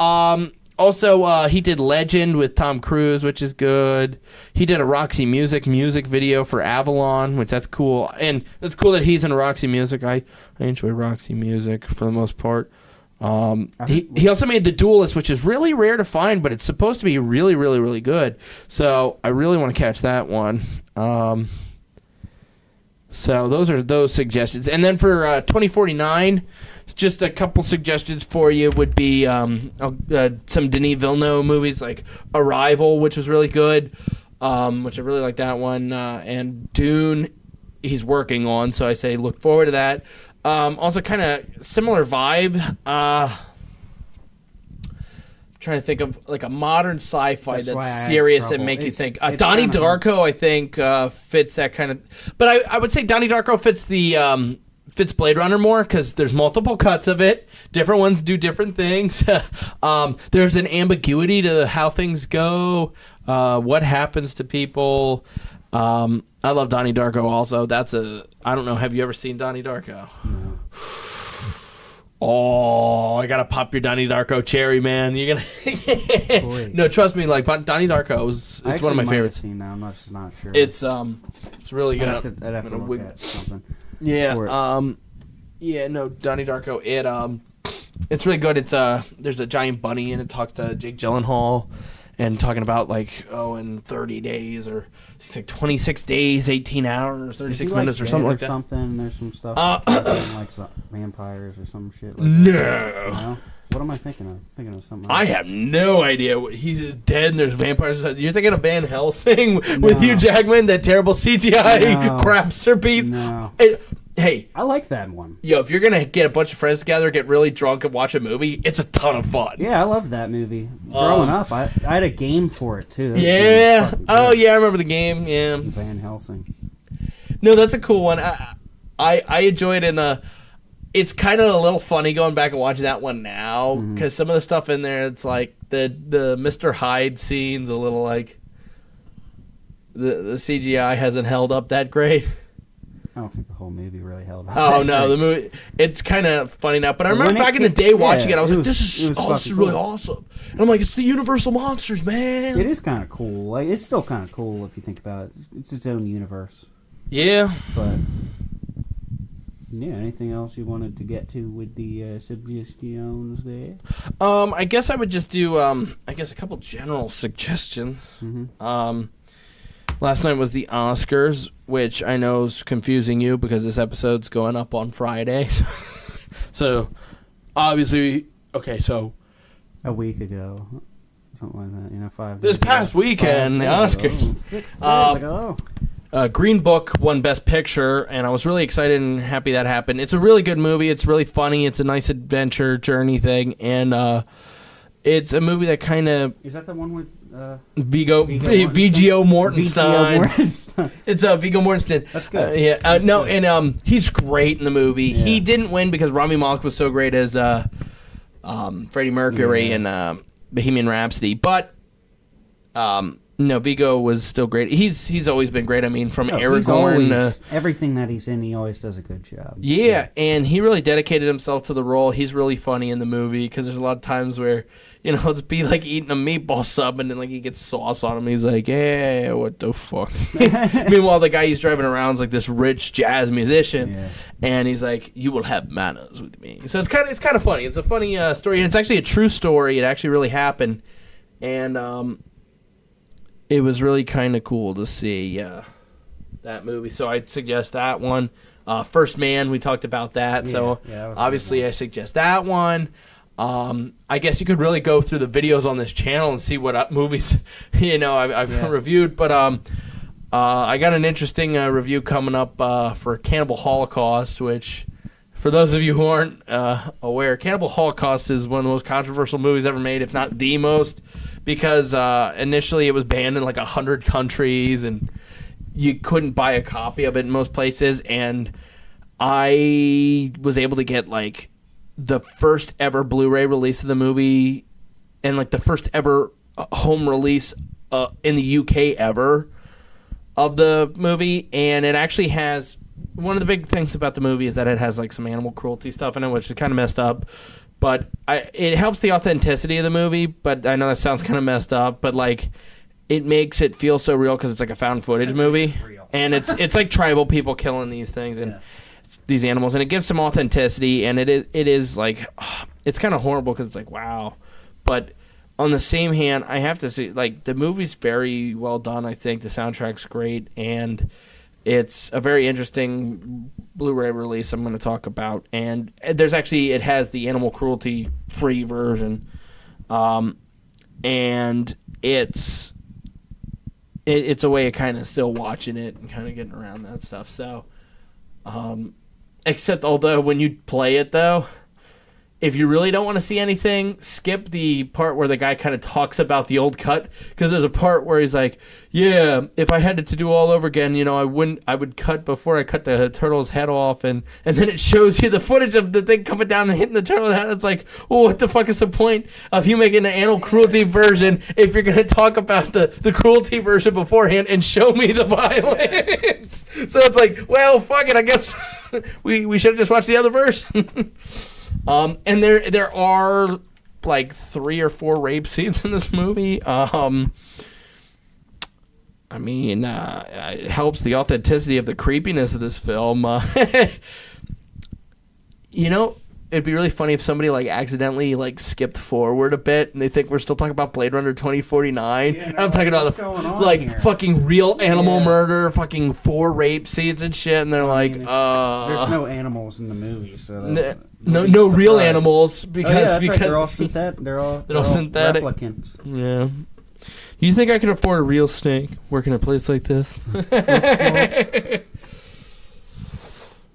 Also, he did Legend with Tom Cruise, which is good. He did a Roxy Music video for Avalon, which that's cool. And it's cool that he's in Roxy Music. I enjoy Roxy Music for the most part. He also made The Duelist, which is really rare to find, but it's supposed to be really, really, really good. So I really want to catch that one. So those are those suggestions. And then for 2049, just a couple suggestions for you would be some Denis Villeneuve movies like Arrival, which was really good, which I really like that one, and Dune he's working on, so I say look forward to that. Also kind of similar vibe. Trying to think of like a modern sci-fi that's serious and make you think. Donnie Darko, I think, fits that kind of. But I would say Donnie Darko fits the fits Blade Runner more because there's multiple cuts of it. Different ones do different things. There's an ambiguity to how things go, what happens to people. I love Donnie Darko. Also, I don't know. Have you ever seen Donnie Darko? No. Oh, I gotta pop your Donnie Darko cherry, man. You're gonna no, trust me. Like Donnie Darko it's one of my favorites. Now. I'm not sure. It's really good. I'd have to look at something. Yeah. No, Donnie Darko. It's really good. It's there's a giant bunny and it talks to Jake Gyllenhaal and talking about in 30 days or it's like 26 days, 18 hours, 36 minutes or something like that. There's some stuff like vampires or some shit like no. that. No. What am I thinking of? Thinking of something else. I have no idea. He's dead and there's vampires. You're thinking of Van Helsing with Hugh Jackman, that terrible CGI crapster piece? No. Hey. I like that one. Yo, if you're going to get a bunch of friends together, get really drunk and watch a movie, it's a ton of fun. Yeah, I love that movie. Growing up, I had a game for it, too. Yeah. Oh, yeah, I remember the game. Yeah. Van Helsing. No, that's a cool one. I enjoyed it in it's kind of a little funny going back and watching that one now because some of the stuff in there, it's like the Mr. Hyde scene's a little like the CGI hasn't held up that great. I don't think the whole movie really held up. Oh no, the movie it's kind of funny now. But I remember back in the day watching it, I was like, "This is really awesome." And I'm like, "It's the Universal monsters, man." It is kind of cool. Like it's still kind of cool if you think about it. It's its own universe. Yeah. But yeah, anything else you wanted to get to with the suggestions there? I guess I would just do a couple general suggestions. Last night was the Oscars, which I know is confusing you because this episode's going up on Friday. So, obviously, so a week ago, something like that. 5 this past weekend, the Oscars. Green Book won Best Picture, and I was really excited and happy that happened. It's a really good movie. It's really funny. It's a nice adventure journey thing, and it's a movie that kind of... Is that the one with... Viggo Mortensen. It's Viggo Mortensen. That's good. And he's great in the movie. Yeah. He didn't win because Rami Malek was so great as Freddie Mercury in Bohemian Rhapsody, but Viggo was still great. He's always been great. I mean, from Aragorn, everything that he's in, he always does a good job. Yeah, and he really dedicated himself to the role. He's really funny in the movie because there's a lot of times where it's be like eating a meatball sub and then like he gets sauce on him. He's like, "Hey, what the fuck?" Meanwhile, the guy he's driving around is like this rich jazz musician, and he's like, "You will have manners with me." So it's kind of funny. It's a funny story, and it's actually a true story. It actually really happened, and it was really kind of cool to see that movie. So I'd suggest that one. First Man, we talked about that. Obviously I suggest that one. I guess you could really go through the videos on this channel and see what movies I've reviewed. But I got an interesting review coming up for Cannibal Holocaust, which, for those of you who aren't aware, Cannibal Holocaust is one of the most controversial movies ever made, if not the most, because initially it was banned in like 100 countries and you couldn't buy a copy of it in most places. And I was able to get like the first ever Blu-ray release of the movie and like the first ever home release in the UK ever of the movie. And it actually has... One of the big things about the movie is that it has like some animal cruelty stuff in it, which is kind of messed up. But it helps the authenticity of the movie, but I know that sounds kind of messed up, but like it makes it feel so real because it's like a found footage movie. And it's like tribal people killing these things and these animals, and it gives some authenticity, and it is like it's kind of horrible because it's like, wow. But on the same hand, I have to say, like, the movie's very well done. I think the soundtrack's great, and it's a very interesting Blu-ray release I'm going to talk about. And there's actually, it has the animal cruelty-free version, and it's a way of kind of still watching it and kind of getting around that stuff. So, except although when you play it, though, if you really don't want to see anything, skip the part where the guy kind of talks about the old cut, because there's a part where he's like, yeah, if I had it to do all over again, you know, I would cut before I cut the turtle's head off, and then it shows you the footage of the thing coming down and hitting the turtle's head. It's like, well, what the fuck is the point of you making an animal cruelty version if you're going to talk about the cruelty version beforehand and show me the violence? So it's like, well, fuck it, I guess we should have just watched the other version. And there are like 3 or 4 rape scenes in this movie. I mean, it helps the authenticity of the creepiness of this film. You know, it'd be really funny if somebody like accidentally like skipped forward a bit and they think we're still talking about Blade Runner 2049. Yeah, no, and I'm talking about the fucking real animal murder, fucking 4 rape scenes and shit, and they're like, there's no animals in the movie, so no real animals because right. They're all synthetic. They're all synthetic replicants. Yeah. You think I could afford a real snake working at a place like this?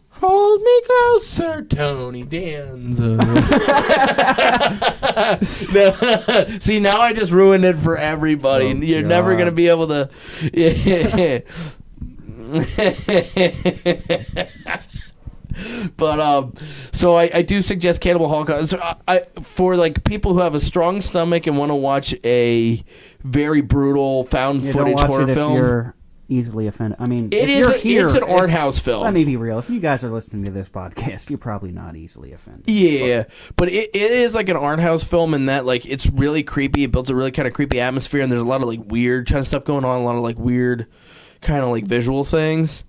Hold me closer, Tony Danza. See, now I just ruined it for everybody. Oh, You're God. never going to be able to... But so I do suggest Cannibal Holocaust. So for like people who have a strong stomach and want to watch a very brutal found footage horror film. You're easily offended. I mean, it's an art house film. Let me be real. If you guys are listening to this podcast, you're probably not easily offended. Yeah, but it is like an art house film in that like it's really creepy. It builds a really kind of creepy atmosphere, and there's a lot of like weird kind of stuff going on. A lot of like weird kind of like visual things.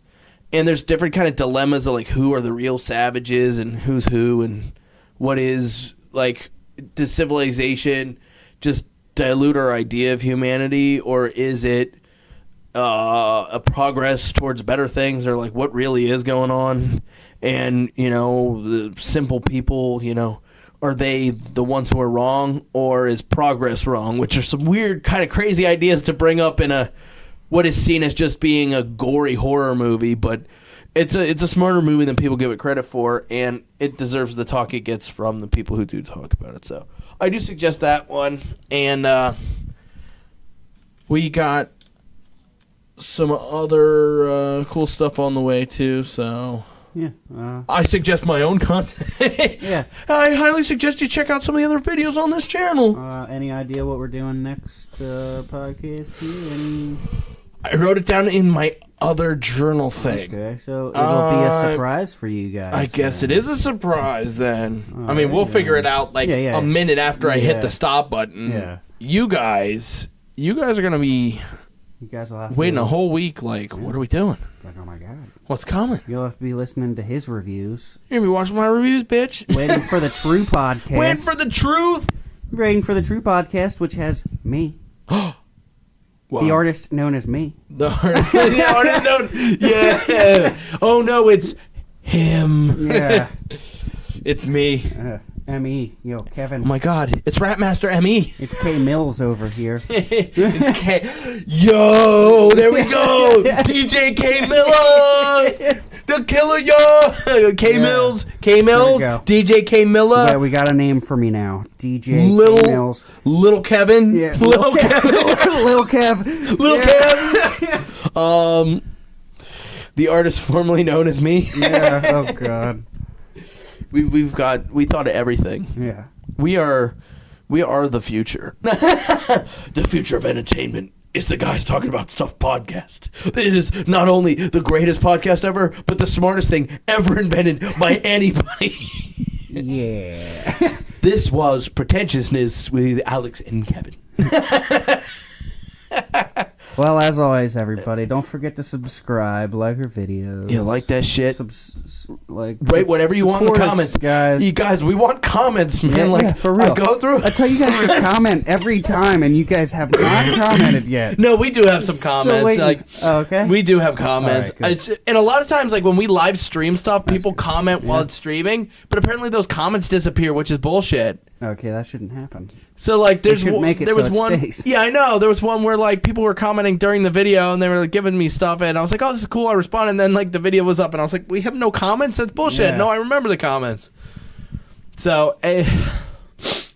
And there's different kind of dilemmas of like who are the real savages and who's who and what is like, does civilization just dilute our idea of humanity, or is it a progress towards better things, or like what really is going on? And you know, the simple people, you know, are they the ones who are wrong, or is progress wrong? Which are some weird kind of crazy ideas to bring up in a what is seen as just being a gory horror movie, but it's a smarter movie than people give it credit for, and it deserves the talk it gets from the people who do talk about it. So I do suggest that one, and we got some other cool stuff on the way too. So yeah, I suggest my own content. Yeah, I highly suggest you check out some of the other videos on this channel. Any idea what we're doing next podcast here? I wrote it down in my other journal thing. Okay, so it'll be a surprise for you guys. I guess it is a surprise then. I mean, we'll figure it out like a minute after I hit the stop button. Yeah. You guys are going to be will have waiting to a whole week. Like, what are we doing? Like, oh my God. What's coming? You'll have to be listening to his reviews. You're going to be watching my reviews, bitch. Waiting for the true podcast. Waiting for the truth. Waiting for the true podcast, which has me. Wow. The artist known as me. The artist known. Yeah. Oh no, it's him. Yeah. It's me. M.E. Yo, Kevin. Oh my God, it's Rapmaster M.E. It's K Mills over here. It's K. Yo, there we go. DJ K Miller. The killer, yo. K Mills. K Mills. DJ K Miller. Yeah, we got a name for me now. DJ K Mills. Little Kevin. Yeah. Little Kevin. Little Kev. Little Kev. The artist formerly known as me. Yeah. Oh God. We thought of everything. Yeah. We are the future. The future of entertainment is the Guys Talking About Stuff podcast. It is not only the greatest podcast ever, but the smartest thing ever invented by anybody. Yeah. This was Pretentiousness with Alex and Kevin. Well, as always, everybody, don't forget to subscribe, like our videos. You like that shit? Rate whatever you want in the support us, comments, guys. You guys, we want comments, man. Yeah, for real. I go through. I tell you guys to comment every time, and you guys have not commented yet. No, we do have some comments. Okay. We do have comments. All right, And a lot of times, like when we live stream stuff, people comment while it's streaming, but apparently those comments disappear, which is bullshit. Okay, that shouldn't happen. So like, there should make it was so it one. stays. Yeah, I know. There was one where like people were commenting during the video and they were like, giving me stuff, and I was like, "Oh, this is cool." I responded, and then like the video was up, and I was like, "We have no comments. That's bullshit." Yeah. No, I remember the comments. So,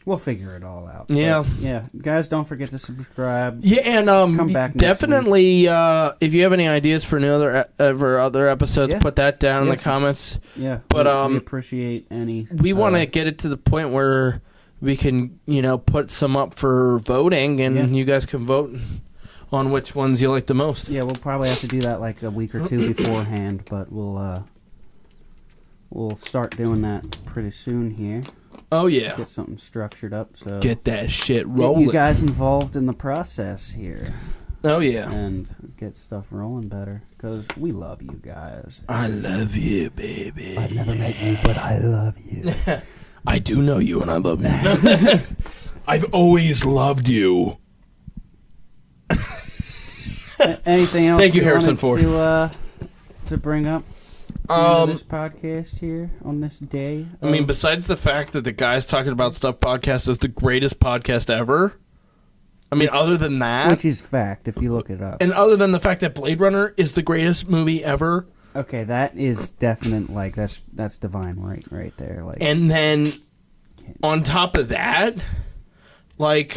We'll figure it all out. Yeah. But, yeah, guys, don't forget to subscribe. yeah, and Come back next definitely. If you have any ideas for other episodes, Yeah. put that down in Yeah, the comments. Yeah, But, we appreciate any. We want to get it to the point where we can, put some up for voting, and you guys can vote on which ones you like the most. Yeah, we'll probably have to do that like a week or two beforehand, but we'll start doing that pretty soon here. Oh yeah, Get something structured up. So get that shit get rolling. you guys involved in the process here Oh yeah, and get stuff rolling better because we love you guys. I love you, baby. I've never met you, but I love you. I do know you, and I love you. I've always loved you. Anything else? Thank you, Harrison Ford. To bring up in this podcast here on this day. I mean, besides the fact that the Guys Talking About Stuff podcast is the greatest podcast ever. I mean, other than that, which is fact if you look it up, and other than the fact that Blade Runner is the greatest movie ever. okay, that is definite. Like that's divine right there. Like, And then on top of that, like,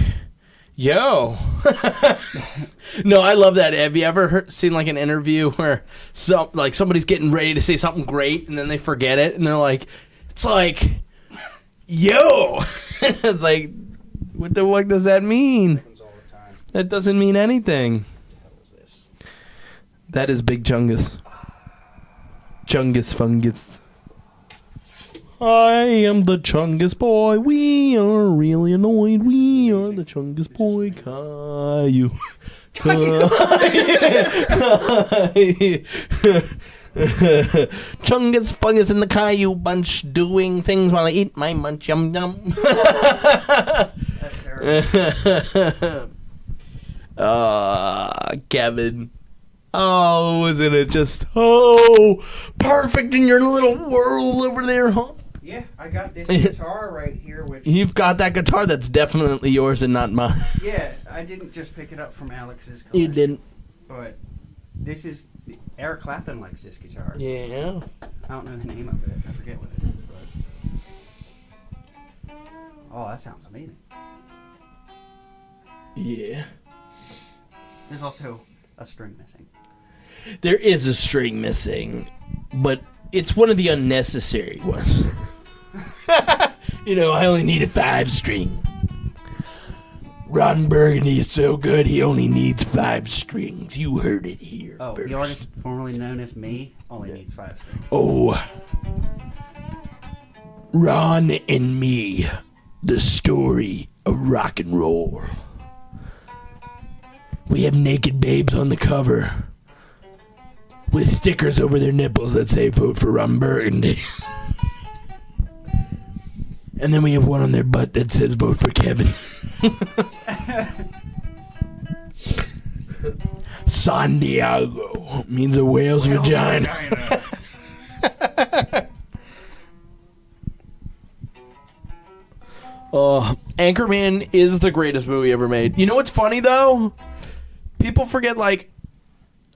yo. No, I love that. Have you ever seen like an interview where somebody's getting ready to say something great and then they forget it and they're like, it's like, yo. It's like, what the fuck does that mean? That doesn't mean anything. That is Big Chungus. Chungus Fungus. I am the Chungus boy. We are really annoyed. We are the Chungus boy. Caillou. Chungus Fungus and the Caillou bunch doing things while I eat my munch. Yum yum. that's terrible. Kevin. Oh, isn't it just perfect in your little world over there, huh? Yeah, I got this guitar right here, which You've got that guitar that's definitely yours and not mine. yeah, I didn't just pick it up from Alex's collection. You didn't. But this is Eric Clapton likes this guitar. Yeah. I don't know the name of it. I forget what it is, but oh, that sounds amazing. Yeah. There's also a string missing. There is a string missing, but it's one of the unnecessary ones. I only need a 5-string. Ron Burgundy is so good, he only needs 5 strings. You heard it here Oh, first. the artist formerly known as me only needs 5 strings. Oh. Ron and Me, the story of rock and roll. We have naked babes on the cover with stickers over their nipples that say vote for Ron Burgundy. And then we have one on their butt that says vote for Kevin. San Diego means a whale's vagina. Anchorman is the greatest movie ever made. You know what's funny though? People forget, like,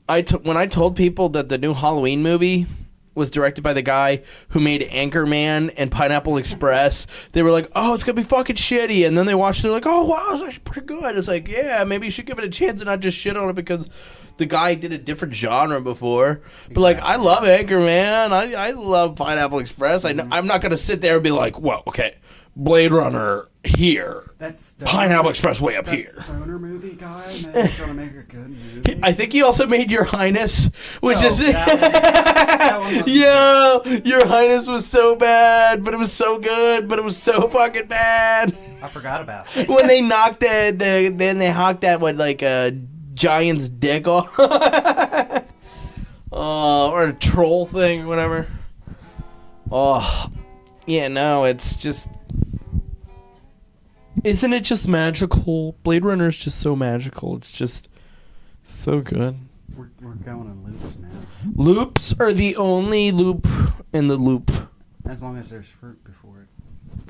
when I told people that the new Halloween movie was directed by the guy who made Anchorman and Pineapple Express, they were like, oh, it's going to be fucking shitty. And then they watched it, they're like, oh, wow, it's actually pretty good. It's like, yeah, maybe you should give it a chance and not just shit on it because the guy did a different genre before. But, like, I love Anchorman. I love Pineapple Express. I'm not going to sit there and be like, well, okay, Blade Runner here. That's Pineapple Express way up That here. stoner movie guy, man, he's gonna make a good movie. I think he also made Your Highness, which No, is that one wasn't yo, Your Highness was so bad, but it was so good, but it was so fucking bad. I forgot about it. When they knocked then they hocked that like a giant's dick off, or a troll thing, or whatever. Oh, yeah, no, it's just. Isn't it just magical? Blade Runner is just so magical. It's just so good. We're going in loops now. Loops are the only loop in the loop. As long as there's fruit before it.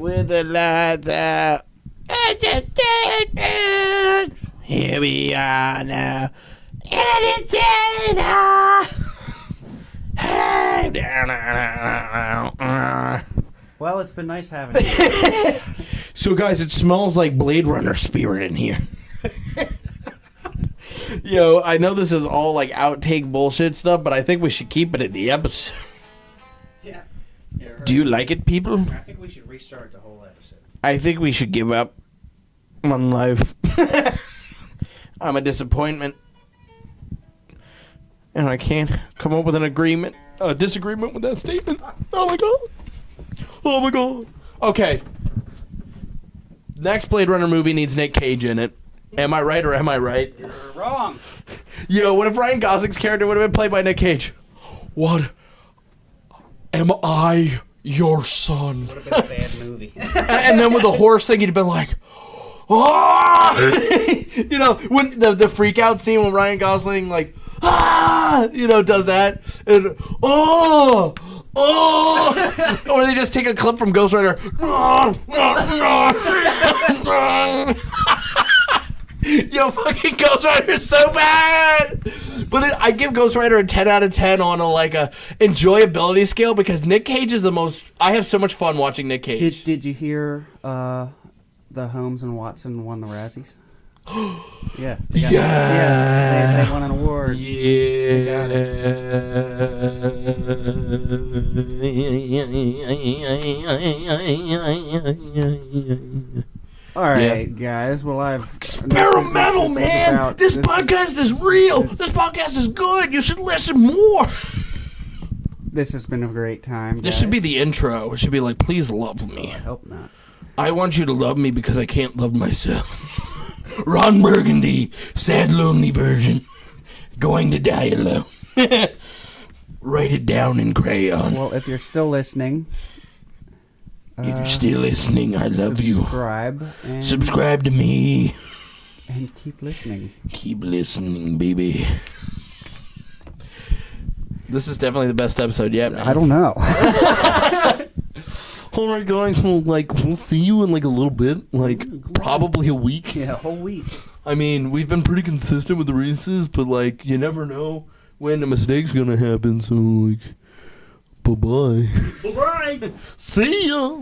With the lights out. Here we are now. Well, it's been nice having you. So, guys, it smells like Blade Runner spirit in here. Yo, I know this is all like outtake bullshit stuff, but I think we should keep it in the episode. Yeah. Do you like it, people? I think we should restart the whole episode. I think we should give up on life. I'm a disappointment. And I can't come up with a disagreement with that statement. Oh my god. Oh my god. Okay. Next Blade Runner movie needs Nick Cage in it. Am I right or am I right? You're wrong. Yo, what if Ryan Gosling's character would have been played by Nick Cage? What? Am I your son? Would have been a bad movie. And then with the horse thing, he'd have been like, oh! You know, when the freak out scene when Ryan Gosling like, does that, and or they just take a clip from Ghost Rider. Yo, fucking Ghost Rider is so bad. But I give Ghost Rider a 10 out of 10 on a enjoyability scale because Nick Cage is the most. I have so much fun watching Nick Cage. Did you hear the Holmes and Watson won the Razzies? Yeah. They won an award. All right, guys. Well, experimental, man. This podcast is real. This podcast is good. You should listen more. This has been a great time. This should be the intro. It should be like, please love me. I hope not. I want you to love me because I can't love myself. Ron Burgundy, sad, lonely version. Going to die alone. Write it down in crayon. Well, if you're still listening, if you're still listening, I love you. Subscribe to me. And keep listening. Keep listening, baby. This is definitely the best episode yet, man. I don't know. All right, guys. Well, we'll see you in a little bit. Probably a week. Yeah, a whole week. I mean, we've been pretty consistent with the releases, but you never know when a mistake's gonna happen. So bye-bye. Bye-bye. See ya.